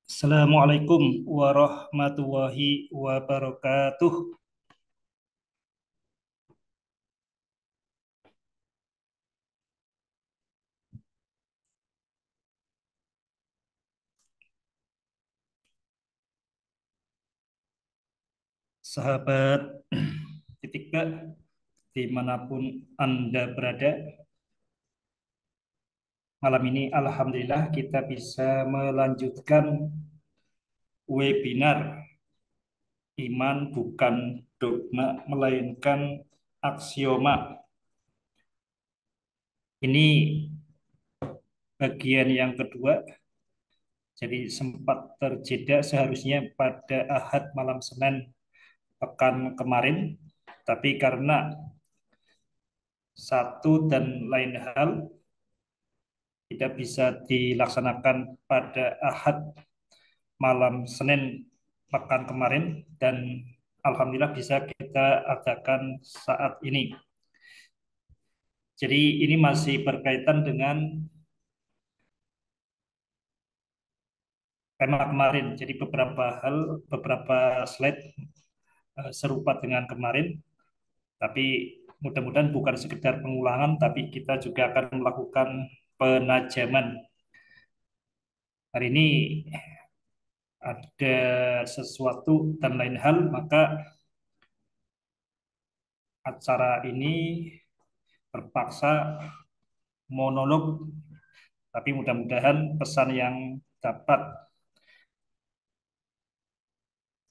Assalamualaikum warahmatullahi wabarakatuh. Sahabat titik K, dimanapun Anda berada, malam ini Alhamdulillah kita bisa melanjutkan webinar iman bukan dogma melainkan aksioma. Ini bagian yang kedua, jadi sempat terjeda seharusnya pada Ahad malam Senin pekan kemarin, tapi karena satu dan lain hal tidak bisa dilaksanakan pada Ahad malam Senin pekan kemarin dan Alhamdulillah bisa kita adakan saat ini. Jadi ini masih berkaitan dengan tema kemarin. Jadi beberapa hal, beberapa slide serupa dengan kemarin, tapi mudah-mudahan bukan sekedar pengulangan, tapi kita juga akan melakukan penajaman. Hari ini ada sesuatu dan lain hal, maka acara ini terpaksa monolog, tapi mudah-mudahan pesan yang dapat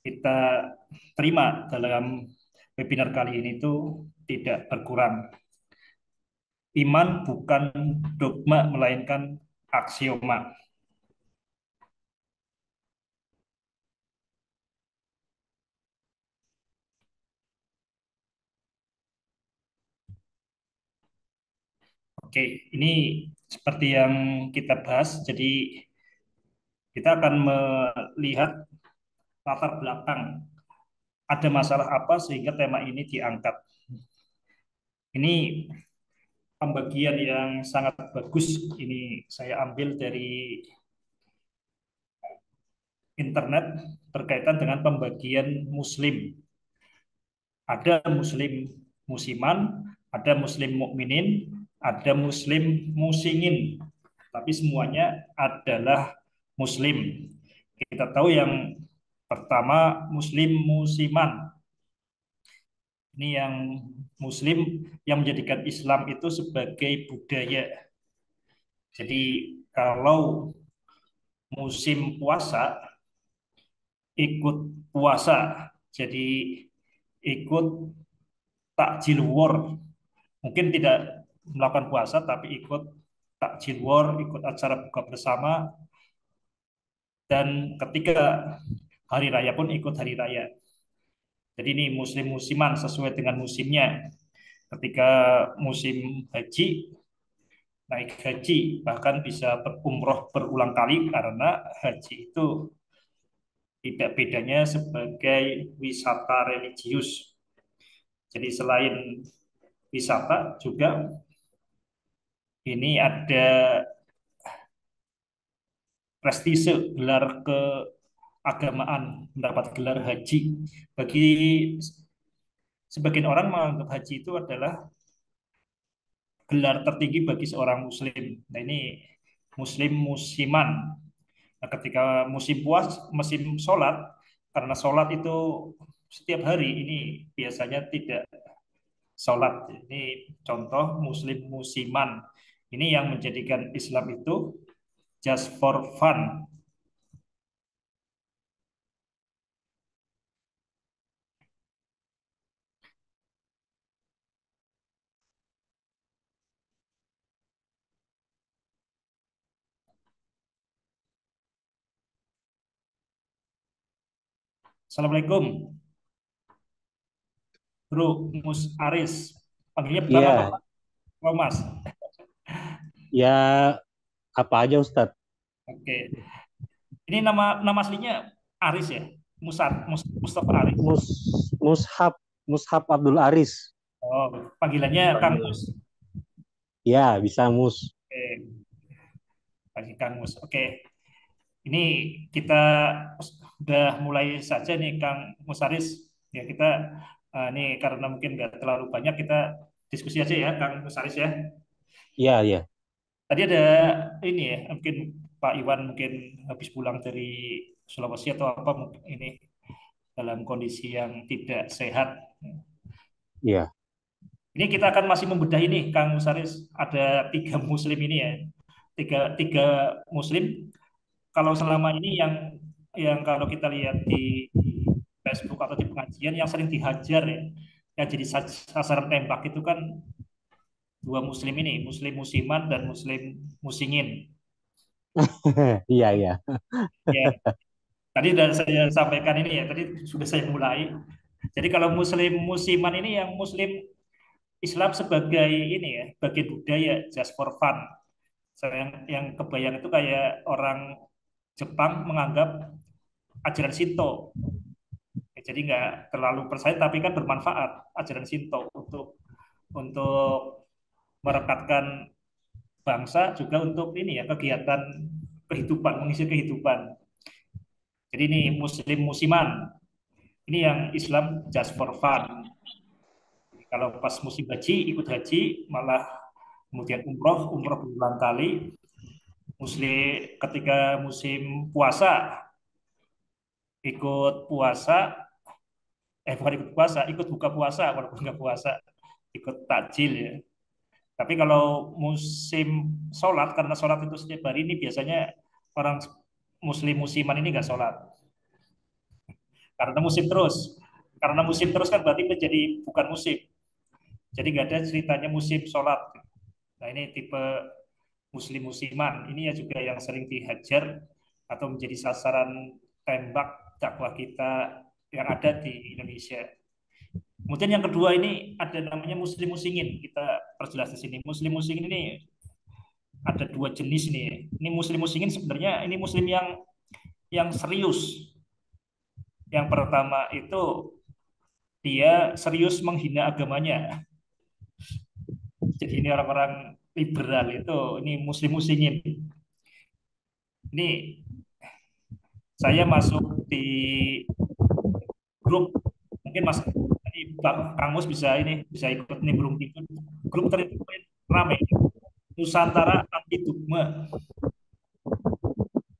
kita terima dalam webinar kali ini itu tidak berkurang. Iman bukan dogma, melainkan aksioma. Oke, ini seperti yang kita bahas, jadi kita akan melihat latar belakang ada masalah apa sehingga tema ini diangkat. Ini pembagian yang sangat bagus. Ini saya ambil dari internet berkaitan dengan pembagian muslim. Ada muslim musiman, ada muslim mukminin, ada muslim musingin. Tapi semuanya adalah muslim. Kita tahu yang pertama muslim musiman. Ini yang muslim yang menjadikan Islam itu sebagai budaya. Jadi kalau musim puasa ikut puasa, jadi ikut takjil war. Mungkin tidak melakukan puasa tapi ikut takjil war, ikut acara buka bersama, dan ketika hari raya pun ikut hari raya. Jadi ini muslim musiman sesuai dengan musimnya. Ketika musim haji, naik haji, bahkan bisa berumroh berulang kali karena haji itu tidak bedanya sebagai wisata religius. Jadi selain wisata juga ini ada prestise gelar keagamaan, mendapat gelar haji. Bagi sebagian orang menganggap haji itu adalah gelar tertinggi bagi seorang muslim. Nah, ini muslim musiman. Nah, ketika musim puas, musim sholat, karena sholat itu setiap hari ini biasanya tidak sholat. Ini contoh muslim musiman. Ini yang menjadikan Islam itu just for fun. Assalamualaikum, Bro Mus Aris. Panggilnya Bang apa Iya, Pak? Oh, Mas. ya apa aja Ustadz? Oke. Ini nama nama aslinya Aris ya? Mustafa Aris. Mus Mushab Mushab Abdul Aris. Oh, panggilannya Kang Mus. Panggil. Ya, bisa Mus. Oke, panggil Kang Mus. Oke. Ini kita sudah mulai saja nih Kang Musaris. Ya kita nih karena mungkin nggak terlalu banyak kita diskusi aja ya Kang Musaris ya. Iya, iya. Tadi ada ini ya mungkin Pak Iwan mungkin habis pulang dari Sulawesi atau apa mungkin ini dalam kondisi yang tidak sehat. Iya. Ini kita akan masih membedah ini Kang Musaris. Ada tiga Muslim ini ya, tiga tiga Muslim. Kalau selama ini yang kalau kita lihat di Facebook atau di pengajian yang sering dihajar ya, yang jadi sasaran tembak itu kan dua Muslim ini, Muslim Musiman dan Muslim Musingin. Iya, iya. Ya, tadi sudah saya sampaikan ini ya, tadi sudah saya mulai. Jadi kalau Muslim Musiman ini yang Muslim Islam sebagai ini ya, bagian budaya, just for fun. Saya yang kebayang itu kayak orang Jepang menganggap ajaran Shinto. Ya, jadi nggak terlalu percaya, tapi kan bermanfaat ajaran Shinto untuk merekatkan bangsa juga untuk ini ya kegiatan kehidupan, mengisi kehidupan. Jadi ini Muslim musiman, ini yang Islam just for fun. Kalau pas musim haji ikut haji, malah kemudian umroh berulang kali. Muslim ketika musim puasa ikut puasa, bukan ikut puasa, ikut buka puasa walaupun nggak puasa, ikut takjil ya. Tapi kalau musim sholat, karena sholat itu setiap hari ini biasanya orang muslim musiman ini nggak sholat. Karena musim terus. Karena musim terus kan berarti menjadi bukan musim. Jadi nggak ada ceritanya musim sholat. Nah ini tipe muslim musiman. Ini ya juga yang sering dihajar atau menjadi sasaran tembak dakwah kita yang ada di Indonesia. Kemudian yang kedua ini ada namanya muslim musingin. Kita perjelas di sini. Muslim musingin ini ada dua jenis nih. Ini muslim musingin sebenarnya ini muslim yang serius. Yang pertama itu dia serius menghina agamanya. Jadi ini orang-orang liberal itu ini muslim musingin. Ini saya masuk di grup mungkin Mas ini Kang Mus bisa ini bisa ikut nih belum ikut grup teritu ramai Nusantara Anti Dogma.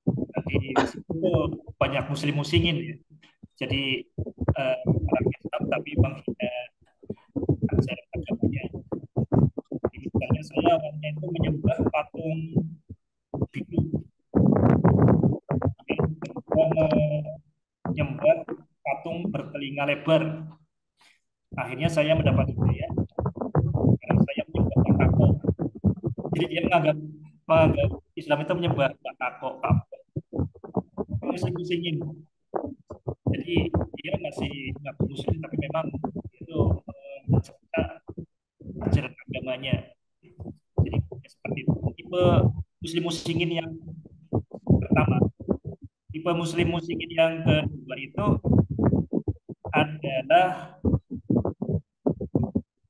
Nah, di situ banyak muslim musingin ya. Jadi orang Islam tapi menghina ajaran agamanya. Jadi, misalnya saya awalnya itu menyembah patung biru, yang kedua menyembah patung bertelinga lebar. Akhirnya saya mendapat hidayah karena saya menyembah Pak Tako. Jadi dia menganggap Islam itu menyembah Pak Tako, Pak muslim musingin. Jadi dia masih mengaku muslim tapi memang itu mencipta ajaran agamanya. Jadi seperti itu. Tipe muslim musingin yang pertama. Tipe muslim musingin yang kedua itu adalah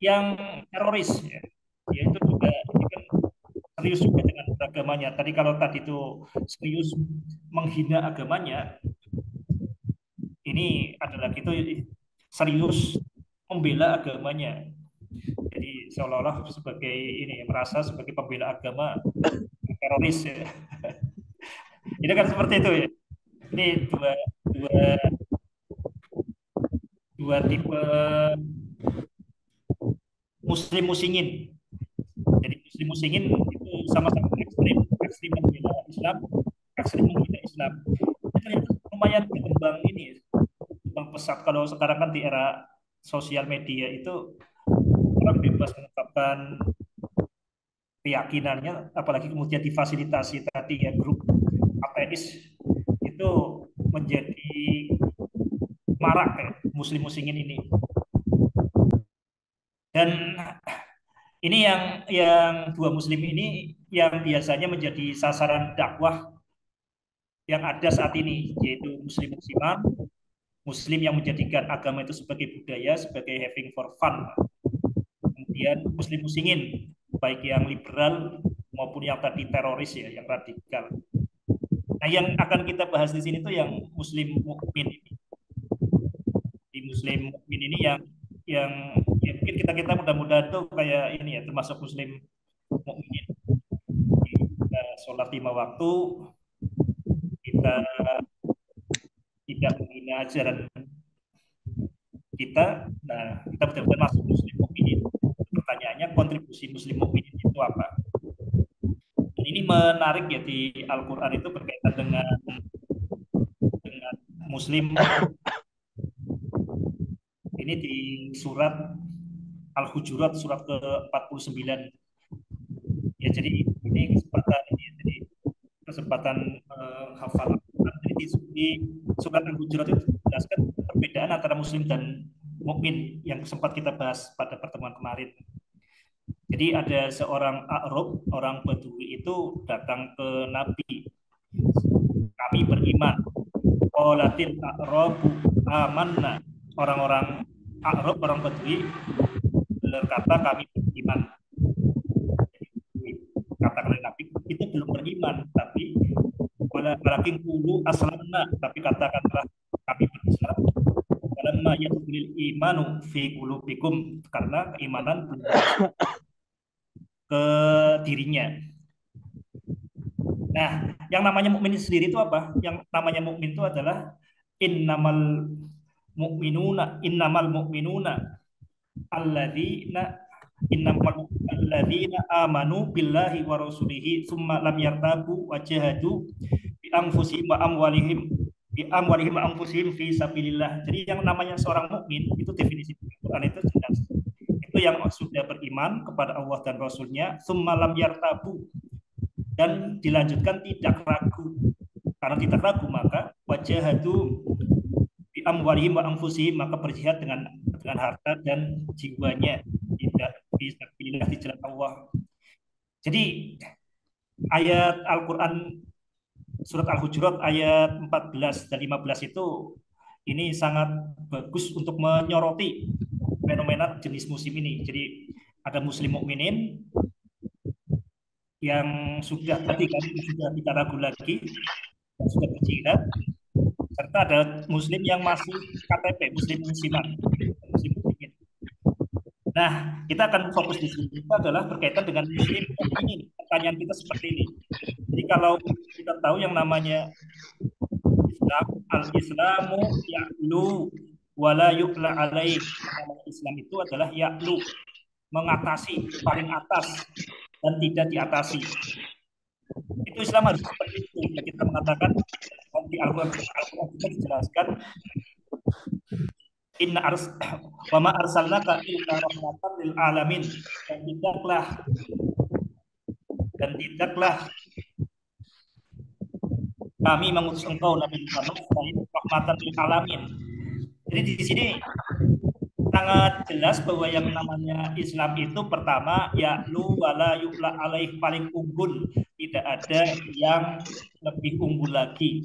yang teroris ya. Ya itu juga ini kan serius juga dengan agamanya. Tadi kalau tadi itu serius menghina agamanya, ini adalah itu serius membela agamanya. Jadi seolah-olah sebagai ini merasa sebagai pembela agama teroris ya. Ini kan seperti itu ya. Ini dua dua dua tipe muslim musingin. Jadi muslim musingin itu sama-sama ekstrim, ekstrim membela Islam, ekstrim menghina Islam. Ini ternyata lumayan berkembang ini, berkembang pesat kalau sekarang kan di era sosial media itu orang bebas mengungkapkan keyakinannya, apalagi kemudian difasilitasi tadi ya grup ateis itu menjadi marak ya muslim musingin ini. Dan ini yang dua muslim ini yang biasanya menjadi sasaran dakwah yang ada saat ini, yaitu muslim musiman, muslim yang menjadikan agama itu sebagai budaya, sebagai having for fun. Kemudian muslim musingin, baik yang liberal maupun yang tadi teroris ya, yang radikal. Nah, yang akan kita bahas di sini tuh yang Muslim mukmin ini. Di Muslim mukmin ini yang ya mungkin kita kita mudah-mudahan tuh kayak ini ya termasuk Muslim mukminin. Kita sholat 5 waktu, kita tidak menghina ajaran kita. Nah, kita betul-betul masuk Muslim mukminin. Pertanyaannya kontribusi Muslim mukminin itu apa? Dan ini menarik ya di Al-Quran itu berkaitan dengan Muslim. Ini di surat Al-Hujurat surat ke-49. Ya, jadi ini kesempatan ini ya, jadi kesempatan hafal Al-Quran. Jadi di surat Al-Hujurat itu dijelaskan perbedaan antara Muslim dan mukmin yang sempat kita bahas pada pertemuan kemarin. Jadi ada seorang A'rab, orang Badui itu datang ke Nabi. Kami beriman. Qolatil A'rabu amanna. Orang-orang A'rab, orang Badui berkata kami beriman. Kata Nabi itu belum beriman, tapi walakin qulu aslamna, tapi katakanlah kami berislam. Walamma yadkhulul imanu fi qulubikum, karena keimanan belum ke dirinya. Nah, yang namanya mukmin sendiri itu apa? Yang namanya mukmin itu adalah innamal mu'minuna alladzina amanu billahi wa rasulihi tsumma lam yartabu wa jahadu bi anfusihim wa anfusihim fi sabilillah. Jadi yang namanya seorang mukmin itu definisi Al-Qur'an itu jelas. Itu yang sudah beriman kepada Allah dan Rasulnya, tsumma lam yartabu, dan dilanjutkan tidak ragu. Karena tidak ragu maka wajahadu bi amwalihim wa anfusihim, maka berjihad dengan harta dan jiwanya tidak bisa pilih di jalan Allah. Jadi ayat Al-Quran surat Al-Hujurat ayat 14 dan 15 itu ini sangat bagus untuk menyoroti fenomena jenis muslim ini. Jadi ada muslim mukminin yang sudah tadi kan sudah tidak ragu lagi, yang sudah berjihad, serta ada muslim yang masih KTP, muslim musiman, muslim muslimin. Nah, kita akan fokus di sini itu adalah berkaitan dengan muslim ini. Pertanyaan kita seperti ini. Jadi kalau kita tahu yang namanya Islam, al-Islamu ya'lu wala yu'la alaih. Islam itu adalah ya'lu, mengatasi, paling atas dan tidak diatasi. Itu Islam harus seperti itu. Kita mengatakan di Al-Quran kita dijelaskan inna ars wa ma arsalnaka illa rahmatan lil alamin, dan tidaklah kami mengutus engkau Nabi Muhammad selain rahmatan lil alamin. Jadi di sini sangat jelas bahwa yang namanya Islam itu pertama ya'lu wala yu'la alaih, paling unggul, tidak ada yang lebih unggul lagi.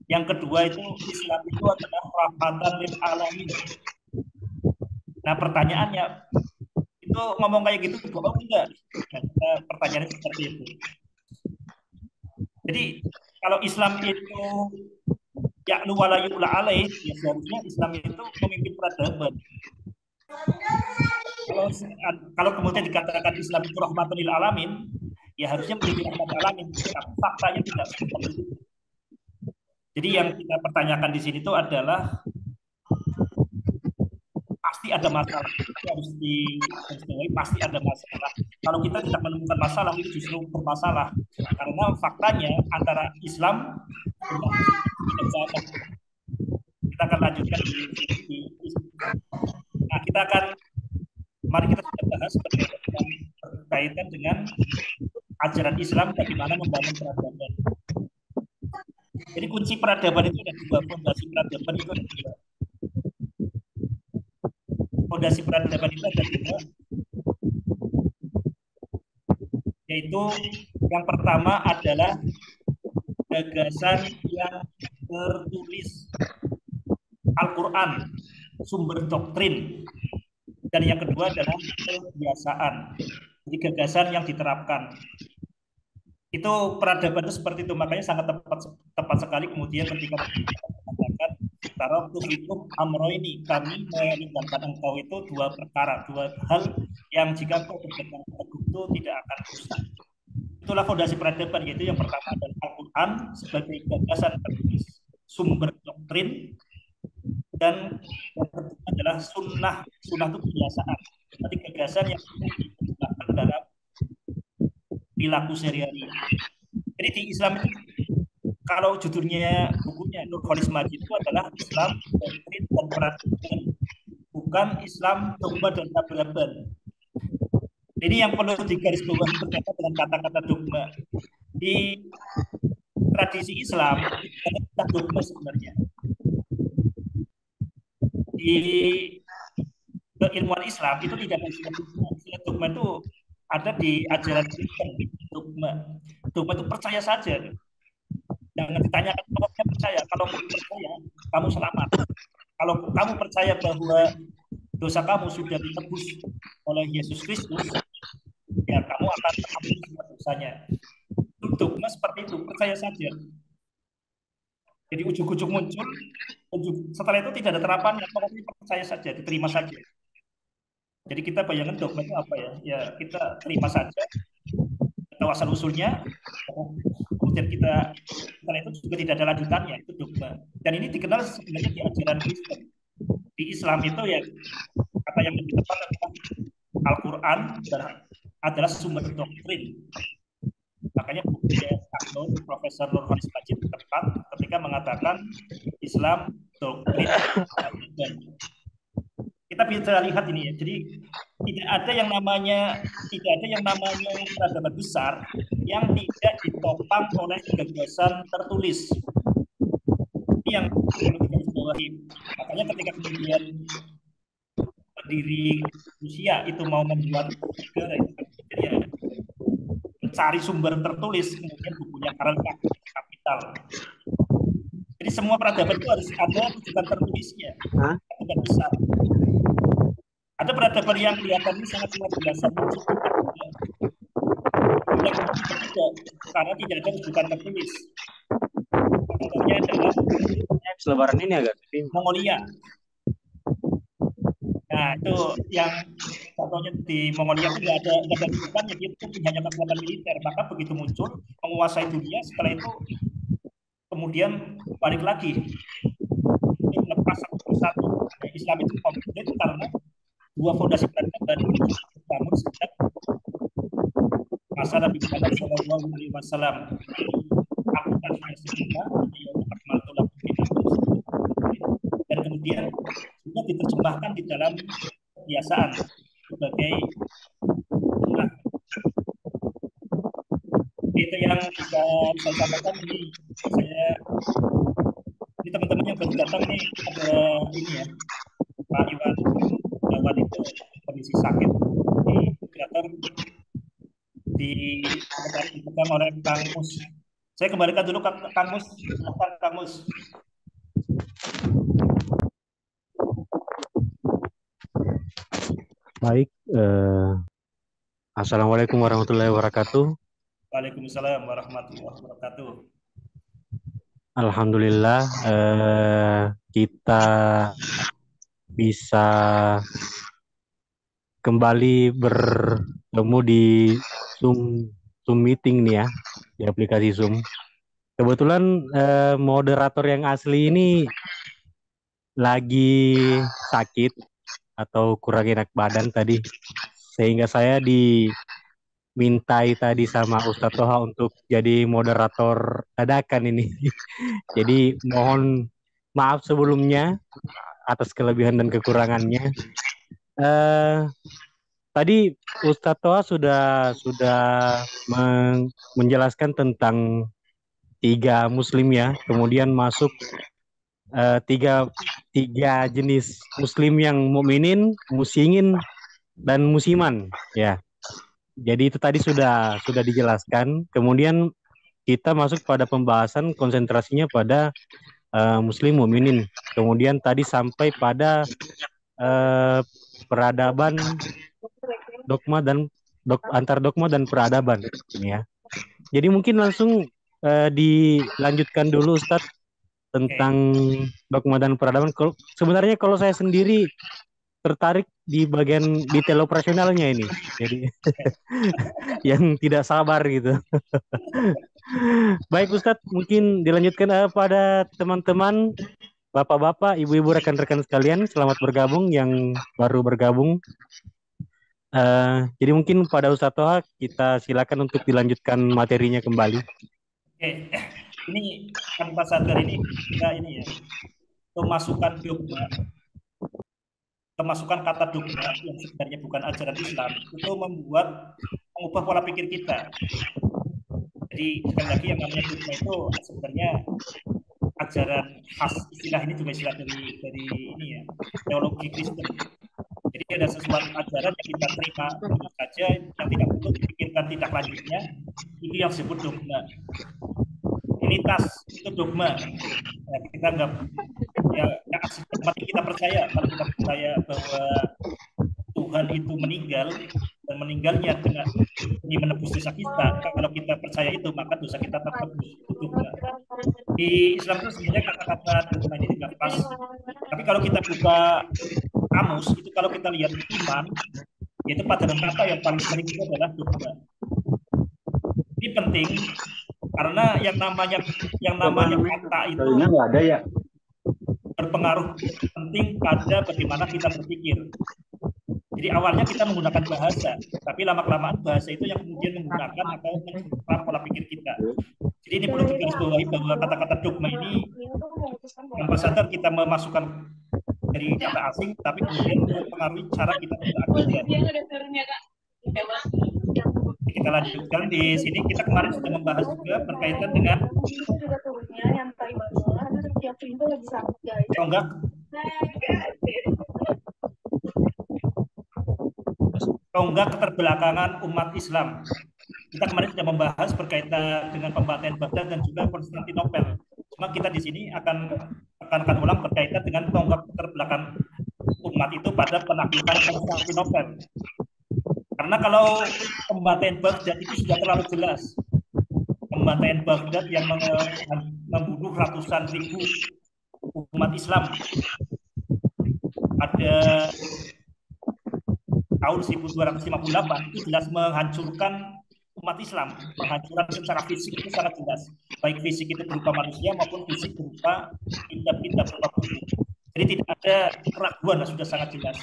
Yang kedua itu Islam itu adalah rahmatan lil alamin. Nah, pertanyaannya itu ngomong kayak gitu bohong enggak? Nah, pertanyaannya seperti itu. Jadi kalau Islam itu ya'lu wala yu'la alaih, ya seharusnya Islam itu memimpin peradaban. Kalau kemudian dikatakan Islam itu rahmatan lil alamin, ya harusnya menjadi rahmatan alamin. Faktanya tidak seperti itu. Jadi yang kita pertanyakan di sini itu adalah pasti ada masalah. Itu harus digarisbawahi, pasti ada masalah. Kalau kita tidak menemukan masalah, itu justru bermasalah. Karena faktanya antara Islam dan zakat. Kita akan lanjutkan nah, mari kita bahas berkaitan dengan ajaran Islam bagaimana membangun peradaban. Jadi kunci peradaban itu ada dua, fondasi peradaban itu ada dua. Fondasi peradaban itu ada dua, yaitu yang pertama adalah gagasan yang tertulis, Al-Quran, sumber doktrin, dan yang kedua adalah kebiasaan, jadi gagasan yang diterapkan. Itu peradaban itu seperti itu, makanya sangat tepat tepat sekali kemudian ketika mengatakan taraktu fikum amro ini, kami meninggalkan engkau itu dua perkara, dua hal yang jika engkau berpegang teguh itu tidak akan rusak. Itulah fondasi peradaban, yaitu yang pertama adalah Al-Quran sebagai gagasan tertulis sumber doktrin, dan yang kedua adalah sunnah. Sunnah itu kebiasaan, berarti gagasan yang diterjemahkan dalam perilaku sehari-hari. Jadi di Islam itu, kalau judulnya bukunya Nur Kholis Majid itu adalah Islam doktrin dan peradaban, bukan Islam dogma dan peradaban. Ini yang perlu digarisbawahi berkaitan dengan kata-kata dogma. Di tradisi Islam ada dogma sebenarnya. Di keilmuan Islam itu tidak ada istilah dogma. Istilah dogma itu ada di ajaran Kristen. Dogma, dogma itu percaya saja. Jangan ditanyakan kalau kamu percaya. Kalau kamu percaya, kamu selamat. Kalau kamu percaya bahwa dosa kamu sudah ditebus oleh Yesus Kristus, ya kamu akan terampuni semua dosanya. Itu dogma seperti itu, percaya saja. Jadi ujung-ujung muncul, setelah itu tidak ada terapannya, pokoknya percaya saja, diterima saja. Jadi kita bayangkan dogma itu apa ya? Ya kita terima saja, tahu asal usulnya, kemudian kita setelah itu juga tidak ada lanjutannya, itu dogma. Dan ini dikenal sebenarnya di ajaran Kristen. Di Islam itu ya kata yang lebih tepat adalah Al-Quran adalah sumber doktrin. Makanya bukunya Profesor Nur Kholis Majid tepat ketika mengatakan Islam doktrin. Kita bisa lihat ini ya. Jadi tidak ada yang namanya peradaban besar yang tidak ditopang oleh gagasan tertulis. Ini yang perlu digarisbawahi. Makanya ketika kemudian pendiri Rusia itu mau membuat negara itu kan, jadi ya, mencari sumber tertulis, kemudian bukunya Karl Marx, Kapital. Jadi semua peradaban itu harus ada rujukan tertulisnya, bukan besar. Ada peradaban yang kelihatannya sangat luar biasa, yang tidak, karena tidak ada rujukan tertulis. Contohnya adalah Selebaran ini agak Mongolia. Nah, itu yang contohnya di Mongolia itu nggak ada rujukan, jadi itu hanya kekuatan militer. Maka begitu muncul menguasai dunia, setelah itu kemudian balik lagi lepas satu persatu. Islam itu komplit karena dua fondasi peradaban itu dibangun sejak masa Nabi Muhammad SAW. Aku kan dan kemudian juga diterjemahkan di dalam kebiasaan sebagai sunnah. Itu yang bisa saya sampaikan ini teman-teman yang baru datang nih, ada ini ya, Pak Iwan Dawan itu kondisi sakit di ventilator, dipegang oleh Kang Mus. Saya kembalikan dulu ke Kang Mus. Silakan Kang Mus. baik. Assalamualaikum warahmatullahi wabarakatuh. Waalaikumsalam warahmatullahi wabarakatuh. Alhamdulillah kita bisa kembali bertemu di Zoom meeting nih ya, di aplikasi Zoom. Kebetulan moderator yang asli ini lagi sakit atau kurang enak badan tadi, sehingga saya dimintai tadi sama Ustadz Toha untuk jadi moderator dadakan ini. Jadi mohon maaf sebelumnya atas kelebihan dan kekurangannya. Tadi Ustadz Toha sudah menjelaskan tentang 3 muslim ya, kemudian masuk tiga jenis muslim yang mukminin, musyimin, dan musiman ya. Jadi itu tadi sudah dijelaskan. Kemudian kita masuk pada pembahasan konsentrasinya pada muslim mukminin. Kemudian tadi sampai pada peradaban dogma dan antar dogma dan peradaban ya. Jadi mungkin langsung dilanjutkan dulu Ustadz tentang Oke. dogma dan peradaban. Sebenarnya kalau saya sendiri tertarik di bagian detail operasionalnya ini. Jadi yang tidak sabar gitu. Baik Ustadz, mungkin dilanjutkan pada teman-teman, bapak-bapak, ibu-ibu, rekan-rekan sekalian, selamat bergabung yang baru bergabung. Jadi mungkin pada Ustadz Toha kita silakan untuk dilanjutkan materinya kembali. Oke. Ini tanpa sadar ini kita ini ya kemasukan dogma, kemasukan kata dogma yang sebenarnya bukan ajaran Islam itu mengubah pola pikir kita. Jadi sekali lagi yang namanya dogma itu sebenarnya ajaran khas, istilah ini juga istilah dari ini ya teologi Kristen. Jadi ada sesuatu ajaran yang kita terima saja, yang tidak perlu dipikirkan tindak lanjutnya, itu yang disebut dogma. Trinitas itu dogma. Ya, kita nggak ya, ya mati kita percaya kalau kita percaya bahwa Tuhan itu meninggal dan meninggalnya dengan demi menebus dosa kita. Kalau kita percaya itu maka dosa kita tertebus. Itu dogma. Di Islam itu sebenarnya kata-kata dogma ini tidak pas. Tapi kalau kita buka kamus itu kalau kita lihat iman, yaitu padanan kata yang paling sering itu adalah dogma. Ini penting karena yang namanya kata itu Nggak ada ya. berpengaruh penting pada bagaimana kita berpikir. Jadi awalnya kita menggunakan bahasa, tapi lama-kelamaan bahasa itu yang kemudian menggunakan atau mencengkram pola pikir kita. Jadi ini perlu digarisbawahi bahwa kata-kata dogma ini tanpa sadar kita memasukkan dari kata asing, tapi kemudian mempengaruhi cara kita berakidah. Kita lanjutkan di sini. Kita kemarin sudah membahas juga berkaitan dengan tonggak tonggak keterbelakangan umat Islam. Kita kemarin sudah membahas berkaitan dengan pembantaian Baghdad dan juga Konstantinopel. Cuma kita di sini akan ulang berkaitan dengan tonggak keterbelakangan umat itu pada penaklukan Konstantinopel. Karena kalau pembantaian Baghdad itu sudah terlalu jelas. Pembantaian Baghdad yang membunuh ratusan ribu umat Islam pada tahun 1258 itu jelas menghancurkan umat Islam. Penghancuran secara fisik itu sangat jelas. Baik fisik itu berupa manusia maupun fisik berupa benda-benda berupa tubuh. Jadi tidak ada keraguan, sudah sangat jelas.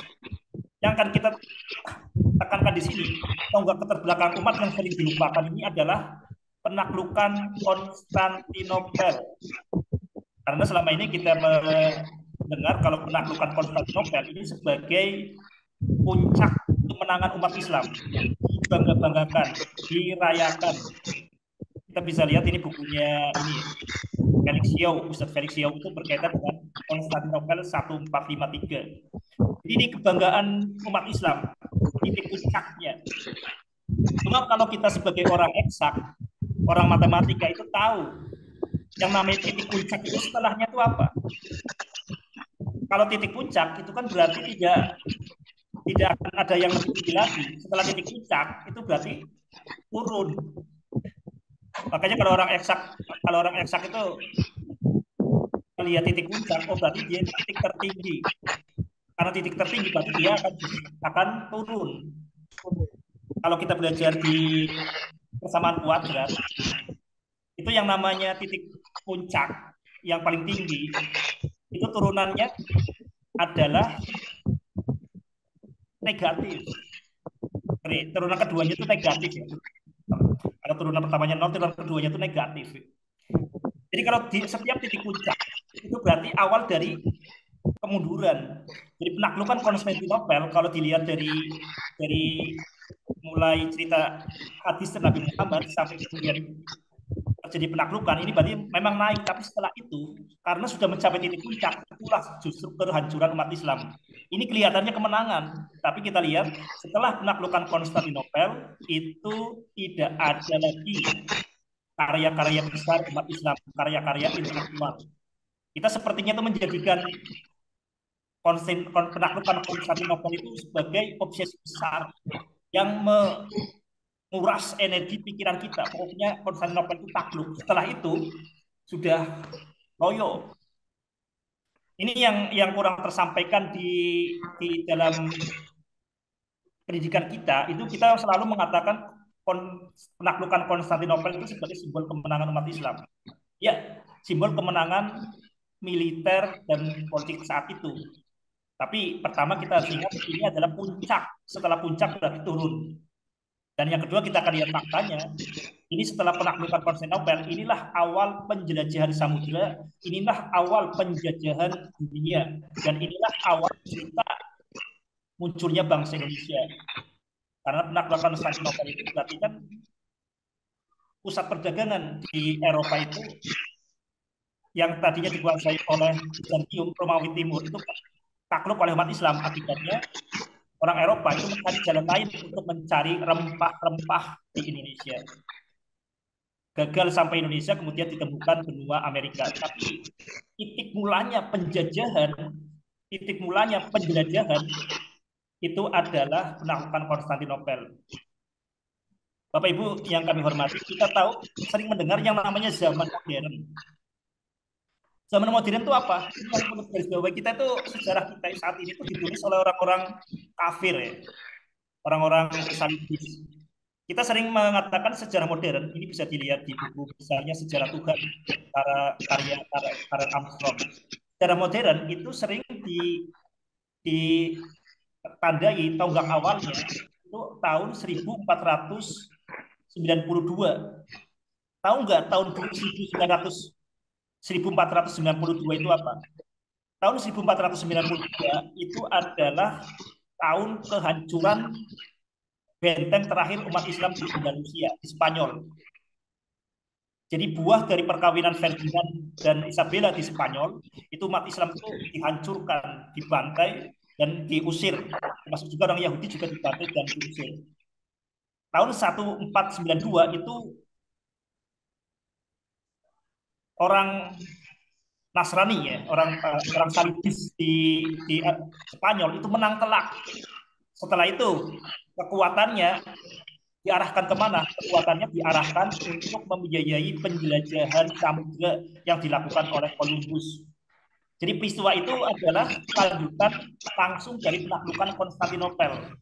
Yang akan kita tekankan di sini, tonggak keterbelakangan umat yang sering dilupakan ini adalah penaklukan Konstantinopel. Karena selama ini kita mendengar kalau penaklukan Konstantinopel ini sebagai puncak kemenangan umat Islam, dibangga-banggakan, dirayakan. Kita bisa lihat ini bukunya ini Felix Yao, Ustadz Felix Yao itu berkaitan dengan Konstantinopel 1453. Jadi ini kebanggaan umat Islam, titik puncaknya. Cuma kalau kita sebagai orang eksak, orang matematika itu tahu yang namanya titik puncak itu setelahnya itu apa. Kalau titik puncak itu kan berarti tidak akan ada yang lebih tinggi lagi. Setelah titik puncak itu berarti turun. Makanya kalau orang eksak itu melihat titik puncak, oh berarti dia titik tertinggi. Karena titik tertinggi berarti dia akan turun. Kalau kita belajar di persamaan kuadrat, itu yang namanya titik puncak yang paling tinggi, itu turunannya adalah negatif. Turunan keduanya itu negatif ya. Kalau turunan pertamanya 0, turunan keduanya itu negatif. Jadi kalau di setiap titik puncak itu berarti awal dari kemunduran. Jadi penaklukan Konstantinopel kalau dilihat dari mulai cerita hadis Nabi Muhammad sampai kemudian terjadi penaklukan ini berarti memang naik, tapi setelah itu karena sudah mencapai titik puncak itulah justru kehancuran umat Islam. Ini kelihatannya kemenangan, tapi kita lihat setelah penaklukan Konstantinopel itu tidak ada lagi karya-karya besar umat Islam, karya-karya intelektual. Kita sepertinya itu menjadikan penaklukan Konstantinopel itu sebagai obsesi besar yang nguras energi pikiran kita. Pokoknya Konstantinopel itu takluk. Setelah itu sudah loyo. Ini yang kurang tersampaikan di dalam pendidikan kita. Itu kita selalu mengatakan penaklukan Konstantinopel itu sebagai simbol kemenangan umat Islam. Ya, simbol kemenangan militer dan politik saat itu. Tapi pertama kita harus ingat ini adalah puncak. Setelah puncak berarti turun. Dan yang kedua kita akan lihat faktanya. Ini setelah penaklukan Konstantinopel, inilah awal penjelajahan samudera, inilah awal penjajahan dunia, dan inilah awal cerita munculnya bangsa Indonesia. Karena penaklukan Konstantinopel itu berarti kan pusat perdagangan di Eropa itu yang tadinya dikuasai oleh Bizantium, Romawi Timur itu takluk oleh umat Islam. Akibatnya orang Eropa itu mencari jalan lain untuk mencari rempah-rempah di Indonesia. Gagal sampai Indonesia, kemudian ditemukan benua Amerika. Tapi titik mulanya penjajahan, titik mulanya penjelajahan itu adalah penaklukan Konstantinopel. Bapak Ibu yang kami hormati, kita tahu sering mendengar yang namanya zaman modern. Zaman modern itu apa? Yang menurut garis bawah kita itu sejarah kita saat ini itu ditulis oleh orang-orang kafir ya, orang-orang salibis. Kita sering mengatakan sejarah modern ini bisa dilihat di buku misalnya Sejarah Tuhan karya Karen Armstrong. Sejarah modern itu sering ditandai tonggak awalnya itu tahun 1492. Tahu nggak tahun 1492 itu apa? Tahun 1492 itu adalah tahun kehancuran benteng terakhir umat Islam di Andalusia, di Spanyol. Jadi buah dari perkawinan Ferdinand dan Isabella di Spanyol, itu umat Islam itu dihancurkan, dibantai, dan diusir. Termasuk juga orang Yahudi juga dibantai dan diusir. Tahun 1492 itu orang Nasrani ya, orang Salibis di Spanyol itu menang telak. Setelah itu kekuatannya diarahkan kemana? Kekuatannya diarahkan untuk membiayai penjelajahan samudera yang dilakukan oleh Columbus. Jadi peristiwa itu adalah lanjutan langsung dari penaklukan Konstantinopel.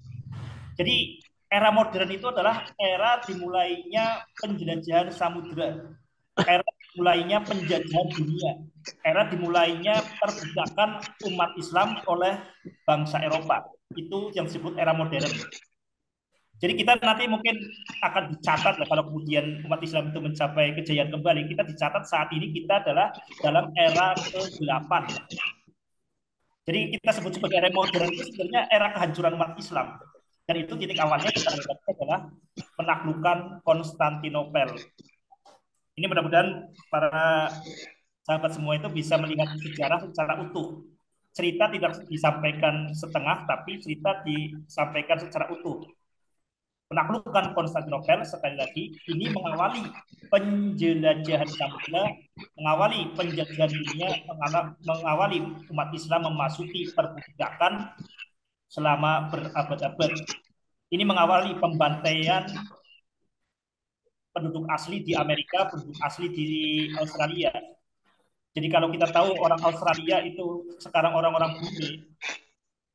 Jadi era modern itu adalah era dimulainya penjelajahan samudera, era dimulainya penjajahan dunia, era dimulainya perbudakan umat Islam oleh bangsa Eropa. Itu yang disebut era modern. Jadi kita nanti mungkin akan dicatat lah kalau kemudian umat Islam itu mencapai kejayaan kembali. Kita dicatat saat ini kita adalah dalam era ke-8. Jadi kita sebut sebagai era modern itu sebenarnya era kehancuran umat Islam. Dan itu titik awalnya kita lihat adalah penaklukan Konstantinopel. Ini mudah-mudahan para sahabat semua itu bisa melihat sejarah secara utuh. Cerita tidak disampaikan setengah, tapi cerita disampaikan secara utuh. Penaklukan Konstantinopel sekali lagi ini mengawali penjelajahan samudera, mengawali penjajahan dunia, mengawali umat Islam memasuki perbudakan selama berabad-abad. Ini mengawali pembantaian penduduk asli di Amerika, penduduk asli di Australia. Jadi kalau kita tahu orang Australia itu sekarang orang-orang bule,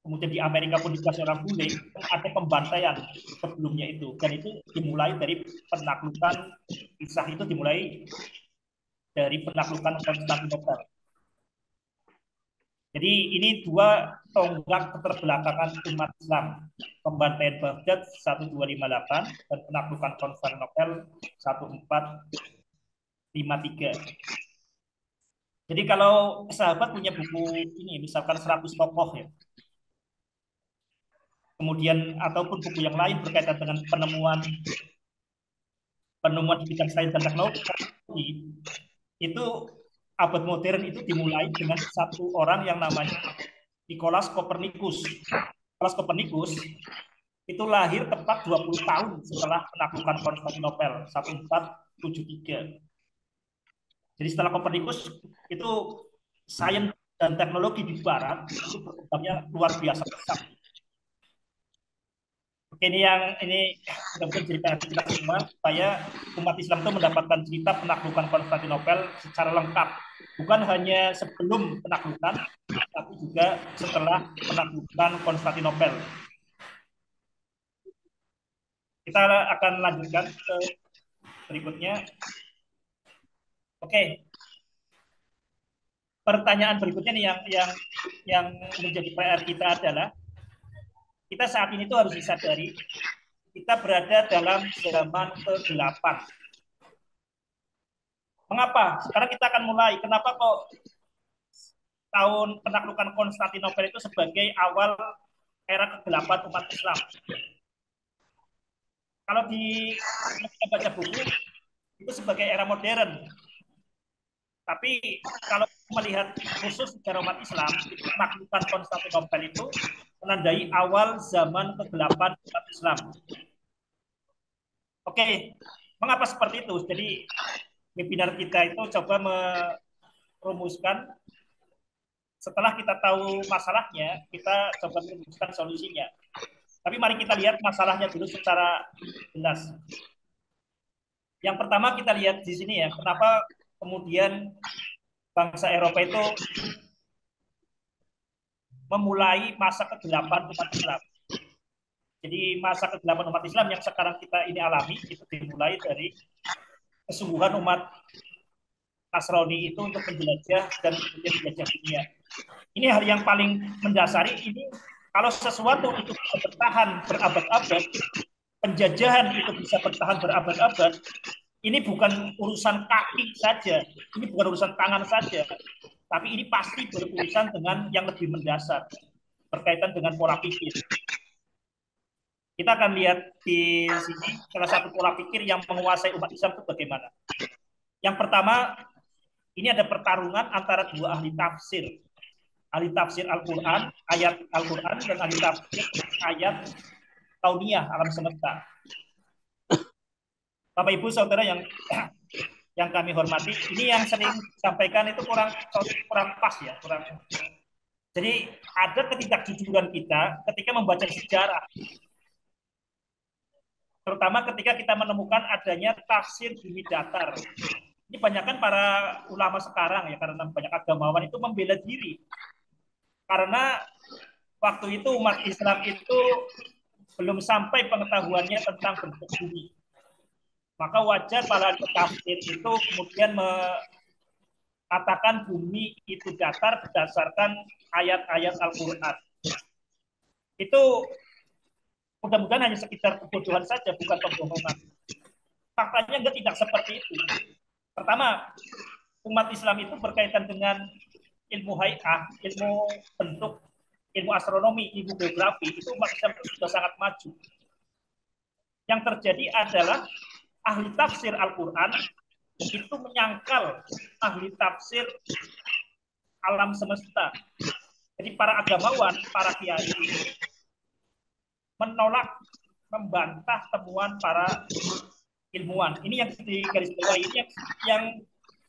kemudian di Amerika pun dikasih orang bule, ada pembantaian sebelumnya itu. Dan itu dimulai dari penaklukan, kisah itu dimulai dari penaklukan Konstantinopel. Jadi ini dua tonggak keterbelakangan umat Islam. Pembantaian Baghdad 1258 dan penaklukan Konstantinopel 1453. Jadi kalau sahabat punya buku ini, misalkan 100 tokoh ya, kemudian ataupun buku yang lain berkaitan dengan penemuan di bidang sains dan teknologi, itu abad modern itu dimulai dengan satu orang yang namanya Nicolaus Copernicus. Nicolaus Copernicus itu lahir tepat 20 tahun setelah penaklukan Konstantinopel 1473. Jadi setelah Copernicus itu sains dan teknologi di barat itu berkembangnya luar biasa besar. ini mudah-mudahan jadi PR kita semua supaya umat Islam itu mendapatkan cerita penaklukan Konstantinopel secara lengkap, bukan hanya sebelum penaklukan, tapi juga setelah penaklukan Konstantinopel. Kita akan lanjutkan ke berikutnya. Oke, pertanyaan berikutnya nih yang menjadi PR kita adalah kita saat ini tuh harus disadari kita berada dalam zaman ke-8. Mengapa? Sekarang kita akan mulai. Kenapa kok tahun penaklukan Konstantinopel itu sebagai awal era ke-8 umat Islam? Kalau kita baca buku, itu sebagai era modern. Tapi kalau melihat khusus secara umat Islam, penaklukan Konstantinopel itu menandai awal zaman ke-8 umat Islam. Oke, mengapa seperti itu? Jadi webinar kita itu coba merumuskan setelah kita tahu masalahnya, kita coba merumuskan solusinya. Tapi mari kita lihat masalahnya dulu secara jelas. Yang pertama kita lihat di sini ya, kenapa kemudian bangsa Eropa itu memulai masa ke-8 umat Islam. Jadi masa ke-8 umat Islam yang sekarang kita ini alami itu dimulai dari kesungguhan umat Nasrani itu untuk menjelajah dan kemudian menjajah dunia. Ini hal yang paling mendasari. Ini kalau sesuatu itu bisa bertahan berabad-abad, penjajahan itu bisa bertahan berabad-abad, ini bukan urusan kaki saja, ini bukan urusan tangan saja, tapi ini pasti berurusan dengan yang lebih mendasar, berkaitan dengan pola pikir. Kita akan lihat di sini salah satu pola pikir yang menguasai umat Islam itu bagaimana. Yang pertama, ini ada pertarungan antara dua ahli tafsir. Ahli tafsir Al-Quran, ayat Al-Quran, dan ahli tafsir ayat kauniyah, alam semesta. Bapak Ibu Saudara yang kami hormati, ini yang sering disampaikan itu kurang pas ya, kurang. Jadi ada ketidakjujuran kita ketika membaca sejarah, terutama ketika kita menemukan adanya tafsir bumi datar. Ini banyakkan para ulama sekarang ya, karena banyak agamawan itu membela diri karena waktu itu umat Islam itu belum sampai pengetahuannya tentang bentuk bumi. Maka wajar para tafsir itu kemudian mengatakan bumi itu datar berdasarkan ayat-ayat Al-Quran. Itu mudah-mudahan hanya sekitar kebodohan saja, bukan pembohongan. Faktanya tidak seperti itu. Pertama, umat Islam itu berkaitan dengan ilmu hay'ah, ilmu bentuk, ilmu astronomi, ilmu geografi, itu umat Islam itu sudah sangat maju. Yang terjadi adalah ahli tafsir Al-Quran itu menyangkal ahli tafsir alam semesta. Jadi para agamawan, para kiai menolak, membantah temuan para ilmuwan. Ini yang digarisbawahi, ini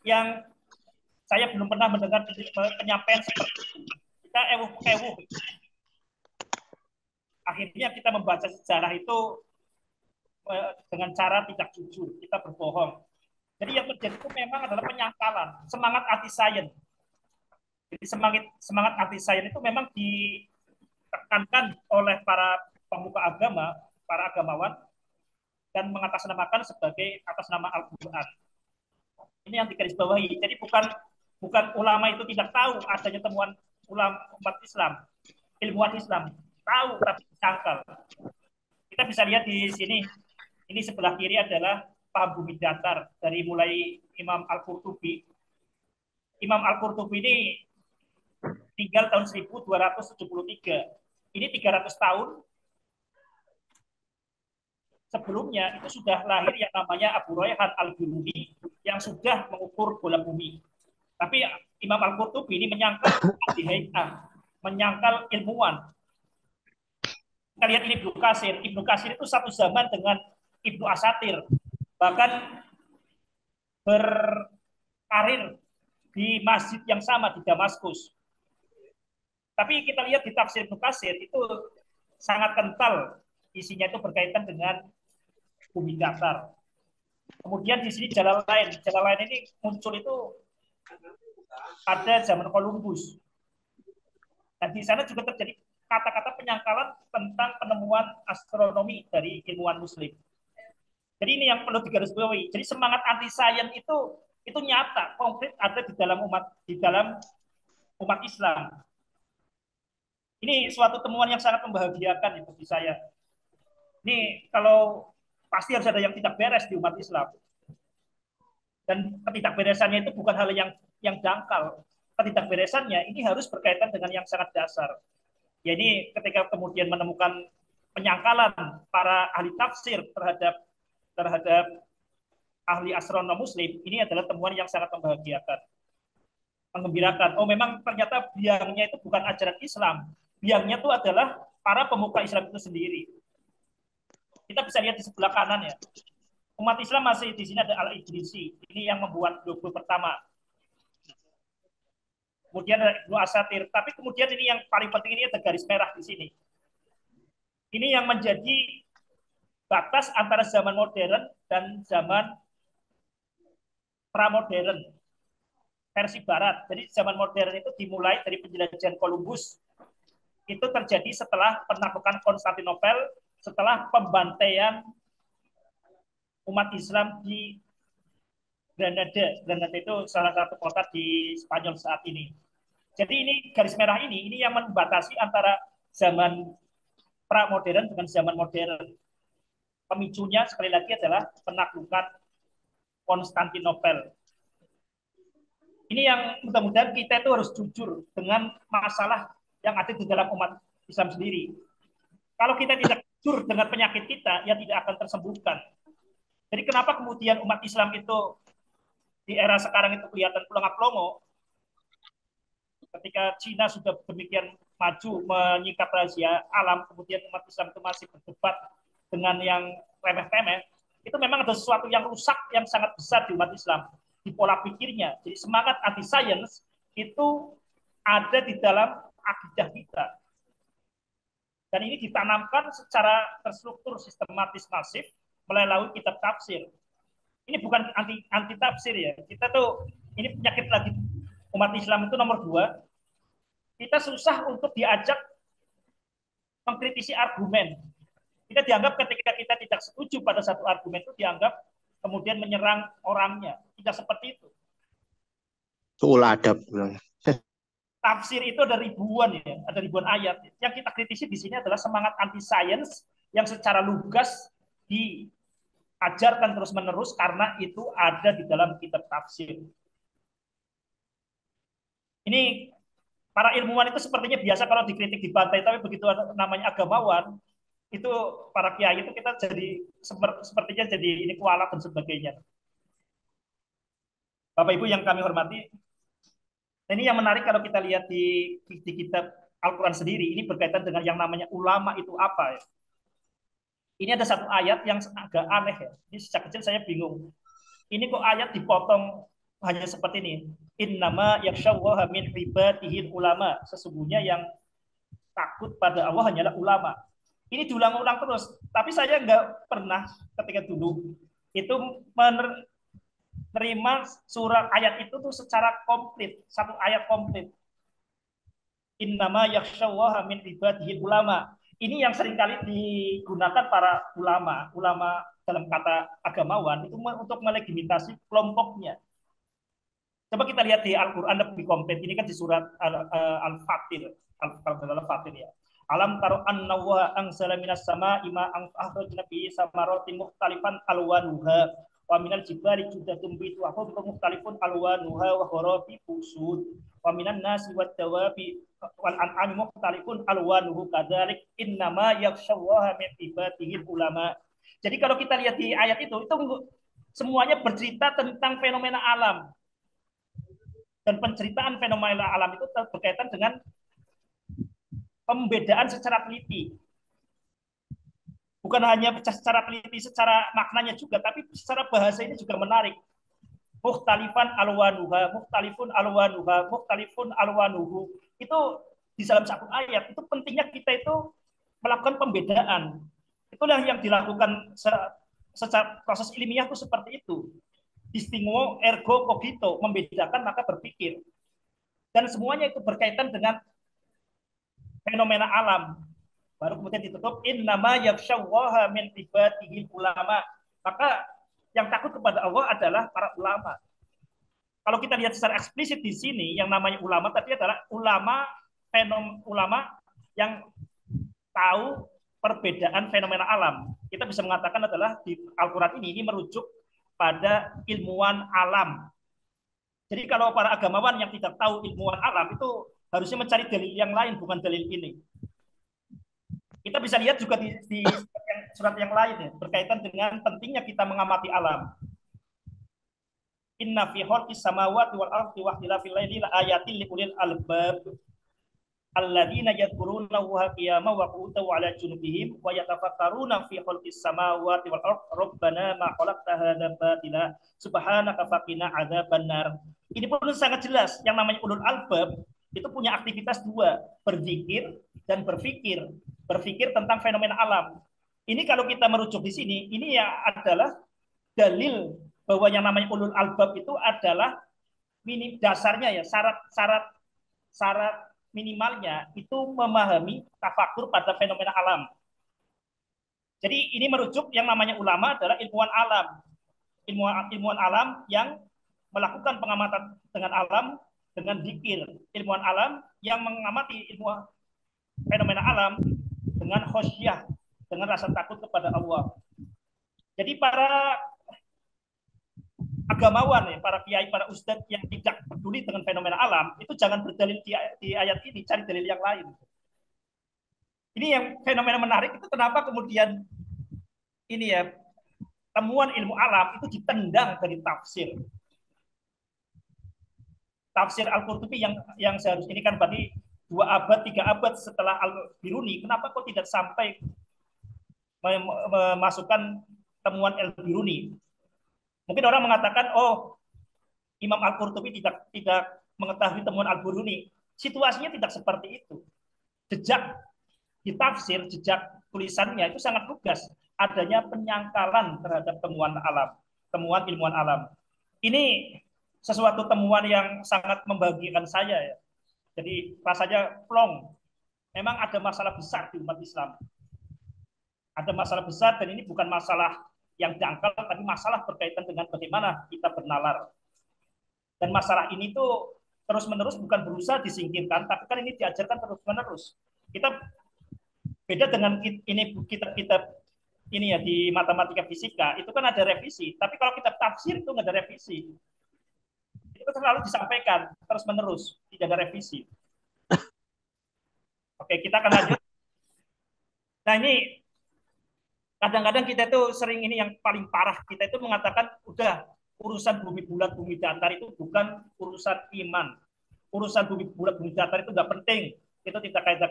yang saya belum pernah mendengar penyampaian seperti itu. Kita ewuh-ewuh. Akhirnya kita membaca sejarah itu dengan cara tidak jujur, kita berbohong. Jadi yang terjadi itu memang adalah penyangkalan, semangat anti-sains. Jadi semangat anti-sains itu memang ditekankan oleh para pemuka agama, para agamawan, dan mengatasnamakan sebagai atas nama Al-Quran. Ini yang digarisbawahi. Jadi bukan ulama itu tidak tahu adanya temuan ulama umat Islam, ilmuwan Islam tahu tapi disangkal. Kita bisa lihat di sini. Ini sebelah kiri adalah paham bumi datar dari mulai Imam Al-Qurtubi. Imam Al-Qurtubi ini tinggal tahun 1273. Ini 300 tahun sebelumnya itu sudah lahir yang namanya Abu Rayhan Al-Biruni yang sudah mengukur bola bumi. Tapi Imam Al-Qurtubi ini menyangkal menyangkal ilmuwan. Kita lihat ini Ibnu Katsir. Ibnu Katsir itu satu zaman dengan Ibnu Asatir, bahkan berkarir di masjid yang sama di Damaskus. Tapi kita lihat di tafsir Ibnu Katsir itu sangat kental isinya itu berkaitan dengan bumi datar. Kemudian di sini jalan lain ini muncul itu pada zaman Columbus. Dan di sana juga terjadi kata-kata penyangkalan tentang penemuan astronomi dari ilmuwan Muslim. Jadi ini yang perlu digarisbawahi. Jadi semangat anti sains itu nyata, konkret ada di dalam umat Islam. Ini suatu temuan yang sangat membahagiakan itu bagi saya. Ini kalau pasti harus ada yang tidak beres di umat Islam. Dan ketidakberesannya itu bukan hal yang dangkal. Ketidakberesannya ini harus berkaitan dengan yang sangat dasar. Ya ini ketika kemudian menemukan penyangkalan para ahli tafsir terhadap ahli astronom Muslim, ini adalah temuan yang sangat membahagiakan, menggembirakan. Oh memang ternyata biangnya itu bukan ajaran Islam, biangnya itu adalah para pemuka Islam itu sendiri. Kita bisa lihat di sebelah kanan ya. Umat Islam masih di sini ada Al-Idrisi. Ini yang membuat logo pertama. Kemudian ada Ibnu Asatir. Tapi kemudian ini yang paling penting ini ada garis merah di sini. Ini yang menjadi batas antara zaman modern dan zaman pramodern versi barat. Jadi zaman modern itu dimulai dari penjelajahan Columbus. Itu terjadi setelah penaklukan Konstantinopel, setelah pembantaian umat Islam di Granada. Granada itu salah satu kota di Spanyol saat ini. Jadi ini garis merah ini yang membatasi antara zaman pra-modern dengan zaman modern. Pemicunya sekali lagi adalah penaklukan Konstantinopel. Ini yang mudah-mudahan kita itu harus jujur dengan masalah yang ada di dalam umat Islam sendiri. Kalau kita tidak jujur dengan penyakit kita, ya tidak akan tersembuhkan. Jadi kenapa kemudian umat Islam itu di era sekarang itu kelihatan pelongo-pelongo, ketika Cina sudah demikian maju menyikap rahasia alam, kemudian umat Islam itu masih berdebat dengan yang remeh-temeh, itu memang ada sesuatu yang rusak yang sangat besar di umat Islam, di pola pikirnya. Jadi semangat anti sains itu ada di dalam akidah kita. Dan ini ditanamkan secara terstruktur, sistematis, masif melalui kitab tafsir. Ini bukan anti tafsir ya. Kita tuh ini penyakit lagi umat Islam itu nomor 2. Kita susah untuk diajak mengkritisi argumen. Kita dianggap ketika kita tidak setuju pada satu argumen itu dianggap kemudian menyerang orangnya. Tidak seperti itu. Ulah adab. Tafsir itu ada ribuan ya, ada ribuan ayat. Yang kita kritisi di sini adalah semangat anti sains yang secara lugas diajarkan terus-menerus karena itu ada di dalam kitab tafsir. Ini para ilmuwan itu sepertinya biasa kalau dikritik dibantai, tapi begitu namanya agamawan, itu para kiai itu kita jadi sepertinya jadi ini kualat dan sebagainya. Bapak Ibu yang kami hormati, ini yang menarik kalau kita lihat di kitab Al-Quran sendiri, ini berkaitan dengan yang namanya ulama itu apa ya. Ini ada satu ayat yang agak aneh ya. Ini sejak kecil saya bingung. Ini kok ayat dipotong hanya seperti ini. Innama yakhsyallaha min ibadihil ulama. Sesungguhnya yang takut pada Allah hanyalah ulama. Ini diulang-ulang terus. Tapi saya nggak pernah ketika dulu itu menerima surat ayat itu tuh secara komplit. Satu ayat komplit. Innama yakhsyallaha min ibadihil ulama. Ini yang seringkali digunakan para ulama dalam kata agamawan itu untuk melegitimasi kelompoknya. Coba kita lihat di Al-Quran lebih komplit. Ini kan di surat Al-Fatir. Al-Fatir ya. Alam taro anna wa anzala minas sama'i ma'an akhrajna bihi samaratin mukhtalifan alwanuha wa minal jibali judatun bidwahum mukhtalifun alwanuha wa gharabi busud wa minan nasi wad dawabi wal an'ami mukhtalifun alwanuhu kadzalik innama yakhsyallaha min ibadihil ulama. Jadi kalau kita lihat di ayat itu semuanya bercerita tentang fenomena alam. Dan penceritaan fenomena alam itu berkaitan dengan pembedaan secara teliti. Bukan hanya secara teliti, secara maknanya juga, tapi secara bahasa ini juga menarik. Mukhtalifan alwanuha, mukhtalifun alwanuha, mukhtalifun alwanuhu. Itu di dalam satu ayat, itu pentingnya kita itu melakukan pembedaan. Itulah yang dilakukan secara proses ilmiah itu seperti itu. Distinguo ergo cogito, membedakan maka berpikir. Dan semuanya itu berkaitan dengan fenomena alam. Baru kemudian ditutup innama yakhsyallaha min ibadihi ulama. Maka yang takut kepada Allah adalah para ulama. Kalau kita lihat secara eksplisit di sini, yang namanya ulama tadi adalah ulama yang tahu perbedaan fenomena alam. Kita bisa mengatakan adalah di Al-Quran ini merujuk pada ilmuwan alam. Jadi kalau para agamawan yang tidak tahu ilmuwan alam itu harusnya mencari dalil yang lain, bukan dalil ini. Kita bisa lihat juga di surat yang lain ya, berkaitan dengan pentingnya kita mengamati alam. Inna fi khalqis samawati wal ardi wa ikhtilafil laili la ayatin liulil albab alladzina yadhkuruna Allaha qiyaman wa qu'udan wa 'ala junubihim wa yatafakkaruna fi khalqis samawati wal ardi rabbana ma khalaqta hadza batila subhanaka faqina adzabannar. Ini pun sangat jelas yang namanya ulul albab itu punya aktivitas dua, berzikir dan berpikir. Berpikir tentang fenomena alam. Ini kalau kita merujuk di sini, ini ya adalah dalil bahwa yang namanya ulul albab itu adalah dasarnya ya syarat minimalnya itu memahami tafakur pada fenomena alam. Jadi ini merujuk yang namanya ulama adalah ilmuwan alam. Ilmuwan alam yang melakukan pengamatan dengan alam dengan zikir. Ilmuwan alam yang mengamati ilmu fenomena alam dengan khosyah, dengan rasa takut kepada Allah. Jadi para agamawan, ya, para kiai, para ustadz yang tidak peduli dengan fenomena alam, itu jangan berdalil di ayat ini, cari dalil yang lain. Ini yang fenomena menarik itu kenapa kemudian ini ya temuan ilmu alam itu ditendang dari tafsir. Tafsir Al-Qurtubi yang seharusnya ini kan berarti 2 abad, 3 abad setelah Al-Biruni, kenapa kok tidak sampai memasukkan temuan Al-Biruni? Mungkin orang mengatakan, oh Imam Al-Qurtubi tidak mengetahui temuan Al-Biruni. Situasinya tidak seperti itu. Jejak di tafsir, jejak tulisannya itu sangat lugas. Adanya penyangkalan terhadap temuan alam, temuan ilmuwan alam. Ini sesuatu temuan yang sangat membahagiakan saya ya. Jadi rasanya plong. Memang ada masalah besar di umat Islam. Ada masalah besar dan ini bukan masalah yang dangkal, tapi masalah berkaitan dengan bagaimana kita bernalar. Dan masalah ini tuh terus-menerus bukan berusaha disingkirkan, tapi kan ini diajarkan terus-menerus. Kita beda dengan kita ini ya di matematika fisika, itu kan ada revisi. Tapi kalau kita tafsir itu nggak ada revisi. Itu selalu disampaikan terus-menerus, tidak ada revisi. Oke, kita akan lanjut. Nah ini kadang-kadang kita itu sering ini yang paling parah, kita itu mengatakan udah urusan bumi bulat bumi datar itu bukan urusan iman, urusan bumi bulat bumi datar itu nggak penting, itu tidak ada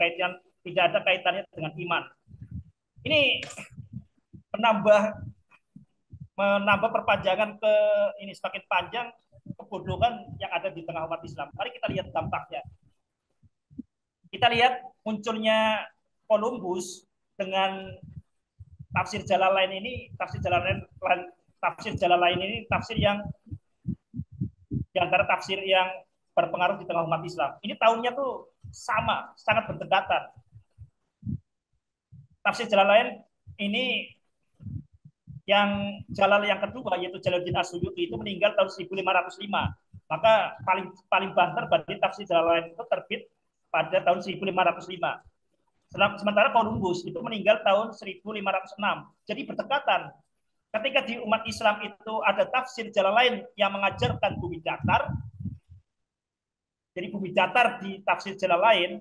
kaitannya dengan iman. Ini menambah perpanjangan ke ini semakin panjang kebodohan yang ada di tengah umat Islam. Mari kita lihat dampaknya. Kita lihat munculnya Columbus dengan tafsir Jalalain ini, tafsir Jalalain ini tafsir yang di antara tafsir yang berpengaruh di tengah umat Islam. Ini tahunnya tuh sama, sangat berdekatan. Tafsir Jalalain ini yang Jalal yang kedua yaitu Jalaluddin As-Suyuti itu meninggal tahun 1505. Maka paling banter berarti tafsir Jalalain itu terbit pada tahun 1505. Sementara Columbus itu meninggal tahun 1506. Jadi berdekatan. Ketika di umat Islam itu ada tafsir Jalalain yang mengajarkan bumi datar. Jadi bumi datar di tafsir Jalalain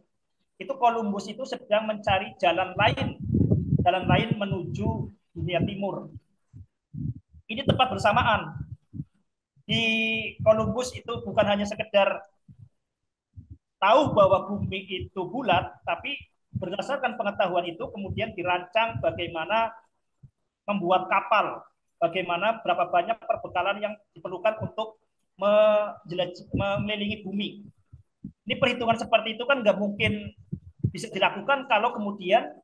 itu Columbus itu sedang mencari jalan lain menuju dunia timur. Ini tepat bersamaan. Di Columbus itu bukan hanya sekedar tahu bahwa bumi itu bulat, tapi berdasarkan pengetahuan itu kemudian dirancang bagaimana membuat kapal, bagaimana berapa banyak perbekalan yang diperlukan untuk mengelilingi bumi. Ini perhitungan seperti itu kan nggak mungkin bisa dilakukan kalau kemudian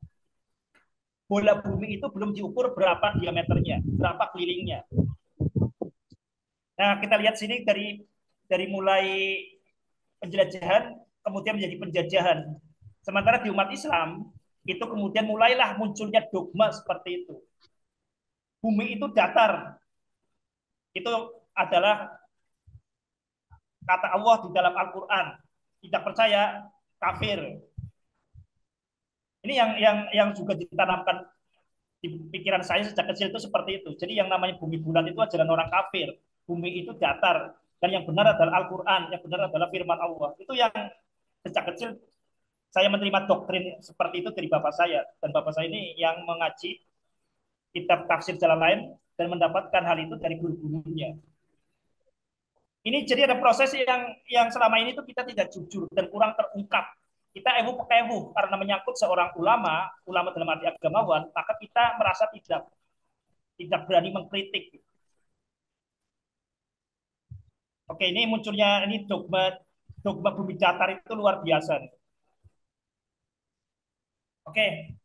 bola bumi itu belum diukur berapa diameternya, berapa kelilingnya. Nah, kita lihat sini dari mulai penjelajahan kemudian menjadi penjajahan. Sementara di umat Islam itu kemudian mulailah munculnya dogma seperti itu. Bumi itu datar. Itu adalah kata Allah di dalam Al-Qur'an. Tidak percaya kafir. Ini yang juga ditanamkan di pikiran saya sejak kecil itu seperti itu. Jadi yang namanya bumi bulat itu ajaran orang kafir. Bumi itu datar dan yang benar adalah Al-Qur'an, yang benar adalah firman Allah. Itu yang sejak kecil saya menerima doktrin seperti itu dari bapak saya, dan bapak saya ini yang mengaji kitab tafsir jalan lain dan mendapatkan hal itu dari guru-gurunya. Ini jadi ada proses yang selama ini tuh kita tidak jujur dan kurang terungkap. Kita ewu-ewu karena menyangkut seorang ulama dalam arti agamawan, maka kita merasa tidak berani mengkritik. Oke, ini munculnya ini dogma bumi datar itu luar biasa. Oke,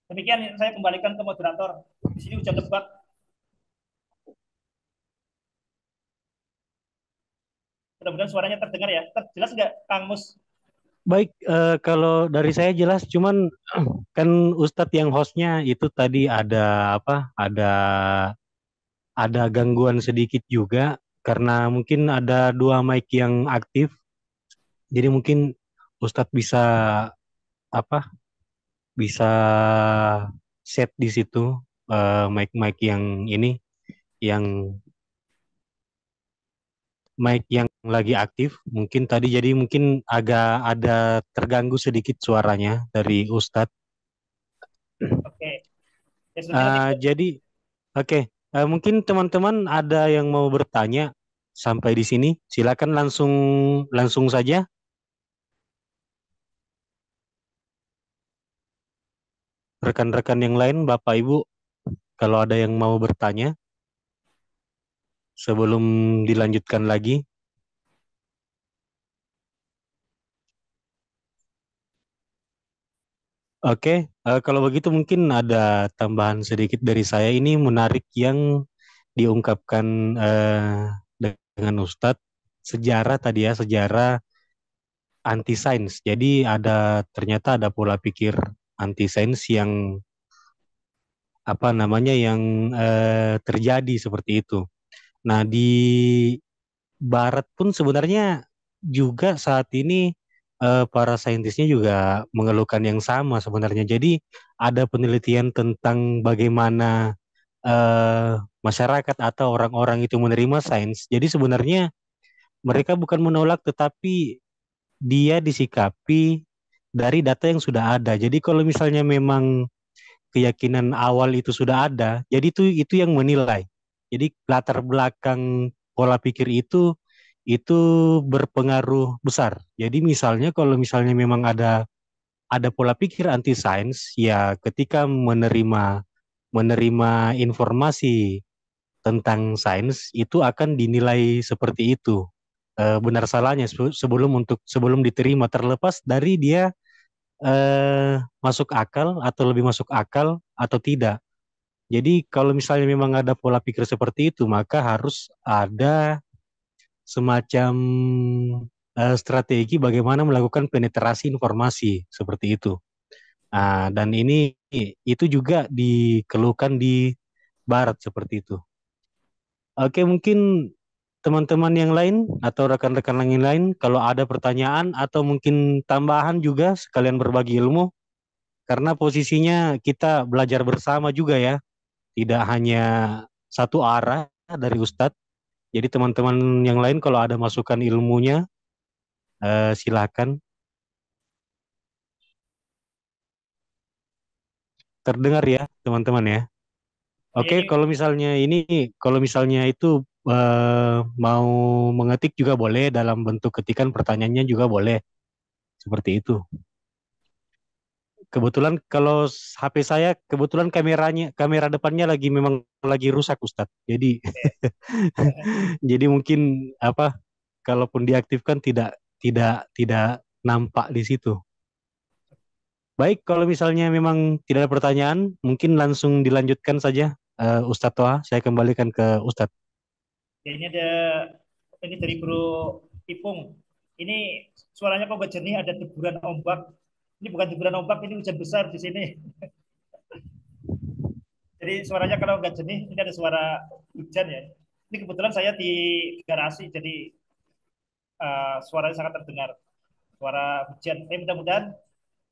demikian saya kembalikan ke moderator. Di sini hujan lebat. Mudah-mudahan suaranya terdengar ya. Jelas nggak, Kang Mus? Baik, kalau dari saya jelas, cuman kan Ustadz yang hostnya itu tadi ada apa? Ada gangguan sedikit juga karena mungkin ada dua mic yang aktif. Jadi mungkin Ustadz bisa apa? Bisa set di situ mic-mic yang ini, yang mic yang lagi aktif. Mungkin tadi jadi mungkin agak ada terganggu sedikit suaranya dari Ustadz. Oke. Ya, nanti. Jadi oke, mungkin teman-teman ada yang mau bertanya sampai di sini. Silakan langsung langsung saja. Rekan-rekan yang lain, Bapak Ibu, kalau ada yang mau bertanya sebelum dilanjutkan lagi. Oke, kalau begitu mungkin ada tambahan sedikit dari saya. Ini menarik yang diungkapkan dengan Ustadz, sejarah tadi ya, sejarah anti sains. Jadi ternyata ada pola pikir anti sains yang apa namanya yang terjadi seperti itu. Nah, di Barat pun sebenarnya juga saat ini para saintisnya juga mengeluhkan yang sama sebenarnya. Jadi ada penelitian tentang bagaimana masyarakat atau orang-orang itu menerima sains. Jadi sebenarnya mereka bukan menolak, tetapi dia disikapi dari data yang sudah ada. Jadi kalau misalnya memang keyakinan awal itu sudah ada, jadi itu yang menilai. Jadi latar belakang pola pikir itu berpengaruh besar. Jadi misalnya kalau misalnya memang ada pola pikir anti sains, ya ketika menerima informasi tentang sains itu akan dinilai seperti itu. Benar salahnya sebelum diterima, terlepas dari dia masuk akal atau lebih masuk akal atau tidak. Jadi kalau misalnya memang ada pola pikir seperti itu, maka harus ada semacam strategi bagaimana melakukan penetrasi informasi seperti itu. Dan ini itu juga dikeluhkan di Barat seperti itu. Oke, mungkin teman-teman yang lain atau rekan-rekan yang lain, kalau ada pertanyaan atau mungkin tambahan juga sekalian berbagi ilmu, karena posisinya kita belajar bersama juga ya, tidak hanya satu arah dari Ustadz. Jadi teman-teman yang lain kalau ada masukan ilmunya, silakan. Terdengar ya teman-teman ya. Ya, Oke, ini kalau misalnya itu mau mengetik juga boleh, dalam bentuk ketikan pertanyaannya juga boleh, seperti itu. Kebetulan kalau HP saya kebetulan kamera depannya memang lagi rusak Ustadz. Jadi jadi mungkin apa, kalaupun diaktifkan tidak nampak di situ. Baik, kalau misalnya memang tidak ada pertanyaan, mungkin langsung dilanjutkan saja, Ustadz Toha. Saya kembalikan ke Ustadz. Ya, ini dari Bro Ipung. Ini suaranya kok gak jernih, ada deburan ombak. Ini bukan deburan ombak, ini hujan besar di sini. Jadi suaranya kalau nggak jernih, ini ada suara hujan ya. Ini kebetulan saya di garasi, jadi suaranya sangat terdengar. Suara hujan. Mudah-mudahan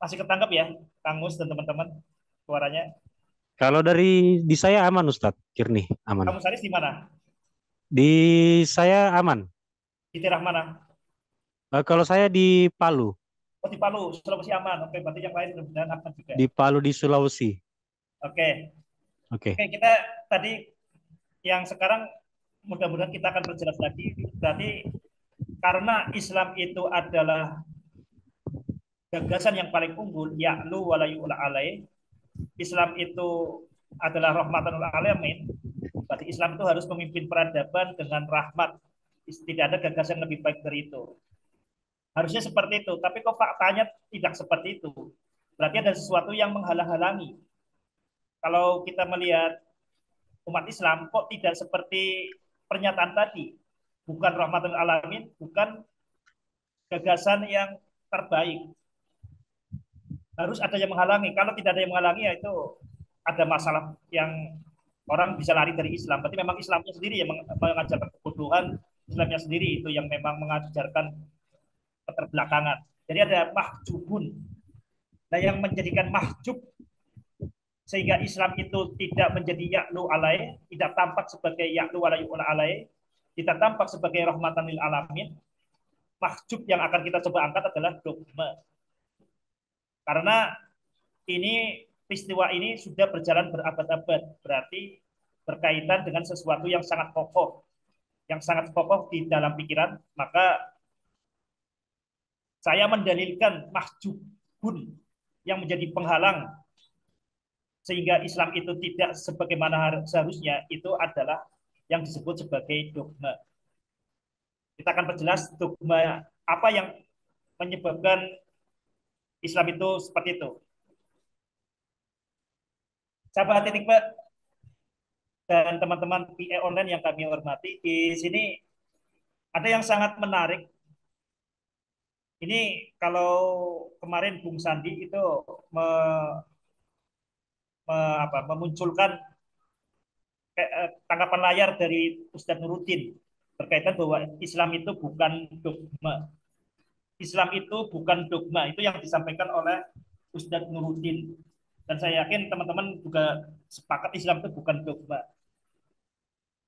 masih ketangkap ya, Kang Mus dan teman-teman suaranya. Kalau dari di saya aman, Ustadz. Kirni, aman. Kamu Saris di mana? Di saya aman. Di daerah mana? Kalau saya di Palu, Oh, di Palu, Sulawesi aman. Oke, berarti yang lain mudah-mudahan aman juga. di Palu di Sulawesi. Oke. Oke. Oke, kita tadi yang sekarang mudah-mudahan kita akan berjelas lagi. Berarti karena Islam itu adalah gagasan yang paling unggul, ya'lu wa la yu'la alaih. Islam itu adalah rahmatan lil alamin. Berarti Islam itu harus memimpin peradaban dengan rahmat. Tidak ada gagasan yang lebih baik dari itu. Harusnya seperti itu, tapi kok faktanya tidak seperti itu. Berarti ada sesuatu yang menghalang-halangi. Kalau kita melihat umat Islam kok tidak seperti pernyataan tadi, bukan rahmatul alamin, bukan gagasan yang terbaik. Harus ada yang menghalangi. Kalau tidak ada yang menghalangi, ya itu ada masalah yang orang bisa lari dari Islam. Berarti memang Islamnya sendiri yang mengajarkan kebodohan, Islamnya sendiri itu yang memang mengajarkan keterbelakangan. Jadi ada mahjubun. Nah, yang menjadikan mahjub sehingga Islam itu tidak menjadi ya'lu alai, tidak tampak sebagai ya'lu alai, tidak tampak sebagai rahmatan lil alamin. Mahjub yang akan kita coba angkat adalah dogma. Karena ini peristiwa ini sudah berjalan berabad-abad, berarti berkaitan dengan sesuatu yang sangat kokoh di dalam pikiran, maka saya mendalilkan mahjubun yang menjadi penghalang sehingga Islam itu tidak sebagaimana seharusnya itu adalah yang disebut sebagai dogma. Kita akan perjelas dogma apa yang menyebabkan Islam itu seperti itu. Sahabat titik Pak dan teman-teman PA online yang kami hormati, di sini ada yang sangat menarik. Ini kalau kemarin Bung Sandi itu me, memunculkan tanggapan layar dari Ustadz Nuruddin berkaitan bahwa Islam itu bukan dogma. Islam itu bukan dogma. Itu yang disampaikan oleh Ustadz Nuruddin. Dan saya yakin teman-teman juga sepakat Islam itu bukan dogma.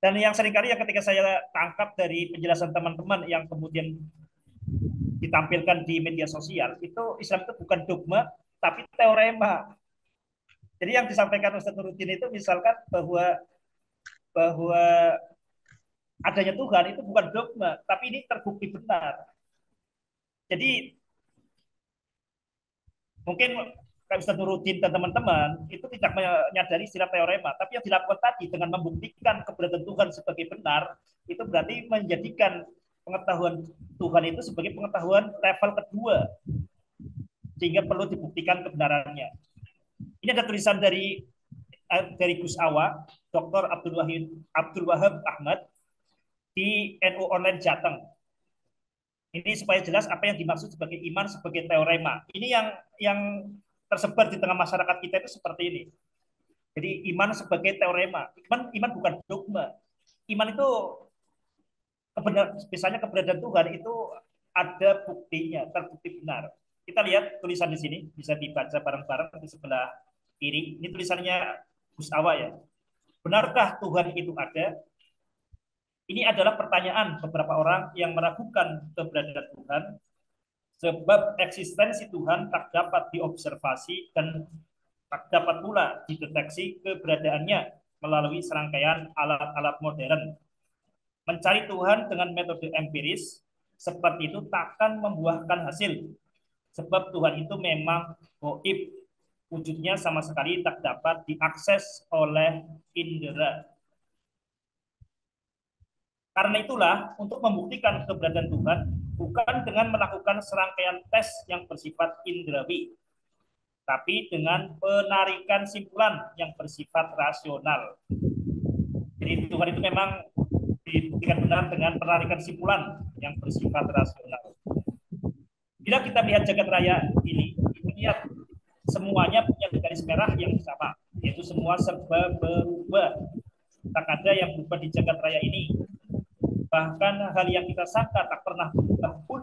Dan yang seringkali yang ketika saya tangkap dari penjelasan teman-teman yang kemudian ditampilkan di media sosial, itu Islam itu bukan dogma, tapi teorema. Jadi yang disampaikan Ustadz Nuruddin itu misalkan bahwa adanya Tuhan itu bukan dogma, tapi ini terbukti benar. Jadi mungkin Ustadz Nuruddin dan teman-teman itu tidak menyadari istilah teorema, tapi yang dilakukan tadi dengan membuktikan keberadaan Tuhan sebagai benar, itu berarti menjadikan pengetahuan Tuhan itu sebagai pengetahuan level kedua, sehingga perlu dibuktikan kebenarannya. Ini ada tulisan dari Gus Awa, Dr. Abdul Wahab Ahmad di NU Online Jateng. Ini supaya jelas apa yang dimaksud sebagai iman sebagai teorema. Ini yang tersebar di tengah masyarakat kita itu seperti ini. Jadi iman sebagai teorema. Iman bukan dogma. Iman itu misalnya keberadaan Tuhan itu ada buktinya, terbukti benar. Kita lihat tulisan di sini, bisa dibaca bareng-bareng di sebelah kiri. Ini tulisannya Gus Awa ya. Benarkah Tuhan itu ada? Ini adalah pertanyaan beberapa orang yang meragukan keberadaan Tuhan, sebab eksistensi Tuhan tak dapat diobservasi dan tak dapat pula dideteksi keberadaannya melalui serangkaian alat-alat modern. Mencari Tuhan dengan metode empiris seperti itu takkan membuahkan hasil, sebab Tuhan itu memang gaib, wujudnya sama sekali tak dapat diakses oleh indera. Karena itulah, untuk membuktikan keberadaan Tuhan, bukan dengan melakukan serangkaian tes yang bersifat indrawi, tapi dengan penarikan simpulan yang bersifat rasional. Jadi Tuhan itu memang dibuktikan benar dengan penarikan simpulan yang bersifat rasional. Bila kita lihat jagat raya ini, kita lihat semuanya punya garis merah yang sama, yaitu semua serba berubah. Tak ada yang berubah di jagat raya ini. Bahkan hal yang kita sangka tak pernah berubah pun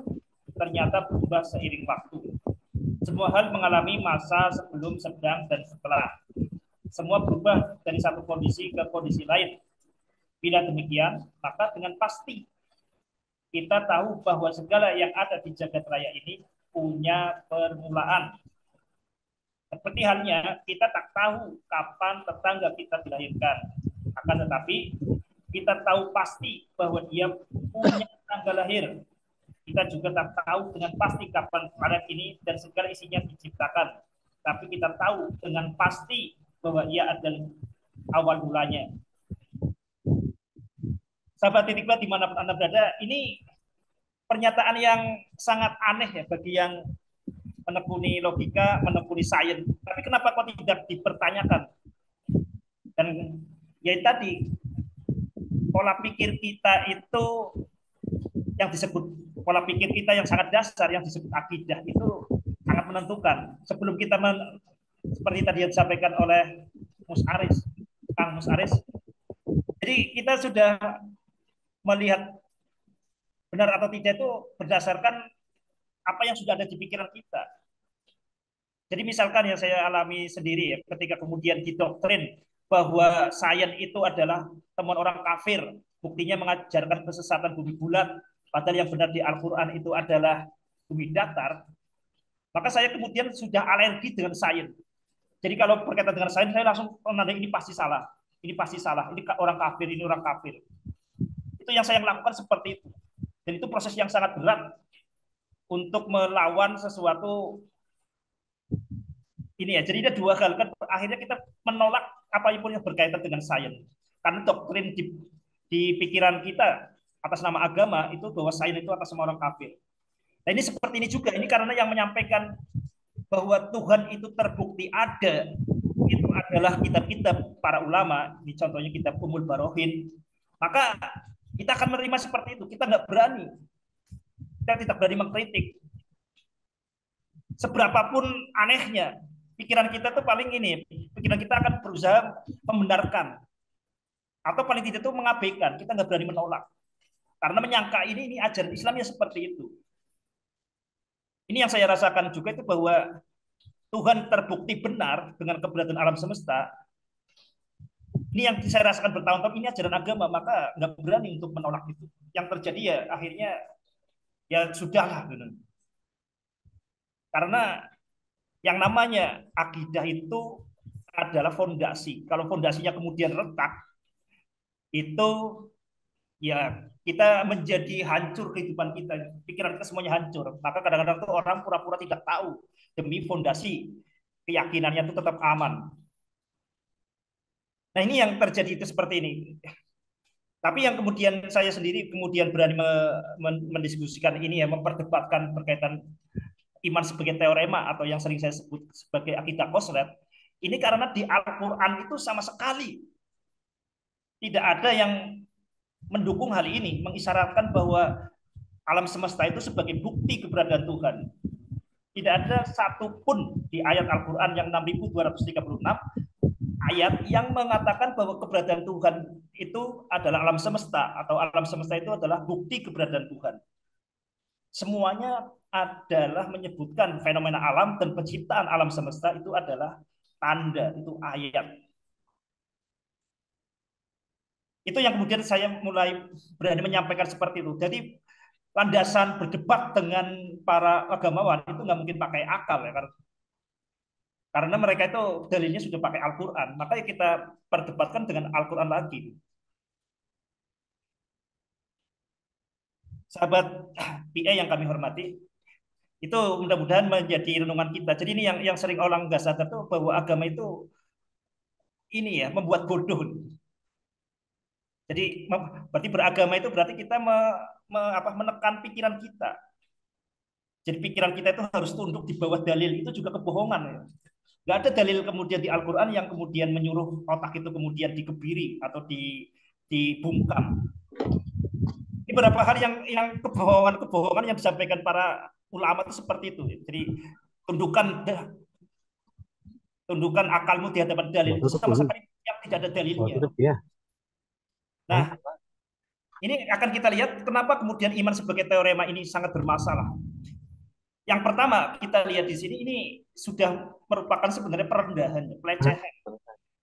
ternyata berubah seiring waktu. Semua hal mengalami masa sebelum, sedang, dan setelah. Semua berubah dari satu kondisi ke kondisi lain. Bila demikian, maka dengan pasti kita tahu bahwa segala yang ada di jagat raya ini punya permulaan. Seperti halnya kita tak tahu kapan tetangga kita dilahirkan. Akan tetapi kita tahu pasti bahwa dia punya tanggal lahir. Kita juga tak tahu dengan pasti kapan planet ini dan segala isinya diciptakan. Tapi kita tahu dengan pasti bahwa ia adalah awal mulanya. Sahabat titik berat dimanapun Anda berada, ini pernyataan yang sangat aneh ya bagi yang menekuni logika, menekuni sains. Tapi kenapa kok tidak dipertanyakan? Dan ya tadi, pola pikir kita itu yang disebut pola pikir kita yang sangat dasar yang disebut akidah itu sangat menentukan. Sebelum kita seperti tadi yang disampaikan oleh Kang Mus Aris, jadi kita sudah melihat benar atau tidak itu berdasarkan apa yang sudah ada di pikiran kita. Jadi misalkan yang saya alami sendiri ya, ketika kemudian didoktrin bahwa sains itu adalah temuan orang kafir, buktinya mengajarkan kesesatan bumi bulat, padahal yang benar di Al-Quran itu adalah bumi datar, maka saya kemudian sudah alergi dengan sains. Jadi kalau berkaitan dengan sains, saya langsung menandai ini pasti salah, ini pasti salah, ini orang kafir, ini orang kafir. Itu yang saya lakukan seperti itu. Dan itu proses yang sangat berat untuk melawan sesuatu ini ya. Jadi ada dua hal kan akhirnya kita menolak apapun yang berkaitan dengan sains. Karena doktrin di pikiran kita atas nama agama itu bahwa sains itu atas nama orang kafir. Nah ini seperti ini juga. Ini karena yang menyampaikan bahwa Tuhan itu terbukti ada itu adalah kitab-kitab para ulama. Ini contohnya kitab Ummul Barohin. Maka kita akan menerima seperti itu. Kita nggak berani. Kita tidak berani mengkritik. Seberapapun anehnya, pikiran kita tuh paling ini, pikiran kita akan berusaha membenarkan atau paling tidak itu mengabaikan. Kita nggak berani menolak karena menyangka ini ajaran Islam ya seperti itu. Ini yang saya rasakan juga itu bahwa Tuhan terbukti benar dengan keberadaan alam semesta. Ini yang saya rasakan bertahun-tahun, ini ajaran agama, maka nggak berani untuk menolak itu. Yang terjadi ya akhirnya ya sudahlah. Karena yang namanya akidah itu adalah fondasi. Kalau fondasinya kemudian retak, itu ya kita menjadi hancur kehidupan kita. Pikiran kita semuanya hancur. Maka kadang-kadang tuh orang pura-pura tidak tahu demi fondasi keyakinannya itu tetap aman. Nah ini yang terjadi itu seperti ini. Tapi yang kemudian saya sendiri kemudian berani mendiskusikan ini ya, memperdebatkan berkaitan iman sebagai teorema atau yang sering saya sebut sebagai akidah koslet, ini karena di Al-Quran itu sama sekali tidak ada yang mendukung hal ini, mengisyaratkan bahwa alam semesta itu sebagai bukti keberadaan Tuhan. Tidak ada satupun di ayat Al-Quran yang 6236 ayat yang mengatakan bahwa keberadaan Tuhan itu adalah alam semesta atau alam semesta itu adalah bukti keberadaan Tuhan. Semuanya adalah menyebutkan fenomena alam dan penciptaan alam semesta itu adalah tanda, itu ayat. Itu yang kemudian saya mulai berani menyampaikan seperti itu. Jadi landasan berdebat dengan para agamawan itu nggak mungkin pakai akal ya, karena mereka itu dalilnya sudah pakai Al-Quran. Makanya kita perdebatkan dengan Al-Quran lagi. Sahabat PA yang kami hormati, itu mudah-mudahan menjadi renungan kita. Jadi ini yang sering orang nggak sadar tuh bahwa agama itu ini ya membuat bodoh. Jadi berarti beragama itu berarti kita menekan pikiran kita. Jadi pikiran kita itu harus tunduk di bawah dalil, itu juga kebohongan ya. Nggak ada dalil kemudian di Al-Quran yang kemudian menyuruh otak itu kemudian dikebiri atau dibungkam. Ini beberapa hal yang kebohongan-kebohongan yang disampaikan para ulama itu seperti itu. Jadi tundukkan akalmu di hadapan dalil itu sama sekali yang tidak ada dalilnya. Nah, ini akan kita lihat kenapa kemudian iman sebagai teorema ini sangat bermasalah. Yang pertama kita lihat di sini ini sudah merupakan sebenarnya perendahan, pelecehan.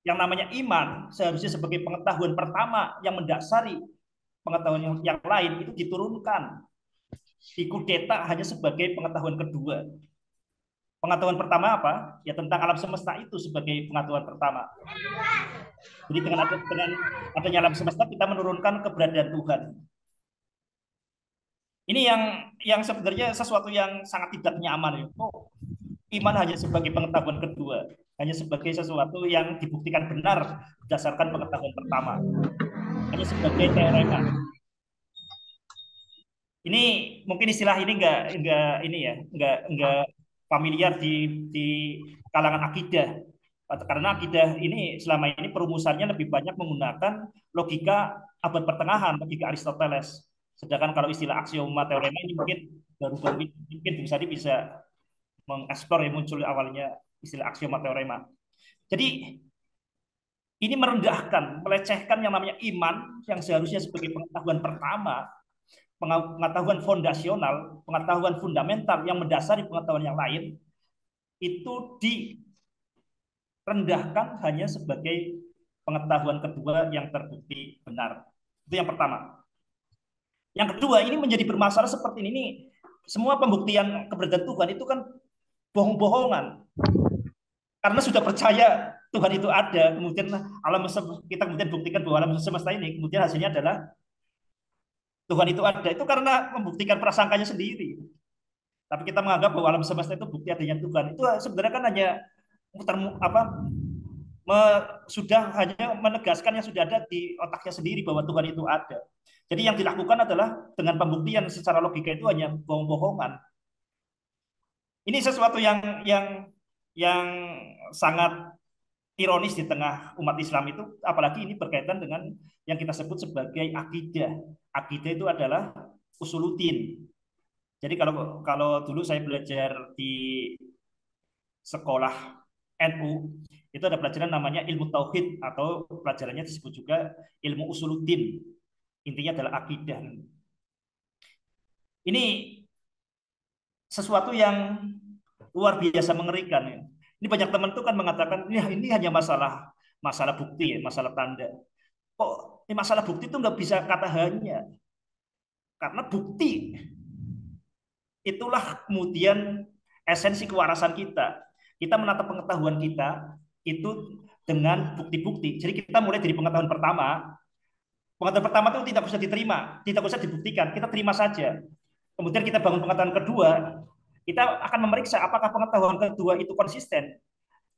Yang namanya iman seharusnya sebagai pengetahuan pertama yang mendasari pengetahuan yang lain itu diturunkan, dikudeta hanya sebagai pengetahuan kedua. Pengetahuan pertama apa? Ya tentang alam semesta itu sebagai pengetahuan pertama. Jadi dengan adanya alam semesta kita menurunkan keberadaan Tuhan. Ini yang sebenarnya sesuatu yang sangat tidak nyaman. Oh, iman hanya sebagai pengetahuan kedua, hanya sebagai sesuatu yang dibuktikan benar berdasarkan pengetahuan pertama, hanya sebagai teorema. Ini mungkin istilah ini enggak familiar di kalangan akidah. Karena akidah ini selama ini perumusannya lebih banyak menggunakan logika abad pertengahan, logika Aristoteles. Sedangkan kalau istilah aksioma teorema ini baru mungkin bisa mengeksplor yang muncul awalnya istilah aksioma teorema. Jadi ini merendahkan, melecehkan yang namanya iman yang seharusnya sebagai pengetahuan pertama, pengetahuan fondasional, pengetahuan fundamental yang mendasari pengetahuan yang lain, itu direndahkan hanya sebagai pengetahuan kedua yang terbukti benar. Itu yang pertama. Yang kedua, ini menjadi bermasalah seperti ini. Semua pembuktian keberadaan Tuhan itu kan bohong-bohongan. Karena sudah percaya Tuhan itu ada, kemudian kita kemudian buktikan bahwa alam semesta ini, kemudian hasilnya adalah Tuhan itu ada. Itu karena membuktikan prasangkanya sendiri. Tapi kita menganggap bahwa alam semesta itu bukti adanya Tuhan. Itu sebenarnya kan hanya sudah hanya menegaskan yang sudah ada di otaknya sendiri bahwa Tuhan itu ada. Jadi yang dilakukan adalah dengan pembuktian secara logika itu hanya bohong-bohongan. Ini sesuatu yang sangat ironis di tengah umat Islam itu, apalagi ini berkaitan dengan yang kita sebut sebagai akidah. Akidah itu adalah usuluddin. Jadi kalau dulu saya belajar di sekolah NU, itu ada pelajaran namanya ilmu tauhid atau pelajarannya disebut juga ilmu usuluddin. Intinya adalah akidah. Ini sesuatu yang luar biasa mengerikan ya. Ini banyak teman tuh kan mengatakan, ya ini hanya masalah bukti ya, masalah tanda. Kok ini masalah bukti itu nggak bisa kata hanya, karena bukti itulah kemudian esensi kewarasan kita. Kita menata pengetahuan kita itu dengan bukti-bukti. Jadi kita mulai dari pengetahuan pertama. Pengetahuan pertama itu tidak bisa diterima, tidak usah dibuktikan, kita terima saja. Kemudian kita bangun pengetahuan kedua, kita akan memeriksa apakah pengetahuan kedua itu konsisten.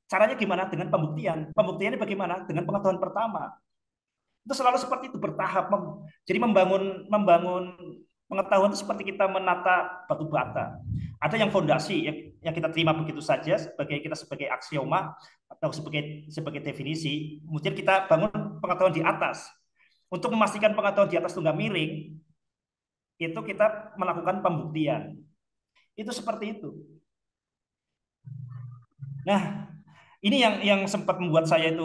Caranya gimana? Dengan pembuktian. Pembuktiannya bagaimana? Dengan pengetahuan pertama. Itu selalu seperti itu, bertahap. Jadi membangun pengetahuan itu seperti kita menata batu bata. Ada yang fondasi yang kita terima begitu saja sebagai aksioma atau sebagai definisi. Kemudian kita bangun pengetahuan di atas. Untuk memastikan pengetahuan di atas itu nggak miring, itu kita melakukan pembuktian. Itu seperti itu. Nah, ini yang sempat membuat saya itu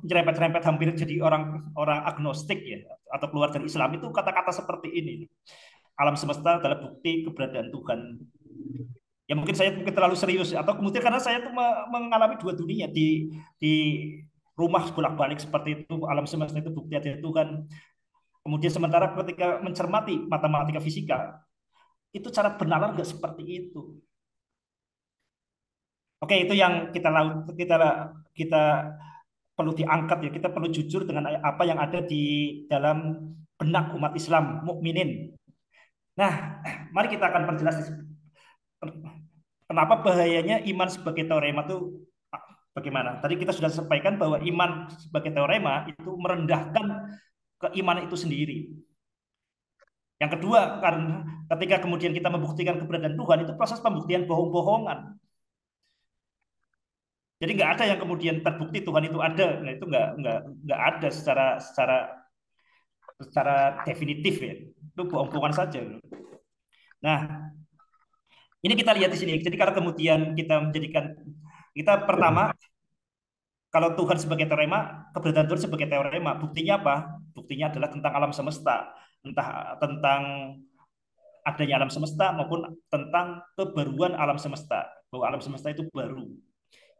nyerempet-nyerempet hampir jadi orang agnostik ya, atau keluar dari Islam itu kata-kata seperti ini. Alam semesta adalah bukti keberadaan Tuhan. Ya mungkin saya terlalu serius atau kemudian karena saya tuh mengalami dua dunia di rumah bolak-balik seperti itu, alam semesta itu bukti adanya Tuhan. Kemudian sementara ketika mencermati matematika fisika, itu cara bernalar nggak seperti itu. Oke, itu yang kita perlu diangkat ya. Kita perlu jujur dengan apa yang ada di dalam benak umat Islam mukminin. Nah, mari kita akan perjelas kenapa bahayanya iman sebagai teorema itu bagaimana. Tadi kita sudah sampaikan bahwa iman sebagai teorema itu merendahkan keimanan itu sendiri. Yang kedua, karena ketika kemudian kita membuktikan keberadaan Tuhan, itu proses pembuktian bohong-bohongan. Jadi nggak ada yang kemudian terbukti Tuhan itu ada. Nah, itu nggak ada secara definitif ya. Itu bohong-bohongan saja. Nah, ini kita lihat di sini. Jadi kalau kemudian kita menjadikan kita pertama, kalau Tuhan sebagai teorema, keberadaan Tuhan sebagai teorema, buktinya apa? Buktinya adalah tentang alam semesta, entah tentang adanya alam semesta maupun tentang kebaruan alam semesta, bahwa alam semesta itu baru.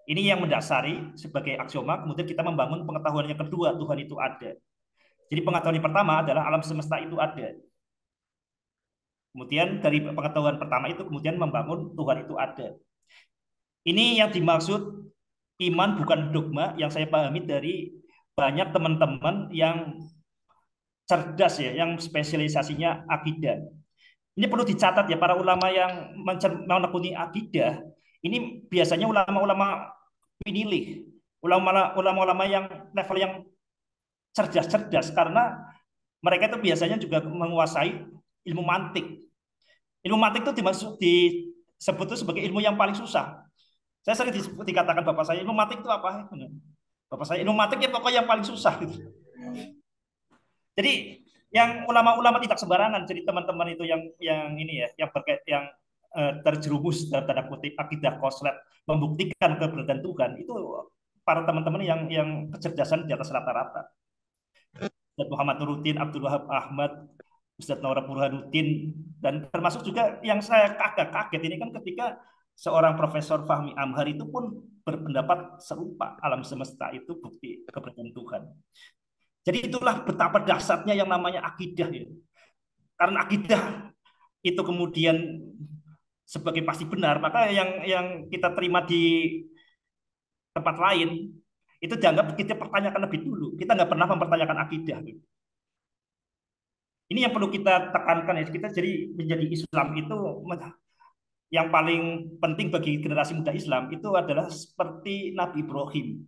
Ini yang mendasari sebagai aksioma, kemudian kita membangun pengetahuan yang kedua, Tuhan itu ada. Jadi pengetahuan yang pertama adalah alam semesta itu ada. Kemudian dari pengetahuan pertama itu kemudian membangun Tuhan itu ada. Ini yang dimaksud iman bukan dogma yang saya pahami dari banyak teman-teman yang cerdas ya, yang spesialisasinya akidah. Ini perlu dicatat ya, para ulama yang menekuni akidah, ini biasanya ulama-ulama pinilih, ulama-ulama yang level yang cerdas-cerdas, karena mereka itu biasanya juga menguasai ilmu mantik. Ilmu mantik itu disebut itu sebagai ilmu yang paling susah. Saya sering dikatakan bapak saya, ilmu mantik itu apa? Bapak saya, ilmu mantik ya pokoknya yang paling susah gitu. Jadi yang ulama-ulama tidak sembarangan. Jadi teman-teman itu yang ini ya, yang terjerumus dalam tanda kutip akidah koslet membuktikan keberadaan Tuhan, itu para teman-teman yang kecerdasan di atas rata-rata. Ustaz Muhammad Nuruddin, Abdul Wahab Ahmad, Ustaz Naura Burhanuddin, dan termasuk juga yang saya kaget ini kan ketika seorang Profesor Fahmi Amhar itu pun berpendapat serupa, alam semesta itu bukti keberadaan Tuhan. Jadi itulah betapa dahsyatnya yang namanya akidah ya. Karena akidah itu kemudian sebagai pasti benar, maka yang kita terima di tempat lain itu dianggap kita pertanyakan lebih dulu. Kita nggak pernah mempertanyakan akidah. Ini yang perlu kita tekankan ya. Kita jadi menjadi Islam itu yang paling penting bagi generasi muda Islam itu adalah seperti Nabi Ibrahim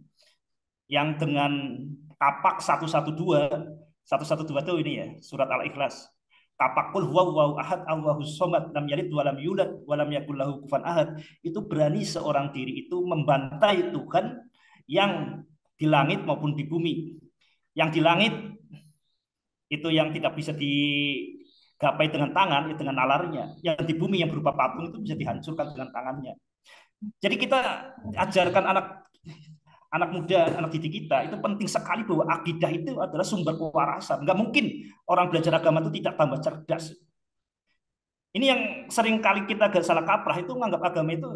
yang dengan kapak 112 itu ini ya, surat Al-Ikhlas. Kapak qul huwallahu ahad Allahus somad lam yalid walam yulad walam yakul lahu kufuwan ahad, itu berani seorang diri itu membantai Tuhan yang di langit maupun di bumi. Yang di langit itu yang tidak bisa digapai dengan tangan, ya dengan nalarnya. Yang di bumi yang berupa patung itu bisa dihancurkan dengan tangannya. Jadi kita ajarkan anak muda, anak didik kita, itu penting sekali bahwa akidah itu adalah sumber kewarasan. Nggak mungkin orang belajar agama itu tidak tambah cerdas. Ini yang sering kali kita agak salah kaprah, itu menganggap agama itu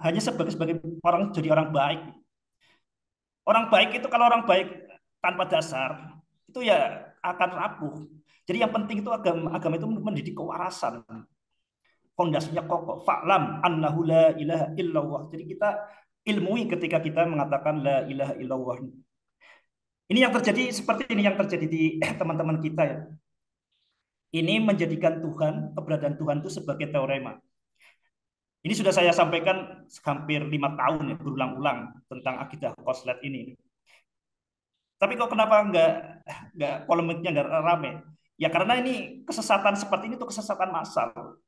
hanya sebagai orang jadi orang baik. Orang baik itu kalau orang baik tanpa dasar, itu ya akan rapuh. Jadi yang penting itu agama itu mendidik kewarasan. Fondasinya kokoh. Fa'lam annahu la ilaha illallah. Jadi kita ilmui ketika kita mengatakan la ilaha illallah. Ini yang terjadi, seperti ini yang terjadi di teman-teman kita ya. Ini menjadikan Tuhan, keberadaan Tuhan itu sebagai teorema. Ini sudah saya sampaikan hampir 5 tahun ya, berulang-ulang tentang akidah koslet ini. Tapi kok kenapa nggak polemiknya nggak rame? Ya karena ini kesesatan seperti ini tuh kesesatan massal.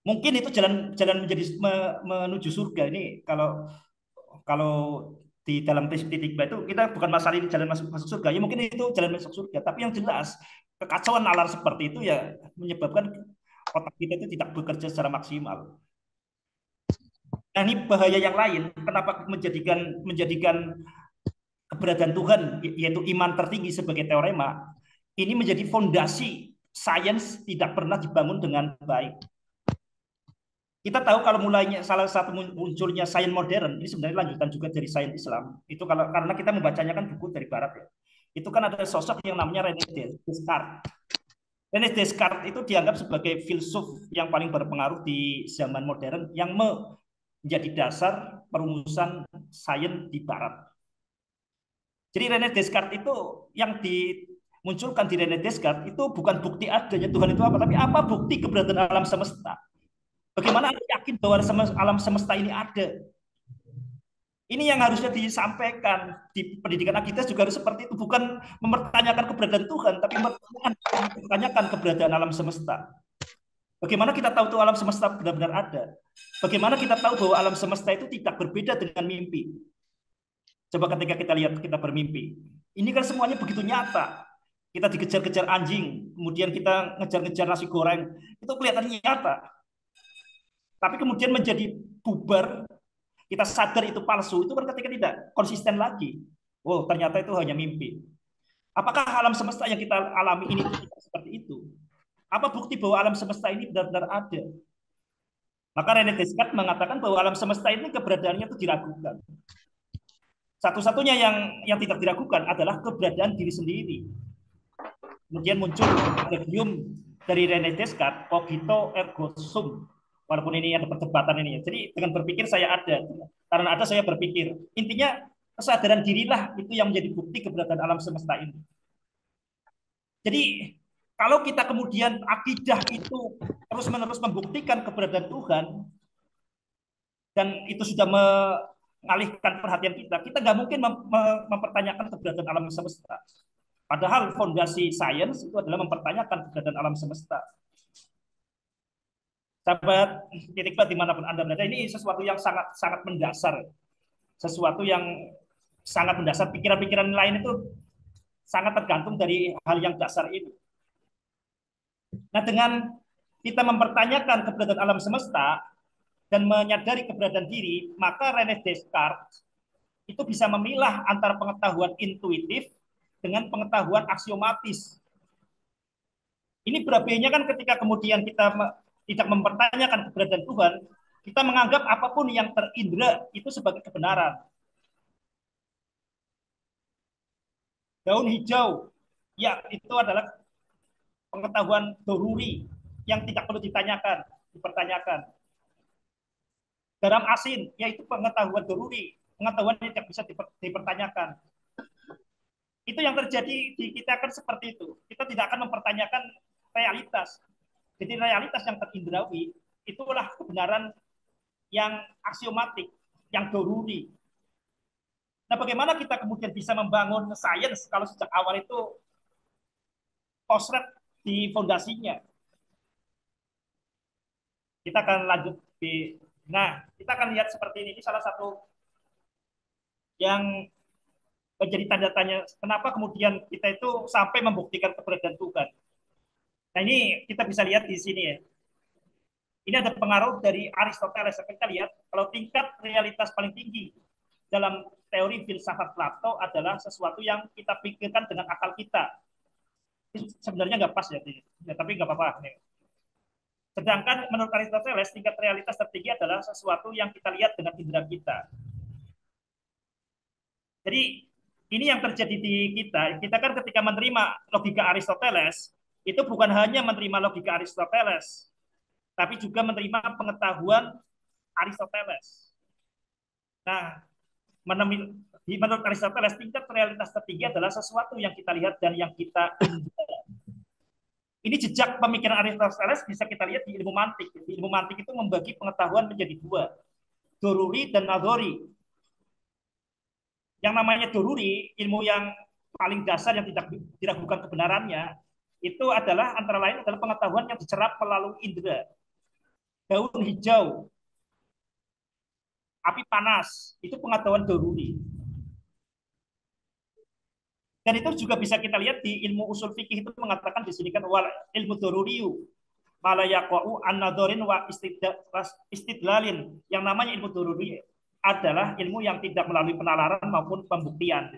Mungkin itu jalan menuju surga. Ini kalau di dalam titik itu kita bukan masalah ini jalan masuk surga. Ya mungkin itu jalan masuk surga. Tapi yang jelas kekacauan nalar seperti itu ya menyebabkan otak kita itu tidak bekerja secara maksimal. Nah ini bahaya yang lain. Kenapa menjadikan keberadaan Tuhan yaitu iman tertinggi sebagai teorema ini menjadi fondasi sains tidak pernah dibangun dengan baik. Kita tahu kalau mulainya salah satu munculnya sains modern ini sebenarnya lanjutan juga dari sains Islam. Itu karena kita membacanya kan buku dari Barat ya. Itu kan ada sosok yang namanya René Descartes. René Descartes itu dianggap sebagai filsuf yang paling berpengaruh di zaman modern yang menjadi dasar perumusan sains di Barat. Jadi René Descartes itu yang dimunculkan di René Descartes itu bukan bukti adanya Tuhan itu apa, tapi apa bukti keberadaan alam semesta. Bagaimana Anda yakin bahwa alam semesta ini ada? Ini yang harusnya disampaikan di pendidikan akidah juga harus seperti itu, bukan mempertanyakan keberadaan Tuhan, tapi mempertanyakan keberadaan alam semesta. Bagaimana kita tahu tuh alam semesta benar-benar ada? Bagaimana kita tahu bahwa alam semesta itu tidak berbeda dengan mimpi? Coba ketika kita lihat kita bermimpi. Ini kan semuanya begitu nyata. Kita dikejar-kejar anjing, kemudian kita ngejar-ngejar nasi goreng. Itu kelihatan nyata. Tapi kemudian menjadi bubar, kita sadar itu palsu, itu kan ketika tidak konsisten lagi. Oh, ternyata itu hanya mimpi. Apakah alam semesta yang kita alami ini itu tidak seperti itu? Apa bukti bahwa alam semesta ini benar-benar ada? Maka René Descartes mengatakan bahwa alam semesta ini keberadaannya itu diragukan. Satu-satunya yang tidak diragukan adalah keberadaan diri sendiri. Kemudian muncul axiom dari René Descartes, cogito ergo sum. Walaupun ini ada perdebatan ini. Jadi dengan berpikir saya ada. Karena ada saya berpikir. Intinya kesadaran dirilah itu yang menjadi bukti keberadaan alam semesta ini. Jadi kalau kita kemudian akidah itu terus-menerus membuktikan keberadaan Tuhan, dan itu sudah mengalihkan perhatian kita nggak mungkin mempertanyakan keberadaan alam semesta. Padahal fondasi sains itu adalah mempertanyakan keberadaan alam semesta. Sahabat titik berat dimanapun Anda berada, ini sesuatu yang sangat sangat mendasar, sesuatu yang sangat mendasar. Pikiran-pikiran lain itu sangat tergantung dari hal yang dasar ini. Nah, dengan kita mempertanyakan keberadaan alam semesta dan menyadari keberadaan diri, maka René Descartes itu bisa memilah antara pengetahuan intuitif dengan pengetahuan aksiomatis. Ini berapinya kan ketika kemudian kita tidak mempertanyakan keberadaan Tuhan, kita menganggap apapun yang terindra itu sebagai kebenaran. Daun hijau, ya itu adalah pengetahuan doruri yang tidak perlu ditanyakan, dipertanyakan. Garam asin, yaitu pengetahuan doruri, pengetahuan yang tidak bisa dipertanyakan. Itu yang terjadi di kita kan seperti itu. Kita tidak akan mempertanyakan realitas. Jadi realitas yang terindrawi itulah kebenaran yang aksiomatik, yang doruri. Nah, bagaimana kita kemudian bisa membangun sains kalau sejak awal itu kosret di fondasinya? Kita akan lanjut di, nah, kita akan lihat seperti ini. Ini salah satu yang menjadi tanda tanya kenapa kemudian kita itu sampai membuktikan keberadaan Tuhan. Nah, ini kita bisa lihat di sini ya. Ini ada pengaruh dari Aristoteles. Kita lihat kalau tingkat realitas paling tinggi dalam teori filsafat Plato adalah sesuatu yang kita pikirkan dengan akal kita. Ini sebenarnya nggak pas ya, tapi nggak apa-apa. Sedangkan menurut Aristoteles tingkat realitas tertinggi adalah sesuatu yang kita lihat dengan indera kita. Jadi ini yang terjadi di kita. Kita kan ketika menerima logika Aristoteles itu bukan hanya menerima logika Aristoteles, tapi juga menerima pengetahuan Aristoteles. Nah, menurut Aristoteles tingkat realitas tertinggi adalah sesuatu yang kita lihat dan yang kita indra. Ini jejak pemikiran Aristoteles bisa kita lihat di ilmu mantik. Di ilmu mantik itu membagi pengetahuan menjadi dua, doruri dan nadori. Yang namanya doruri, ilmu yang paling dasar yang tidak diragukan kebenarannya, itu adalah antara lain adalah pengetahuan yang dicerap melalui indera. Daun hijau, api panas, itu pengetahuan doruri. Dan itu juga bisa kita lihat di ilmu usul fikih itu mengatakan di sini kan wal ilmu doruriyu malayaqau an-nadharin wa istidlalin. Yang namanya ilmu doruri adalah ilmu yang tidak melalui penalaran maupun pembuktian.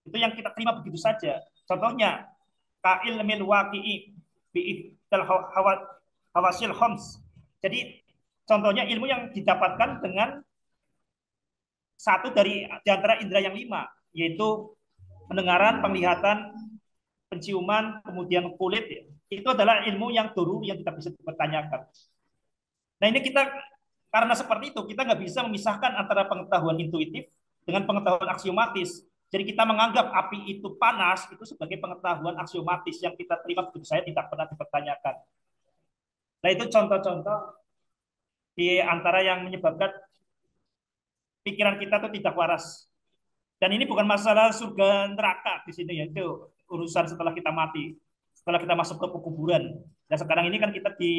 Itu yang kita terima begitu saja. Contohnya ka ilmil waqi'i bi hawasil khams. Jadi contohnya ilmu yang didapatkan dengan satu dari antara indera yang lima, yaitu pendengaran, penglihatan, penciuman, kemudian kulit. Itu adalah ilmu yang doruri yang tidak bisa dipertanyakan. Nah, ini kita karena seperti itu kita nggak bisa memisahkan antara pengetahuan intuitif dengan pengetahuan aksiomatis. Jadi kita menganggap api itu panas itu sebagai pengetahuan aksiomatis yang kita terima begitu saja tidak pernah dipertanyakan. Nah, itu contoh-contoh di antara yang menyebabkan pikiran kita itu tidak waras. Dan ini bukan masalah surga neraka di sini ya, itu urusan setelah kita mati. setelah kita masuk ke kuburan. Dan sekarang ini kan kita di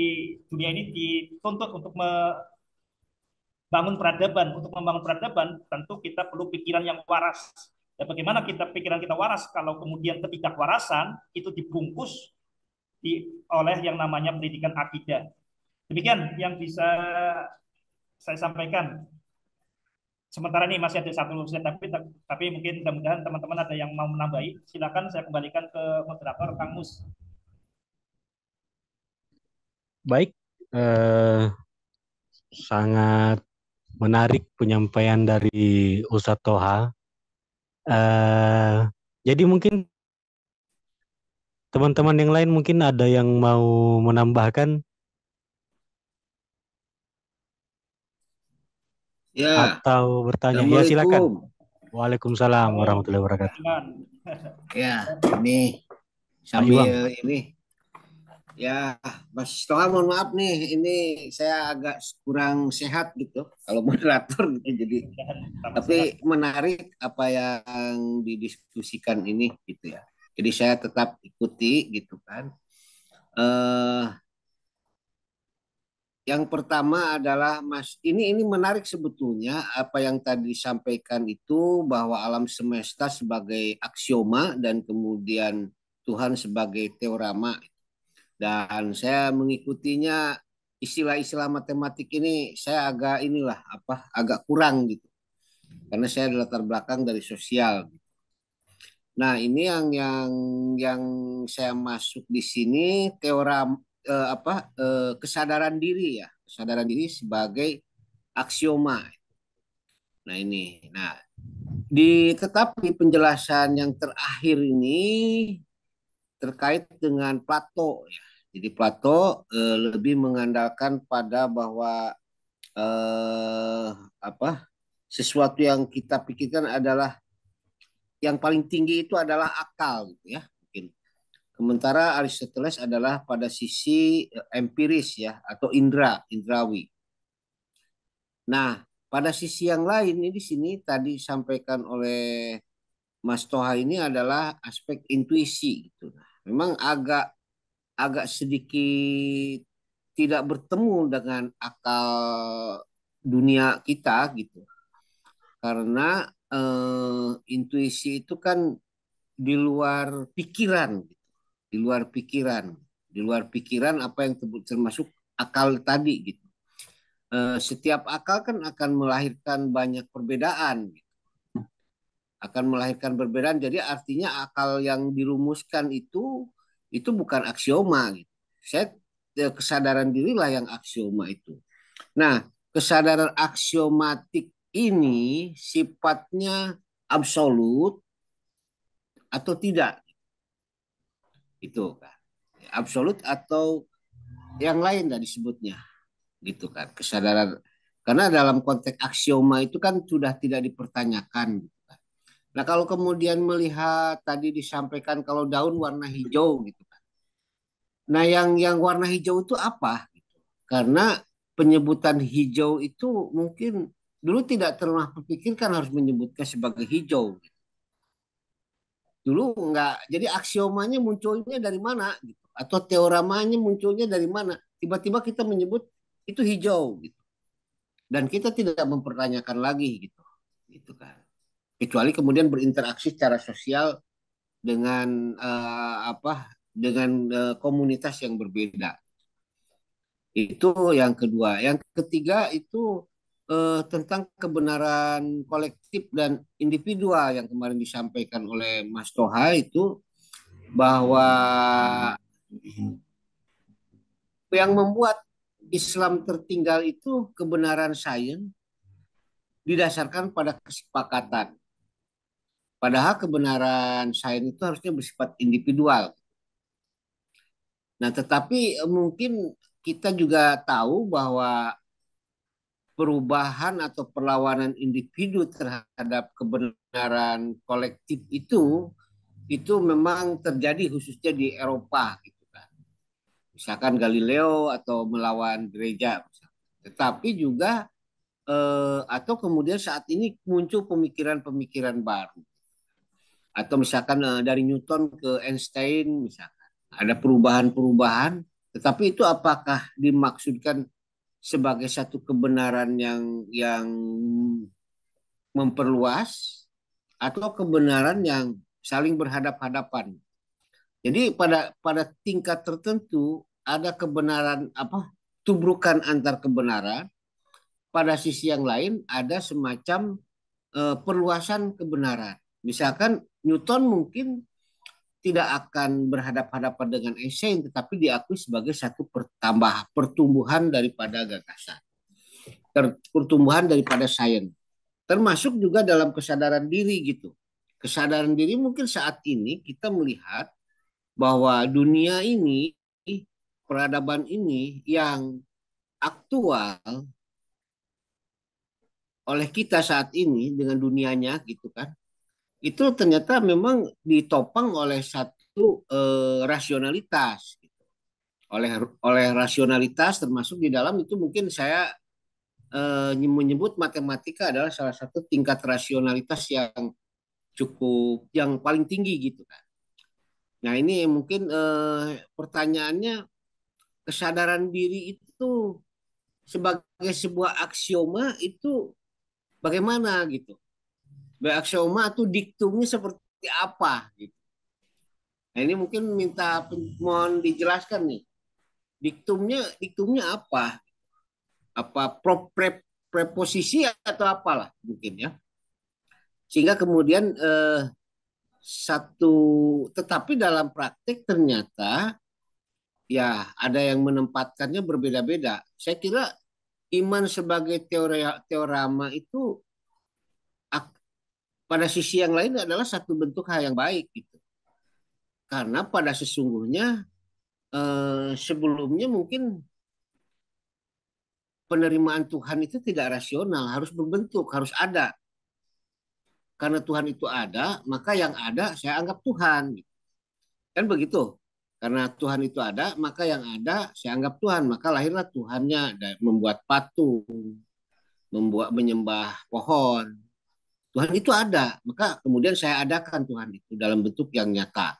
dunia ini dituntut untuk membangun peradaban. Untuk membangun peradaban, tentu kita perlu pikiran yang waras. Dan bagaimana pikiran kita waras kalau kemudian ketidakwarasan itu dibungkus oleh yang namanya pendidikan akidah. Demikian yang bisa saya sampaikan. Sementara ini masih ada satu slide, tapi mungkin mudah-mudahan teman-teman ada yang mau menambahi. Silakan saya kembalikan ke moderator Kang Mus. Baik, sangat menarik penyampaian dari Ustadz Toha. Jadi mungkin teman-teman yang lain mungkin ada yang mau menambahkan Ya, atau bertanya. Ya, silakan. Assalamualaikum. Waalaikumsalam warahmatullahi wabarakatuh. Ya, ini Pak Iwang. sambil ini. Ya, Mas Toha, mohon maaf nih, ini saya agak kurang sehat gitu kalau moderator gitu. Jadi, tapi menarik apa yang didiskusikan ini gitu ya. Jadi saya tetap ikuti gitu kan. Yang pertama adalah Mas, ini menarik sebetulnya apa yang tadi disampaikan itu bahwa alam semesta sebagai aksioma dan kemudian Tuhan sebagai teorema. Dan saya mengikutinya istilah-istilah matematik ini saya agak agak kurang gitu. Karena saya latar belakang dari sosial. Nah, ini yang saya masuk di sini teorema kesadaran diri ya, kesadaran diri sebagai aksioma. Nah, ini. Nah, tetapi penjelasan yang terakhir ini terkait dengan Plato ya. Jadi Plato lebih mengandalkan pada bahwa eh, apa sesuatu yang kita pikirkan adalah yang paling tinggi itu adalah akal gitu ya. Mungkin. Sementara Aristoteles adalah pada sisi empiris ya atau indrawi. Nah, pada sisi yang lain ini di sini tadi disampaikan oleh Mas Toha ini adalah aspek intuisi gitu. Nah, memang agak agak sedikit tidak bertemu dengan akal dunia kita gitu. Karena intuisi itu kan di luar pikiran gitu. Di luar pikiran, di luar pikiran apa yang termasuk akal tadi gitu. Setiap akal kan akan melahirkan banyak perbedaan, gitu. Akan melahirkan perbedaan. Jadi artinya akal yang dirumuskan itu bukan aksioma. Gitu. Kesadaran dirilah yang aksioma itu. Nah, kesadaran aksiomatik ini sifatnya absolut atau tidak, itu kan absolut atau yang lain lah disebutnya gitu kan kesadaran karena dalam konteks aksioma itu kan sudah tidak dipertanyakan gitu kan. Nah kalau kemudian melihat tadi disampaikan kalau daun warna hijau gitu kan. Nah yang warna hijau itu apa? Gitu. Karena penyebutan hijau itu mungkin dulu tidak pernah terpikirkan harus menyebutkan sebagai hijau. Gitu. Dulu enggak, jadi aksiomanya munculnya dari mana? Gitu. Atau teoremanya munculnya dari mana? Tiba-tiba kita menyebut itu hijau. Gitu. Dan kita tidak mempertanyakan lagi gitu gitu kan kecuali kemudian berinteraksi secara sosial dengan komunitas yang berbeda. Itu yang kedua. Yang ketiga itu tentang kebenaran kolektif dan individual yang kemarin disampaikan oleh Mas Toha itu bahwa yang membuat Islam tertinggal itu kebenaran sains didasarkan pada kesepakatan. Padahal kebenaran sains itu harusnya bersifat individual. Nah, tetapi mungkin kita juga tahu bahwa perubahan atau perlawanan individu terhadap kebenaran kolektif itu memang terjadi khususnya di Eropa gitu kan. Misalkan Galileo atau melawan gereja. Tetapi juga atau kemudian saat ini muncul pemikiran-pemikiran baru atau misalkan dari Newton ke Einstein misalkan. ada perubahan-perubahan, tetapi itu apakah dimaksudkan sebagai satu kebenaran yang memperluas atau kebenaran yang saling berhadap-hadapan. Jadi pada tingkat tertentu ada kebenaran apa tubrukan antar kebenaran, pada sisi yang lain ada semacam perluasan kebenaran. Misalkan Newton mungkin tidak akan berhadap-hadapan dengan Einstein, tetapi diakui sebagai satu pertumbuhan daripada gagasan, pertumbuhan daripada sains, termasuk juga dalam kesadaran diri gitu. Kesadaran diri mungkin saat ini kita melihat bahwa dunia ini, peradaban ini yang aktual oleh kita saat ini dengan dunianya gitu kan, itu ternyata memang ditopang oleh satu rasionalitas gitu. oleh rasionalitas termasuk di dalam itu mungkin saya menyebut matematika adalah salah satu tingkat rasionalitas yang paling tinggi gitu kan. Nah ini mungkin pertanyaannya, kesadaran diri itu sebagai sebuah aksioma itu bagaimana gitu? Sebagai aksioma itu diktumnya seperti apa gitu? Nah ini mungkin mohon dijelaskan nih. Diktumnya apa? Apa preposisi atau apalah mungkin ya. Sehingga kemudian satu tetapi dalam praktik ternyata ya ada yang menempatkannya berbeda-beda. Saya kira iman sebagai teorema itu pada sisi yang lain adalah satu bentuk hal yang baik gitu. Karena pada sesungguhnya sebelumnya mungkin penerimaan Tuhan itu tidak rasional, harus berbentuk, harus ada. Karena Tuhan itu ada, maka yang ada saya anggap Tuhan. Kan begitu. Karena Tuhan itu ada, maka yang ada saya anggap Tuhan. Maka lahirlah Tuhannya, membuat patung, menyembah pohon. Tuhan itu ada, maka kemudian saya adakan Tuhan itu dalam bentuk yang nyata.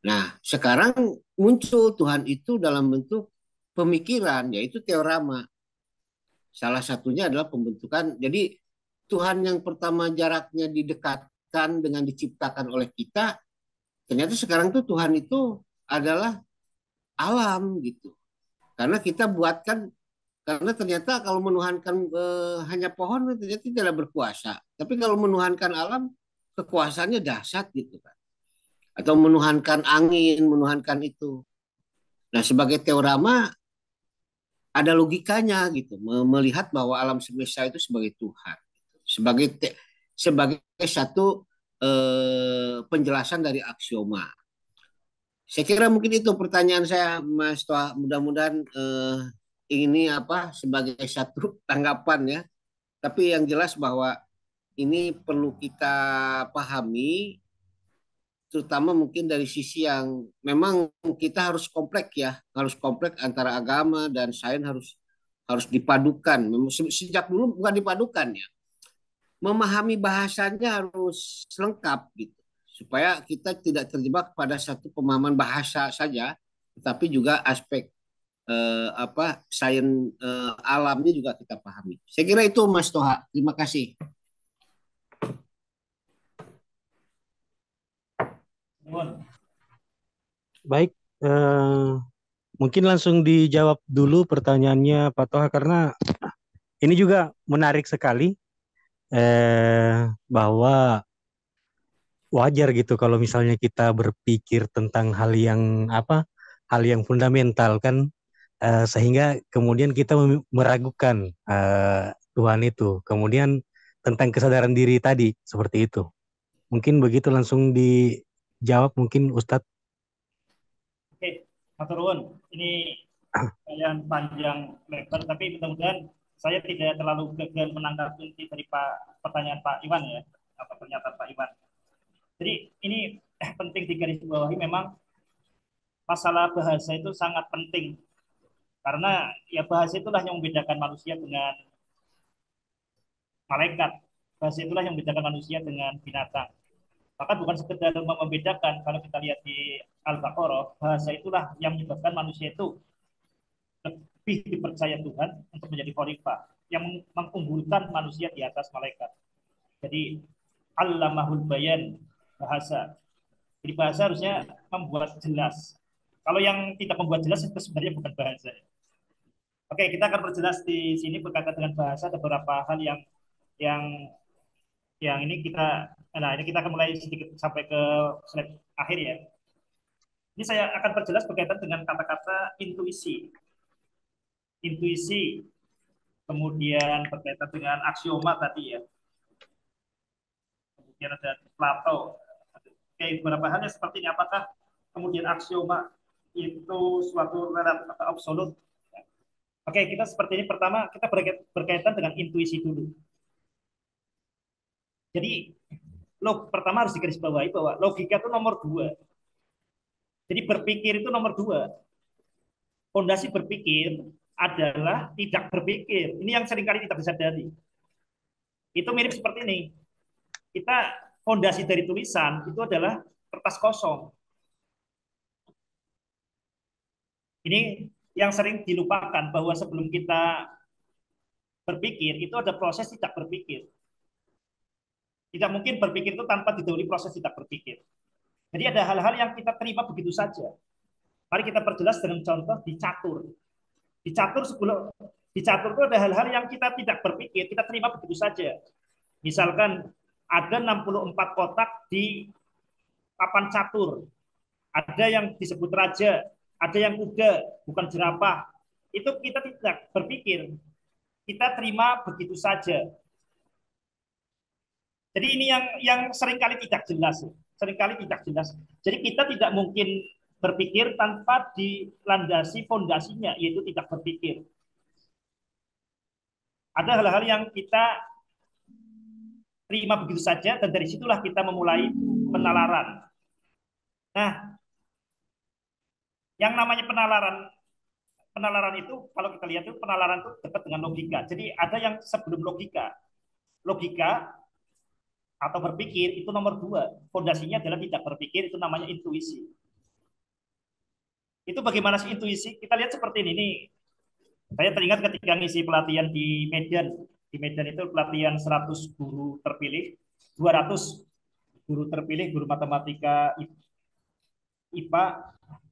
Nah, sekarang muncul Tuhan itu dalam bentuk pemikiran, yaitu teorema. Salah satunya adalah pembentukan. Jadi Tuhan yang pertama jaraknya didekatkan dengan diciptakan oleh kita, ternyata sekarang tuh Tuhan itu adalah alam gitu. Karena kita buatkan, karena ternyata kalau menuhankan hanya pohon ternyata tidak berkuasa. Tapi kalau menuhankan alam, kekuasaannya dahsyat gitu kan. Atau menuhankan angin, menuhankan itu. Nah, sebagai teorema ada logikanya gitu, melihat bahwa alam semesta itu sebagai Tuhan, sebagai satu penjelasan dari aksioma. Saya kira mungkin itu pertanyaan saya, Mas Toha. Mudah-mudahan ini apa sebagai satu tanggapan ya. Tapi yang jelas bahwa ini perlu kita pahami, terutama mungkin dari sisi yang memang kita harus kompleks ya, harus kompleks antara agama dan sains harus dipadukan. Sejak dulu bukan dipadukan ya, memahami bahasanya harus lengkap gitu, supaya kita tidak terjebak pada satu pemahaman bahasa saja, tetapi juga aspek apa sains alamnya juga kita pahami. Saya kira itu Mas Toha. Terima kasih. Baik, mungkin langsung dijawab dulu pertanyaannya Pak Toha karena ini juga menarik sekali bahwa wajar gitu kalau misalnya kita berpikir tentang hal yang fundamental kan sehingga kemudian kita meragukan Tuhan itu. Kemudian tentang kesadaran diri tadi seperti itu. Mungkin begitu langsung dijawab mungkin Ustadz. Oke, Mas Ruwun, ini yang panjang lebar, tapi mudah-mudahan saya tidak terlalu gagal menangkap inti dari pertanyaan Pak Iwan ya, apa pernyataan Pak Iwan. Jadi ini penting digarisbawahi, memang masalah bahasa itu sangat penting karena ya bahasa itulah yang membedakan manusia dengan malaikat. Bahasa itulah yang membedakan manusia dengan binatang. Maka bukan sekedar membedakan, kalau kita lihat di Al-Baqarah, bahasa itulah yang menyebabkan manusia itu lebih dipercaya Tuhan untuk menjadi khalifah, yang mengunggulkan manusia di atas malaikat. Jadi Allamahul Bayan, bahasa. Jadi bahasa harusnya membuat jelas. Kalau yang tidak membuat jelas itu sebenarnya bukan bahasa. Oke, kita akan perjelas di sini berkaitan dengan bahasa ada beberapa hal yang yang ini kita nah ini kita akan mulai sedikit sampai ke slide akhir ya. Ini saya akan perjelas berkaitan dengan kata-kata intuisi. Intuisi, kemudian berkaitan dengan aksioma tadi ya. Kemudian ada Plato. Oke, beberapa hal yang seperti ini. Apakah kemudian aksioma itu suatu relatif atau absolut? Oke, kita seperti ini. Pertama, kita berkaitan dengan intuisi dulu. Jadi, pertama harus digarisbawahi bahwa logika itu nomor dua. Jadi berpikir itu nomor dua. Fondasi berpikir adalah tidak berpikir. Ini yang seringkali tidak disadari. Itu mirip seperti ini. Kita fondasi dari tulisan itu adalah kertas kosong. Ini yang sering dilupakan bahwa sebelum kita berpikir itu ada proses tidak berpikir. Tidak mungkin berpikir itu tanpa didahului proses tidak berpikir. Jadi ada hal-hal yang kita terima begitu saja. Mari kita perjelas dengan contoh di catur. Di catur sebelum di catur itu ada hal-hal yang kita tidak berpikir, kita terima begitu saja. Misalkan ada 64 kotak di papan catur. Ada yang disebut raja, ada yang kuda, bukan jerapah. Itu kita tidak berpikir. Kita terima begitu saja. Jadi ini yang seringkali tidak jelas, seringkali tidak jelas. Jadi kita tidak mungkin berpikir tanpa dilandasi fondasinya, yaitu tidak berpikir. Ada hal-hal yang kita terima begitu saja, dan dari situlah kita memulai penalaran. Nah, yang namanya penalaran itu kalau kita lihat itu penalaran itu dekat dengan logika. Jadi ada yang sebelum logika. Logika atau berpikir itu nomor dua. Fondasinya adalah tidak berpikir, itu namanya intuisi. Itu bagaimana sih intuisi? Kita lihat seperti ini. Nih, saya teringat ketika ngisi pelatihan di Medan. Di Medan itu pelatihan 100 guru terpilih, 200 guru terpilih, guru matematika IPA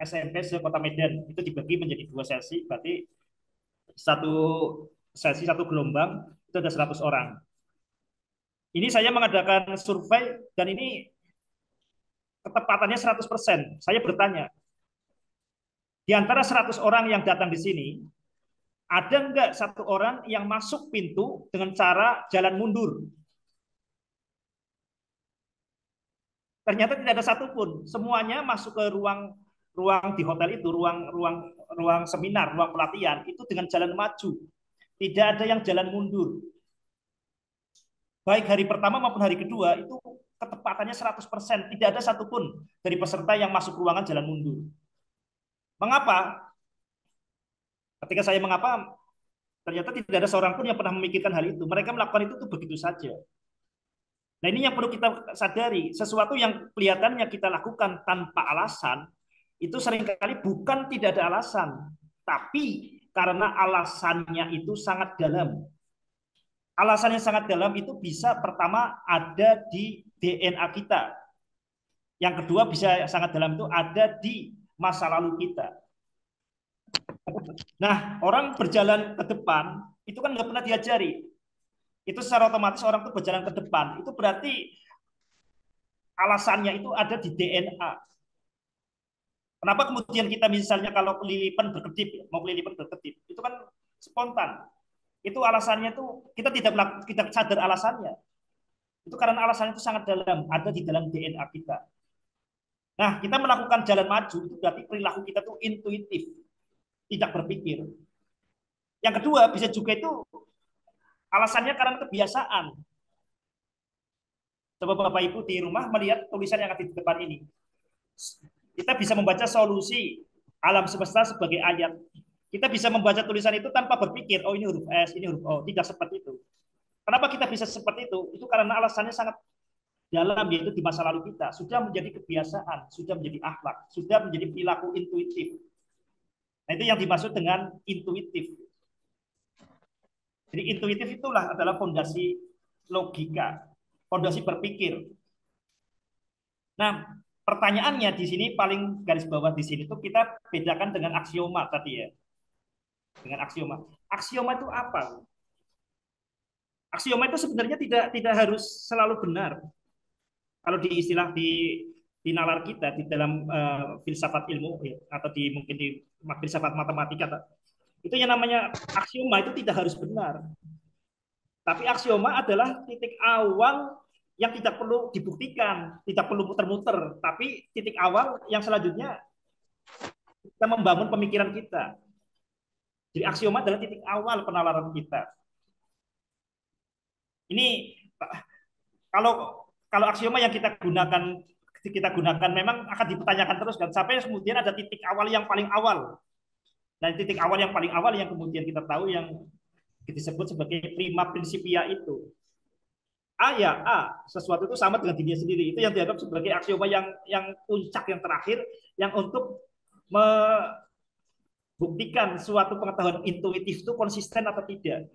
SMP se-Kota Medan. Itu dibagi menjadi dua sesi, berarti satu sesi satu gelombang itu ada 100 orang. Ini saya mengadakan survei dan ini ketepatannya 100%. Saya bertanya, di antara 100 orang yang datang di sini, ada enggak satu orang yang masuk pintu dengan cara jalan mundur? Ternyata tidak ada satupun. Semuanya masuk ke ruang di hotel itu, ruang seminar, ruang pelatihan itu dengan jalan maju. Tidak ada yang jalan mundur. Baik hari pertama maupun hari kedua itu ketepatannya 100%. Tidak ada satupun dari peserta yang masuk ruangan jalan mundur. Mengapa? Ketika saya mengapa, ternyata tidak ada seorang pun yang pernah memikirkan hal itu. Mereka melakukan itu tuh begitu saja. Nah ini yang perlu kita sadari. Sesuatu yang kelihatannya kita lakukan tanpa alasan, itu seringkali bukan tidak ada alasan. Tapi karena alasannya itu sangat dalam. Alasan yang sangat dalam itu bisa pertama ada di DNA kita. Yang kedua bisa sangat dalam itu ada di masa lalu kita. Nah, orang berjalan ke depan itu kan nggak pernah diajari. Itu secara otomatis orang itu berjalan ke depan. Itu berarti alasannya itu ada di DNA. Kenapa kemudian kita misalnya kalau kelilipan berkedip, mau kelilipan berkedip, itu kan spontan. Itu alasannya tuh kita tidak sadar alasannya. Itu karena alasannya itu sangat dalam, ada di dalam DNA kita. Nah, kita melakukan jalan maju itu berarti perilaku kita tuh intuitif, tidak berpikir. Yang kedua bisa juga itu alasannya karena kebiasaan. Coba Bapak Ibu di rumah melihat tulisan yang ada di depan ini. Kita bisa membaca solusi alam semesta sebagai ayat. Kita bisa membaca tulisan itu tanpa berpikir, oh ini huruf S, ini huruf O. Tidak seperti itu. Kenapa kita bisa seperti itu? Itu karena alasannya sangat dalam, yaitu di masa lalu kita, sudah menjadi kebiasaan, sudah menjadi akhlak, sudah menjadi perilaku intuitif. Nah, itu yang dimaksud dengan intuitif. Jadi intuitif itulah adalah fondasi logika, fondasi berpikir. Nah, pertanyaannya di sini paling garis bawah di sini tuh kita bedakan dengan aksioma tadi ya. Dengan aksioma. Aksioma itu apa? Aksioma itu sebenarnya tidak harus selalu benar. Kalau di istilah di nalar kita di dalam filsafat ilmu ya, atau di mungkin di filsafat matematika, itu yang namanya aksioma itu tidak harus benar. Tapi aksioma adalah titik awal yang tidak perlu dibuktikan, tidak perlu muter-muter, tapi titik awal yang selanjutnya kita membangun pemikiran kita. Jadi aksioma adalah titik awal penalaran kita. Ini kalau kalau aksioma yang kita gunakan memang akan dipertanyakan terus kan, sampai kemudian ada titik awal yang paling awal. Dan titik awal yang paling awal yang kemudian kita tahu yang disebut sebagai prima principia itu. A ya A, sesuatu itu sama dengan dirinya sendiri. Itu yang dianggap sebagai aksioma yang puncak, yang terakhir, yang untuk membuktikan suatu pengetahuan intuitif itu konsisten atau tidak.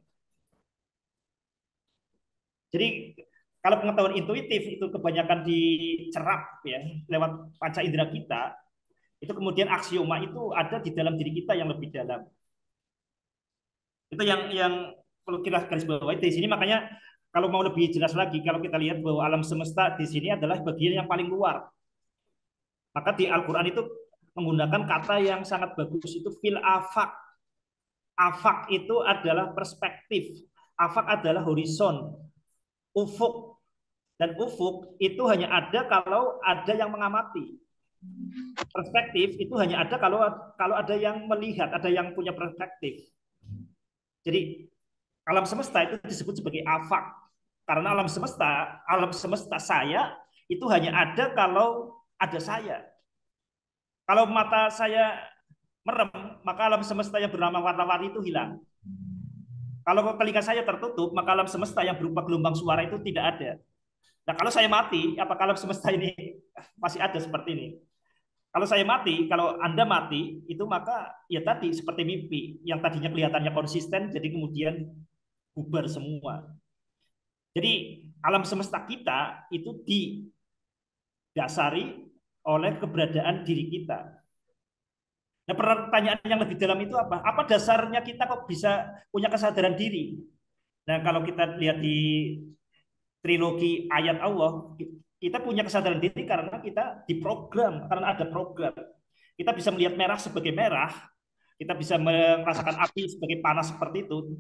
Jadi kalau pengetahuan intuitif itu kebanyakan dicerap ya lewat panca indera kita, itu kemudian aksioma itu ada di dalam diri kita yang lebih dalam. Itu yang perlu kita garis bawahi di sini. Makanya kalau mau lebih jelas lagi, kalau kita lihat bahwa alam semesta di sini adalah bagian yang paling luar. Maka di Al-Quran itu menggunakan kata yang sangat bagus, itu fil afak. Afak itu adalah perspektif. Afak adalah horizon. Ufuk. Dan ufuk itu hanya ada kalau ada yang mengamati. Perspektif itu hanya ada kalau ada yang melihat, ada yang punya perspektif. Jadi alam semesta itu disebut sebagai afak. Karena alam semesta saya itu hanya ada kalau ada saya. Kalau mata saya merem, maka alam semesta yang bernama warna-warni itu hilang. Kalau telinga saya tertutup, maka alam semesta yang berupa gelombang suara itu tidak ada. Nah, kalau saya mati, apakah alam semesta ini masih ada seperti ini? Kalau saya mati, kalau Anda mati, itu maka ya tadi seperti mimpi. Yang tadinya kelihatannya konsisten, jadi kemudian bubar semua. Jadi alam semesta kita itu didasari oleh keberadaan diri kita. Nah, pertanyaan yang lebih dalam itu apa? Apa dasarnya kita kok bisa punya kesadaran diri? Nah, kalau kita lihat di trilogi ayat Allah, kita punya kesadaran diri karena kita diprogram, karena ada program. Kita bisa melihat merah sebagai merah, kita bisa merasakan api sebagai panas seperti itu,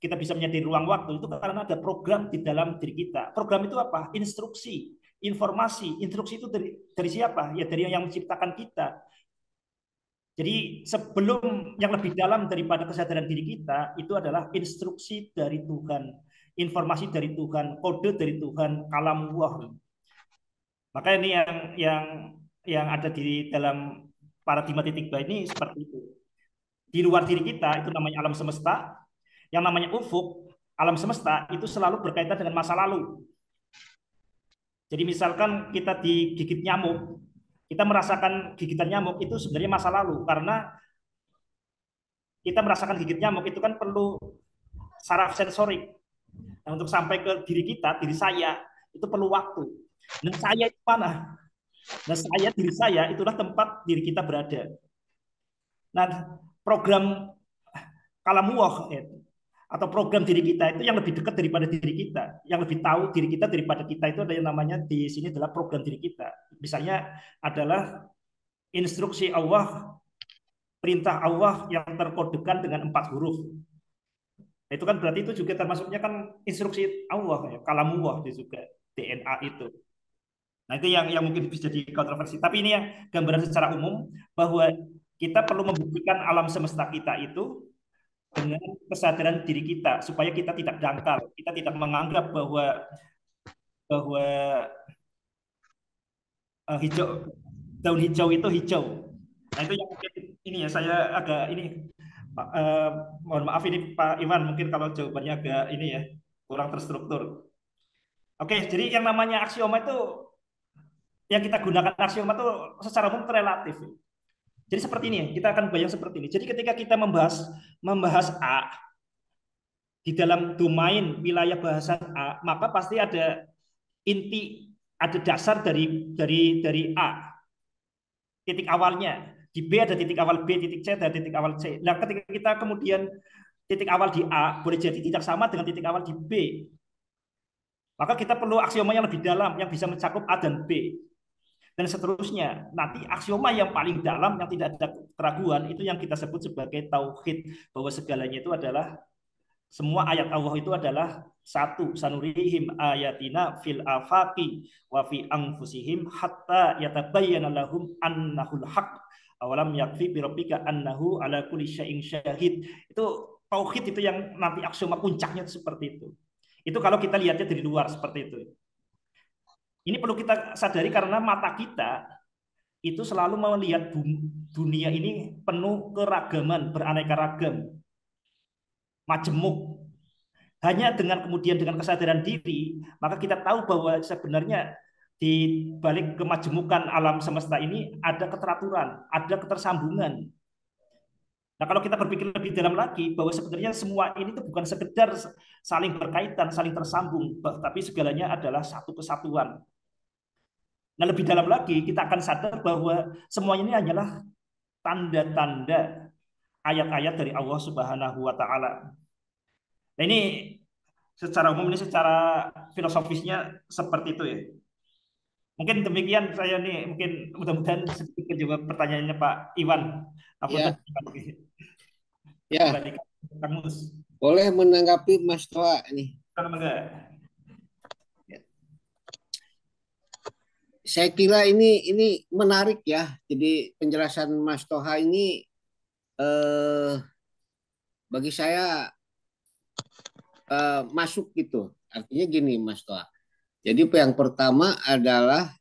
kita bisa menyadari ruang waktu itu karena ada program di dalam diri kita. Program itu apa? Instruksi, informasi. Instruksi itu dari siapa? Ya dari yang menciptakan kita. Jadi sebelum yang lebih dalam daripada kesadaran diri kita itu adalah instruksi dari Tuhan, informasi dari Tuhan, kode dari Tuhan, kalamullah. Maka ini yang ada di dalam paradigma titik baik ini seperti itu. Di luar diri kita itu namanya alam semesta, yang namanya ufuk, alam semesta itu selalu berkaitan dengan masa lalu. Jadi misalkan kita digigit nyamuk, kita merasakan gigitan nyamuk itu sebenarnya masa lalu, karena kita merasakan gigit nyamuk itu kan perlu saraf sensorik. Nah, untuk sampai ke diri kita, diri saya, itu perlu waktu. Dan saya itu mana? Nah, diri saya, itulah tempat diri kita berada. Nah, program kalamuah atau program diri kita itu yang lebih dekat daripada diri kita, yang lebih tahu diri kita daripada kita itu ada yang namanya di sini adalah program diri kita. Misalnya adalah instruksi Allah, perintah Allah yang terkodekan dengan 4 huruf. Itu kan berarti itu juga termasuknya kan instruksi Allah ya, kalamullah itu juga DNA itu. Nah, itu yang mungkin bisa jadi kontroversi. Tapi ini yang gambaran secara umum bahwa kita perlu membuktikan alam semesta kita itu dengan kesadaran diri kita supaya kita tidak dangkal, kita tidak menganggap bahwa bahwa hijau daun hijau itu hijau. Nah, itu yang mungkin ini ya saya agak ini mohon maaf ini Pak Iwan mungkin kalau jawabannya agak ini ya kurang terstruktur. Oke, jadi yang namanya aksioma itu, yang kita gunakan aksioma itu secara umum itu relatif. Jadi seperti ini, kita akan bayang seperti ini. Jadi ketika kita membahas membahas A di dalam domain wilayah bahasan A, maka pasti ada inti, ada dasar dari A, titik awalnya. Di B ada titik awal B, titik C ada titik awal C. Nah, ketika kita kemudian titik awal di A boleh jadi tidak sama dengan titik awal di B, maka kita perlu aksioma yang lebih dalam yang bisa mencakup A dan B dan seterusnya. Nanti aksioma yang paling dalam yang tidak ada keraguan itu yang kita sebut sebagai tauhid, bahwa segalanya itu adalah, semua ayat Allah itu adalah satu. Sanurihim ayatina fil afaqi wa fi anfusihim hatta yatabayyana lahum annahul haq. Awalam yakfi bi rabbika annahu ala kulli syai'in syahid. Itu tauhid, itu yang nanti aksioma puncaknya itu seperti itu. Itu kalau kita lihatnya dari luar seperti itu. Ini perlu kita sadari karena mata kita itu selalu melihat dunia ini penuh keragaman, beraneka ragam, majemuk. Hanya dengan kemudian dengan kesadaran diri, maka kita tahu bahwa sebenarnya di balik kemajemukan alam semesta ini ada keteraturan, ada ketersambungan. Nah, kalau kita berpikir lebih dalam lagi, bahwa sebenarnya semua ini itu bukan sekedar saling berkaitan, saling tersambung, tapi segalanya adalah satu kesatuan. Nah, lebih dalam lagi, kita akan sadar bahwa semuanya ini hanyalah tanda-tanda ayat-ayat dari Allah Subhanahu wa Ta'ala. Nah, ini secara umum, ini secara filosofisnya seperti itu ya. Mungkin demikian saya nih, mungkin mudah-mudahan sedikit menjawab pertanyaannya Pak Iwan. Apa Ya, tadi ya, kembali ke Kang Mus? boleh menanggapi Mas Toa nih. Kalau enggak, Saya kira ini menarik ya. Jadi penjelasan Mas Toha ini bagi saya masuk gitu. Artinya gini Mas Toha. Jadi yang pertama adalah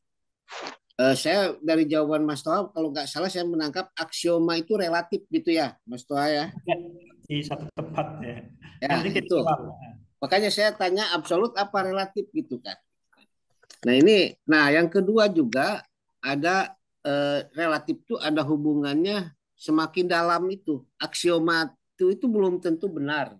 saya dari jawaban Mas Toha kalau nggak salah saya menangkap aksioma itu relatif gitu ya Mas Toha ya. ya, di satu tempat ya. Yang Ya penting itu. tidak Makanya saya tanya absolut apa relatif gitu kan. Nah ini, nah yang kedua juga ada relatif itu ada hubungannya semakin dalam itu. Aksioma itu belum tentu benar.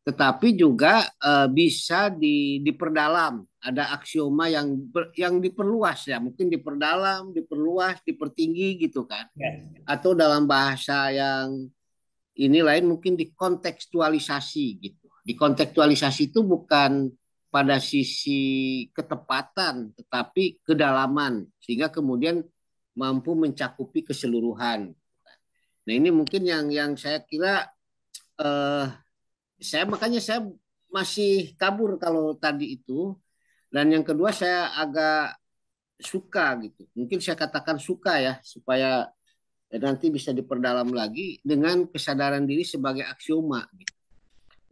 Tetapi juga bisa diperdalam. Ada aksioma yang diperluas ya, mungkin diperdalam, diperluas, dipertinggi gitu kan. ya. Atau dalam bahasa yang ini lain mungkin dikontekstualisasi gitu. Dikontekstualisasi itu bukan pada sisi ketepatan, tetapi kedalaman sehingga kemudian mampu mencakupi keseluruhan. Nah ini mungkin yang saya kira eh, makanya saya masih kabur kalau tadi itu. Dan yang kedua saya agak suka gitu. Mungkin saya katakan suka ya supaya nanti bisa diperdalam lagi dengan kesadaran diri sebagai aksioma. Gitu.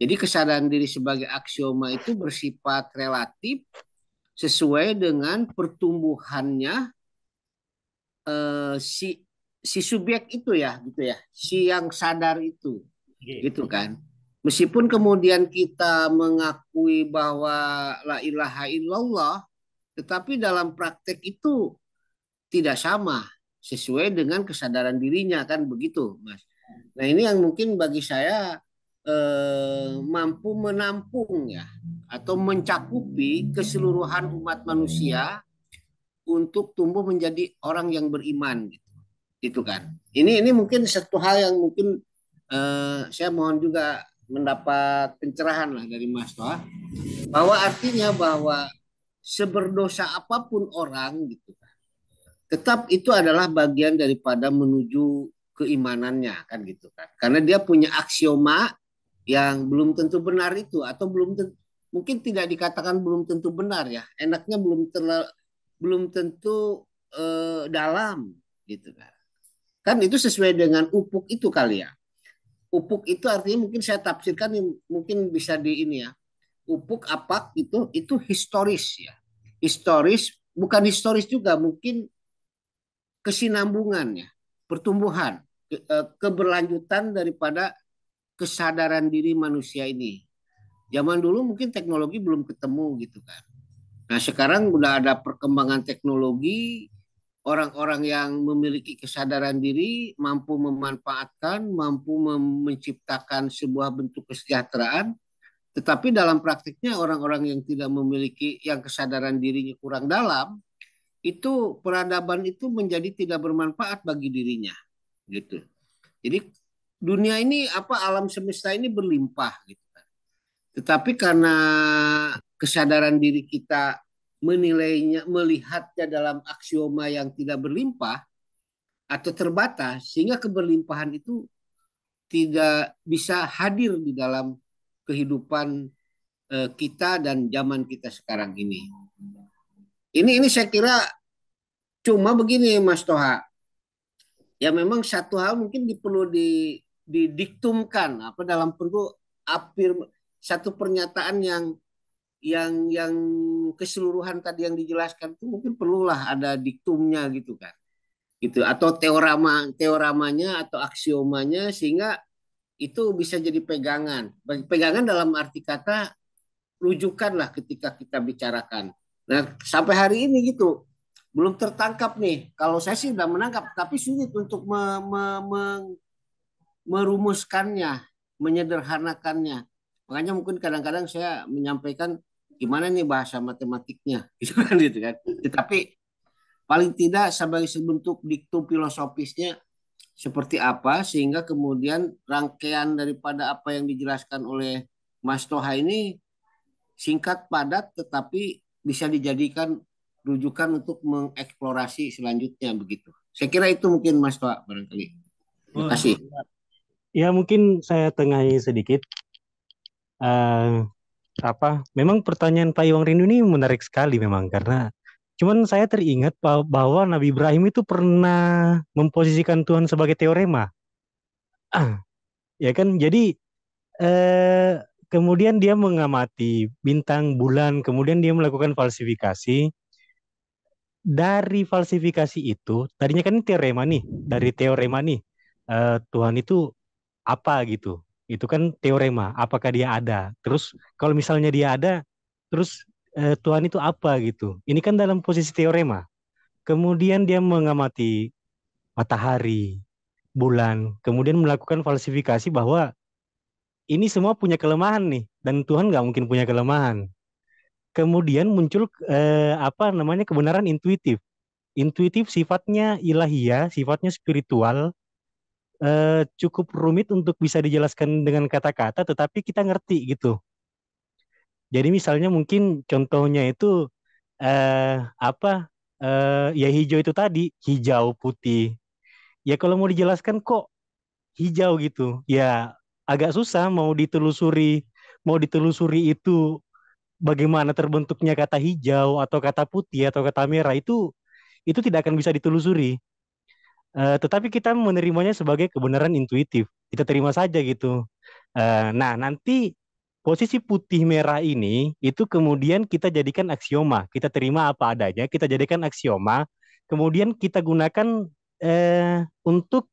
Jadi kesadaran diri sebagai aksioma itu bersifat relatif sesuai dengan pertumbuhannya si si subjek itu ya gitu ya, si yang sadar itu gitu kan. Meskipun kemudian kita mengakui bahwa la ilaha illallah, tetapi dalam praktek itu tidak sama sesuai dengan kesadaran dirinya kan begitu, Mas. Nah, ini yang mungkin bagi saya mampu menampung ya atau mencakupi keseluruhan umat manusia untuk tumbuh menjadi orang yang beriman gitu. Gitu kan. Ini mungkin satu hal yang mungkin saya mohon juga mendapat pencerahan lah dari Mas Toha bahwa artinya bahwa seberdosa apapun orang gitu kan, tetap itu adalah bagian daripada menuju keimanannya kan gitu kan. Karena dia punya aksioma yang belum tentu benar itu atau belum tentu, mungkin tidak dikatakan belum tentu benar ya. Enaknya belum tentu dalam gitu kan. Kan itu sesuai dengan upuk itu kali ya. Upuk itu artinya mungkin saya tafsirkan mungkin bisa di ini ya. Upuk apak itu historis ya. Historis bukan historis juga mungkin kesinambungan ya, pertumbuhan, keberlanjutan daripada kesadaran diri manusia ini. Zaman dulu mungkin teknologi belum ketemu gitu kan. Nah, sekarang udah ada perkembangan teknologi, orang-orang yang memiliki kesadaran diri mampu memanfaatkan, mampu menciptakan sebuah bentuk kesejahteraan, tetapi dalam praktiknya orang-orang yang tidak memiliki, yang kesadaran dirinya kurang dalam, itu peradaban itu menjadi tidak bermanfaat bagi dirinya, gitu. Jadi dunia ini apa alam semesta ini berlimpah gitu. Tetapi karena kesadaran diri kita menilainya, melihatnya dalam aksioma yang tidak berlimpah atau terbatas, sehingga keberlimpahan itu tidak bisa hadir di dalam kehidupan kita dan zaman kita sekarang ini. Ini saya kira cuma begini Mas Toha. Ya memang satu hal mungkin perlu didiktumkan apa dalam bentuk afirm satu pernyataan yang keseluruhan tadi yang dijelaskan itu mungkin perlulah ada diktumnya gitu kan gitu atau teoramanya atau aksiomanya sehingga itu bisa jadi pegangan pegangan dalam arti kata rujukan lah ketika kita bicarakan. Nah sampai hari ini gitu belum tertangkap nih kalau saya sih sudah menangkap tapi sulit untuk merumuskannya menyederhanakannya. Makanya mungkin kadang-kadang saya menyampaikan gimana nih bahasa matematiknya gitu kan. Tetapi paling tidak sebagai sebentuk diktum filosofisnya seperti apa sehingga kemudian rangkaian daripada apa yang dijelaskan oleh Mas Toha ini singkat padat tetapi bisa dijadikan rujukan untuk mengeksplorasi selanjutnya begitu. Saya kira itu mungkin Mas Toha barangkali. Terima Oh, kasih. Ya mungkin saya tengahi sedikit. Eh, Memang pertanyaan Pak Iwang Rindu ini menarik sekali memang karena cuman saya teringat bahwa Nabi Ibrahim itu pernah memposisikan Tuhan sebagai teorema. Ya kan? Jadi eh, kemudian dia mengamati bintang, bulan, kemudian dia melakukan falsifikasi. Dari falsifikasi itu, tadinya kan ini teorema nih, dari teorema nih, Tuhan itu apa gitu. Itu kan teorema, apakah dia ada. Terus kalau misalnya dia ada, terus Tuhan itu apa gitu. Ini kan dalam posisi teorema. Kemudian dia mengamati matahari, bulan, kemudian melakukan falsifikasi bahwa ini semua punya kelemahan nih, dan Tuhan nggak mungkin punya kelemahan. Kemudian muncul kebenaran intuitif. Intuitif sifatnya ilahiyah, sifatnya spiritual, cukup rumit untuk bisa dijelaskan dengan kata-kata, tetapi kita ngerti gitu. Jadi misalnya mungkin contohnya itu eh, apa ya hijau itu tadi, hijau putih. Ya kalau mau dijelaskan kok hijau gitu, ya agak susah mau ditelusuri itu bagaimana terbentuknya kata hijau atau kata putih atau kata merah itu tidak akan bisa ditelusuri. Tetapi kita menerimanya sebagai kebenaran intuitif. Kita terima saja gitu. Nah, nanti posisi putih merah ini itu kemudian kita jadikan aksioma. Kita terima apa adanya, kita jadikan aksioma. Kemudian kita gunakan untuk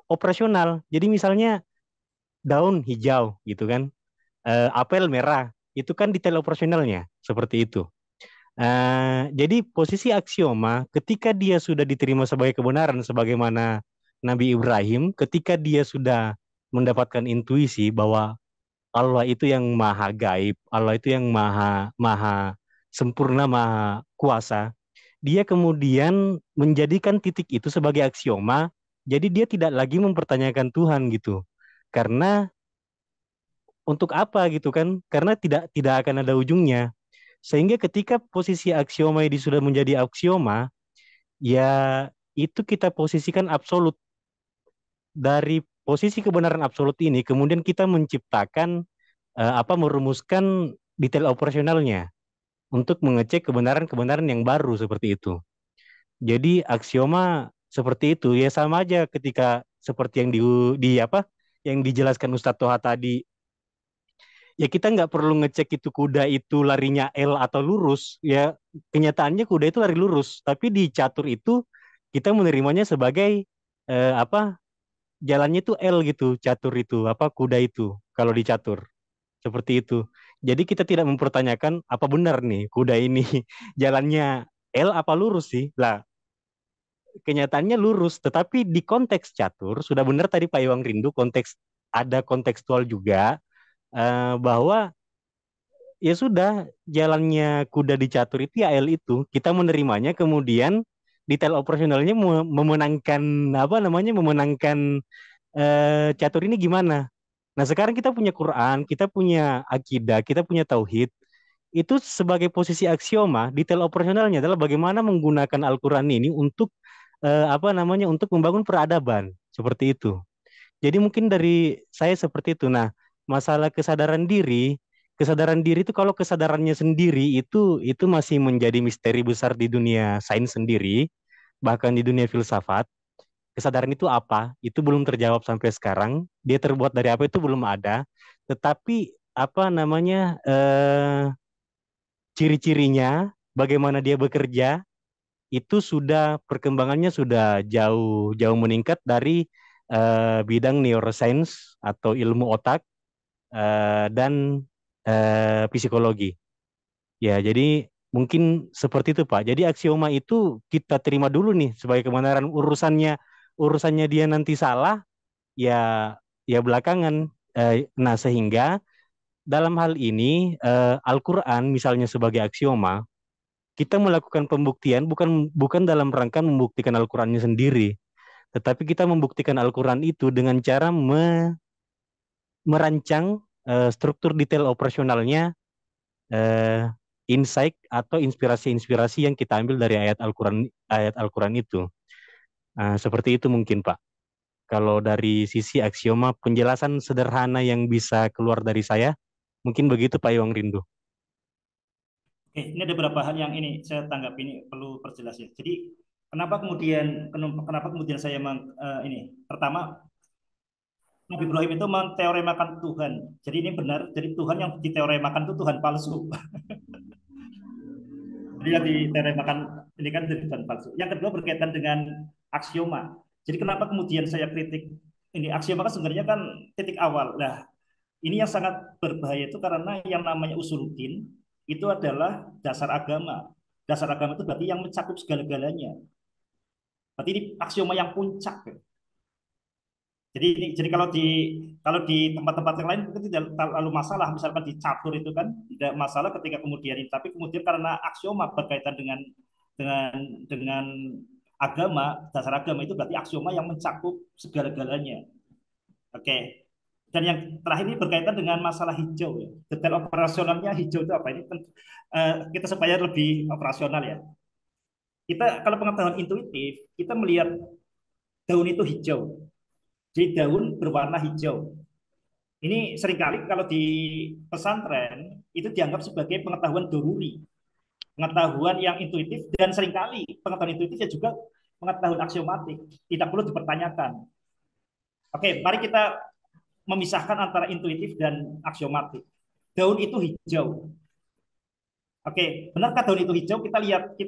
operasional. Jadi misalnya daun hijau gitu kan, apel merah. Itu kan detail operasionalnya seperti itu. Jadi posisi aksioma ketika dia sudah diterima sebagai kebenaran sebagaimana Nabi Ibrahim ketika dia sudah mendapatkan intuisi bahwa Allah itu yang maha gaib, Allah itu yang maha maha sempurna, maha kuasa. Dia kemudian menjadikan titik itu sebagai aksioma, jadi dia tidak lagi mempertanyakan Tuhan gitu. Karena untuk apa gitu kan? Karena tidak akan ada ujungnya. Sehingga ketika posisi aksioma ini sudah menjadi aksioma, ya itu kita posisikan absolut. Dari posisi kebenaran absolut ini, kemudian kita menciptakan, merumuskan detail operasionalnya untuk mengecek kebenaran-kebenaran yang baru seperti itu. Jadi aksioma seperti itu ya sama aja ketika seperti yang yang dijelaskan Ustadz Toha tadi. Ya kita nggak perlu ngecek itu kuda itu larinya L atau lurus. Ya kenyataannya kuda itu lari lurus. Tapi di catur itu kita menerimanya sebagai eh, apa jalannya itu L gitu, catur itu, kuda itu kalau di catur. seperti itu. Jadi kita tidak mempertanyakan apa benar nih kuda ini jalannya L apa lurus sih? Lah, kenyataannya lurus, tetapi di konteks catur sudah benar tadi Pak Iwang Rindu, konteks ada kontekstual juga, bahwa ya sudah jalannya kuda di catur itu ya L itu kita menerimanya, kemudian detail operasionalnya memenangkan apa namanya, memenangkan catur ini gimana. Nah sekarang kita punya Quran, kita punya akidah, kita punya tauhid, itu sebagai posisi aksioma. Detail operasionalnya adalah bagaimana menggunakan Al-Quran ini untuk apa namanya, untuk membangun peradaban seperti itu. Jadi mungkin dari saya seperti itu. Nah, masalah kesadaran diri itu kalau kesadarannya sendiri itu masih menjadi misteri besar di dunia sains sendiri, bahkan di dunia filsafat. Kesadaran itu apa? Itu belum terjawab sampai sekarang. Dia terbuat dari apa itu belum ada. Tetapi apa namanya, ciri-cirinya, bagaimana dia bekerja, itu sudah perkembangannya sudah jauh jauh meningkat dari bidang neuroscience atau ilmu otak dan psikologi. Ya, jadi mungkin seperti itu Pak. Jadi aksioma itu kita terima dulu nih sebagai kebenaran, urusannya dia nanti salah ya ya belakangan. Nah, sehingga dalam hal ini Al-Qur'an misalnya sebagai aksioma, kita melakukan pembuktian bukan bukan dalam rangka membuktikan Al-Qur'annya sendiri, tetapi kita membuktikan Al-Qur'an itu dengan cara merancang struktur detail operasionalnya, eh, insight atau inspirasi-inspirasi yang kita ambil dari ayat Al-Qur'an itu. Seperti itu mungkin Pak. Kalau dari sisi aksioma, penjelasan sederhana yang bisa keluar dari saya, mungkin begitu Pak Iwang Rindu. Oke, ini ada beberapa hal yang ini saya tanggap, ini perlu perjelas ya. Jadi kenapa kemudian saya ini pertama, Nabi Ibrahim itu menteoremakan Tuhan. Jadi ini benar, jadi Tuhan yang diteoremakan itu Tuhan palsu. Jadi yang diteoremakan ini kan jadi Tuhan palsu. Yang kedua berkaitan dengan aksioma. Jadi kenapa kemudian saya kritik ini aksioma, kan sebenarnya kan titik awal. Nah, ini yang sangat berbahaya itu karena yang namanya usuluddin itu adalah dasar agama. Dasar agama itu berarti yang mencakup segala-galanya. Berarti ini aksioma yang puncak. Jadi kalau di tempat-tempat yang lain mungkin tidak terlalu masalah, misalkan di catur itu kan tidak masalah ketika kemudian ini, tapi kemudian karena aksioma berkaitan dengan dengan agama, dasar agama itu berarti aksioma yang mencakup segala-galanya. Oke. Dan yang terakhir ini berkaitan dengan masalah hijau ya. Detail operasionalnya hijau itu apa? Ini kita supaya lebih operasional ya. Kita kalau pengetahuan intuitif, kita melihat daun itu hijau. Jadi daun berwarna hijau. Ini seringkali kalau di pesantren itu dianggap sebagai pengetahuan doruri, pengetahuan yang intuitif, dan seringkali pengetahuan intuitifnya juga pengetahuan aksiomatik, tidak perlu dipertanyakan. Oke, mari kita memisahkan antara intuitif dan aksiomatik. Daun itu hijau. Oke, benarkah daun itu hijau? Kita lihat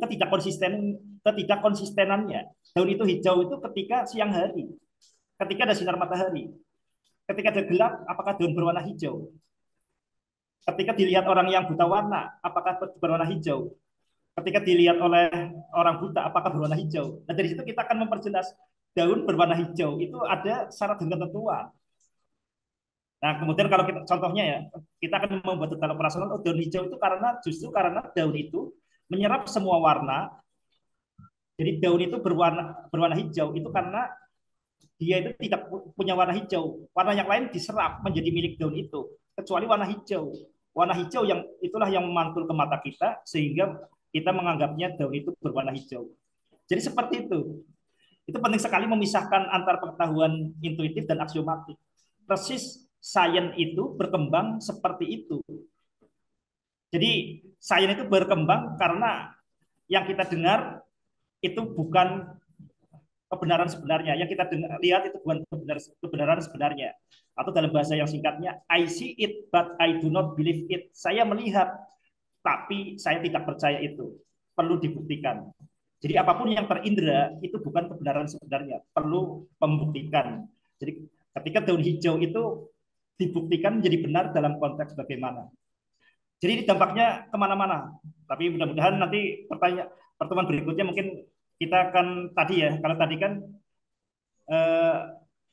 ketidakkonsistenannya. Daun itu hijau itu ketika siang hari, ketika ada sinar matahari. Ketika ada gelap, apakah daun berwarna hijau? Ketika dilihat orang yang buta warna, apakah berwarna hijau? Ketika dilihat oleh orang buta, apakah berwarna hijau? Nah, dari situ kita akan memperjelas daun berwarna hijau itu ada syarat dan ketentuan. Nah, kemudian kalau kita contohnya ya, kita akan membuat detail operasional. Oh, daun hijau itu justru karena daun itu menyerap semua warna. Jadi daun itu berwarna hijau itu karena dia itu tidak punya warna hijau. Warna yang lain diserap menjadi milik daun itu, kecuali warna hijau. Warna hijau yang itulah yang memantul ke mata kita sehingga kita menganggapnya daun itu berwarna hijau. Jadi seperti itu. Itu penting sekali memisahkan antara pengetahuan intuitif dan aksiomatik. Persis sains itu berkembang seperti itu. Jadi sains itu berkembang karena yang kita dengar itu bukan kebenaran sebenarnya. Yang kita lihat itu bukan kebenaran sebenarnya. Atau dalam bahasa yang singkatnya, I see it but I do not believe it. Saya melihat tapi saya tidak percaya itu. Perlu dibuktikan. Jadi apapun yang terindra itu bukan kebenaran sebenarnya. Perlu pembuktikan. Jadi ketika daun hijau itu dibuktikan menjadi benar dalam konteks bagaimana. Jadi dampaknya kemana-mana. Tapi mudah-mudahan nanti pertemuan berikutnya mungkin kita akan tadi ya, kalau tadi kan eh,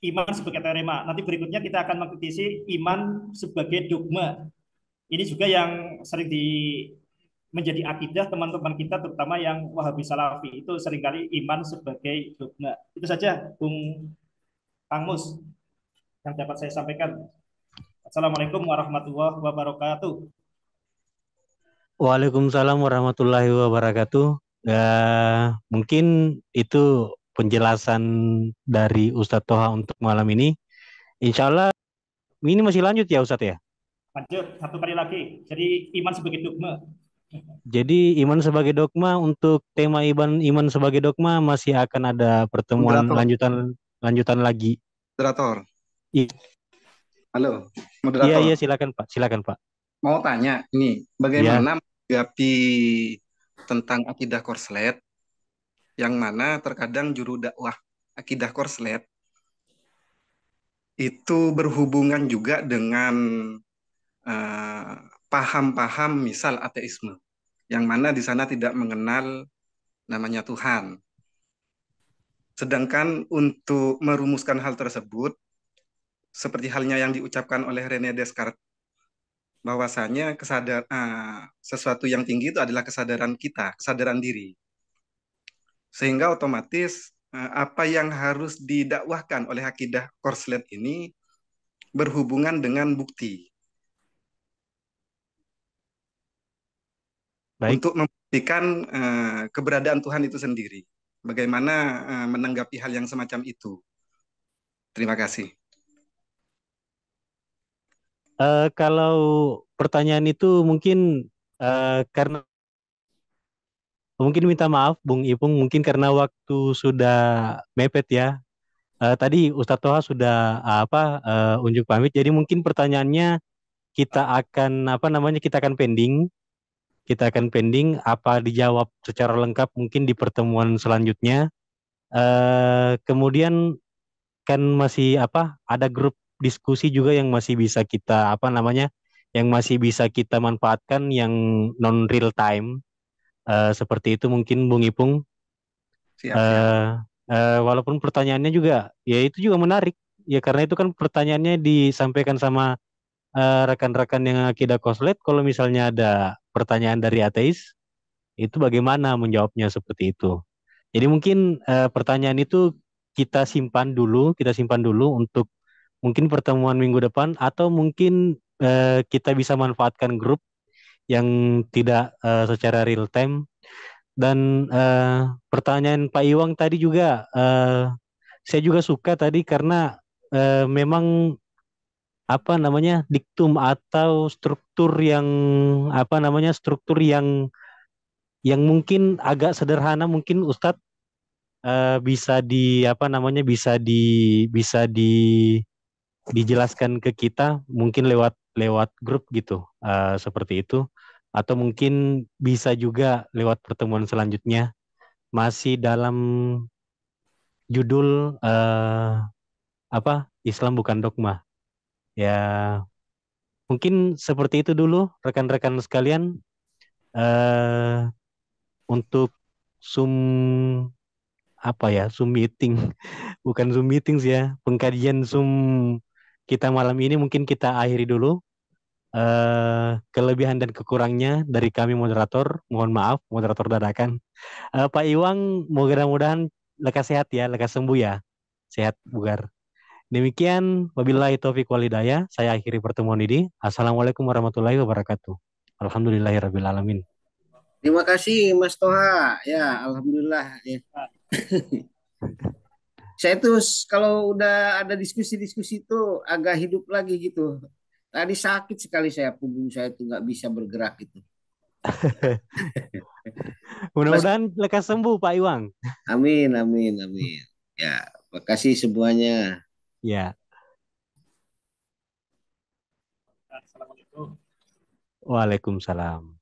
iman sebagai teorema. Nanti berikutnya kita akan mengkritisi iman sebagai dogma. Ini juga yang sering menjadi akidah teman-teman kita, terutama yang Wahabi Salafi. Itu seringkali iman sebagai dogma. Itu saja, Bung Kang Mus, yang dapat saya sampaikan. Assalamualaikum warahmatullahi wabarakatuh. Waalaikumsalam warahmatullahi wabarakatuh. Mungkin itu penjelasan dari Ustadz Toha untuk malam ini. Insya Allah ini masih lanjut ya Ustadz ya. Lanjut, satu kali lagi. Jadi iman sebagai dogma. Jadi iman sebagai dogma, untuk tema iman sebagai dogma masih akan ada pertemuan Moderator, lanjutan lagi. moderator. I- Halo, Iya moderator. silakan Pak. Mau tanya ini, Ya, bagaimana menanggapi tentang akidah korslet yang mana terkadang juru dakwah akidah korslet itu berhubungan juga dengan eh, paham-paham misal ateisme, yang mana di sana tidak mengenal namanya Tuhan. Sedangkan untuk merumuskan hal tersebut, seperti halnya yang diucapkan oleh René Descartes, bahwasanya sesuatu yang tinggi itu adalah kesadaran kita, kesadaran diri. Sehingga otomatis apa yang harus didakwahkan oleh akidah korslet ini berhubungan dengan bukti baik. untuk membuktikan keberadaan Tuhan itu sendiri. Bagaimana menanggapi hal yang semacam itu? Terima kasih. Kalau pertanyaan itu karena mungkin minta maaf Bung Ipung, mungkin karena waktu sudah mepet ya. Tadi Ustadz Toha sudah unjuk pamit. Jadi mungkin pertanyaannya kita akan pending. Kita akan pending apa dijawab secara lengkap mungkin di pertemuan selanjutnya. Kemudian kan masih ada grup diskusi juga yang masih bisa kita yang masih bisa kita manfaatkan yang non real time. Seperti itu mungkin Bung Ipung. Siap, siap. Eh, Walaupun pertanyaannya juga, ya itu juga menarik. Ya karena itu kan pertanyaannya disampaikan sama rekan-rekan yang akidah koslet. Kalau misalnya ada pertanyaan dari ateis, itu bagaimana menjawabnya seperti itu. Jadi mungkin pertanyaan itu kita simpan dulu untuk mungkin pertemuan minggu depan, atau mungkin kita bisa manfaatkan grup yang tidak secara real time. Dan pertanyaan Pak Iwang tadi juga saya juga suka tadi karena memang diktum atau struktur yang mungkin agak sederhana, mungkin Ustadz bisa dijelaskan ke kita mungkin lewat lewat grup gitu, seperti itu, atau mungkin bisa juga lewat pertemuan selanjutnya masih dalam judul Islam bukan dogma. Ya, mungkin seperti itu dulu rekan-rekan sekalian, eh untuk Zoom Zoom meeting. Bukan Zoom meeting sih ya, pengkajian Zoom kita malam ini mungkin kita akhiri dulu. Kelebihan dan kekurangnya dari kami moderator, mohon maaf moderator dadakan. Pak Iwang, mudah-mudahan lekas sehat ya, lekas sembuh ya, sehat bugar. Demikian, wabillahi taufiq wal hidayah, saya akhiri pertemuan ini. Assalamualaikum warahmatullahi wabarakatuh. Alhamdulillahirabbil alamin. Terima kasih Mas Toha. Ya, alhamdulillah ya. Saya tuh kalau udah ada diskusi-diskusi itu agak hidup lagi gitu. Tadi sakit sekali saya, punggung saya tuh nggak bisa bergerak gitu. Mas, Mudah-mudahan lekas sembuh Pak Iwang. amin, amin, amin. Ya, makasih semuanya. Ya, Assalamualaikum. waalaikumsalam.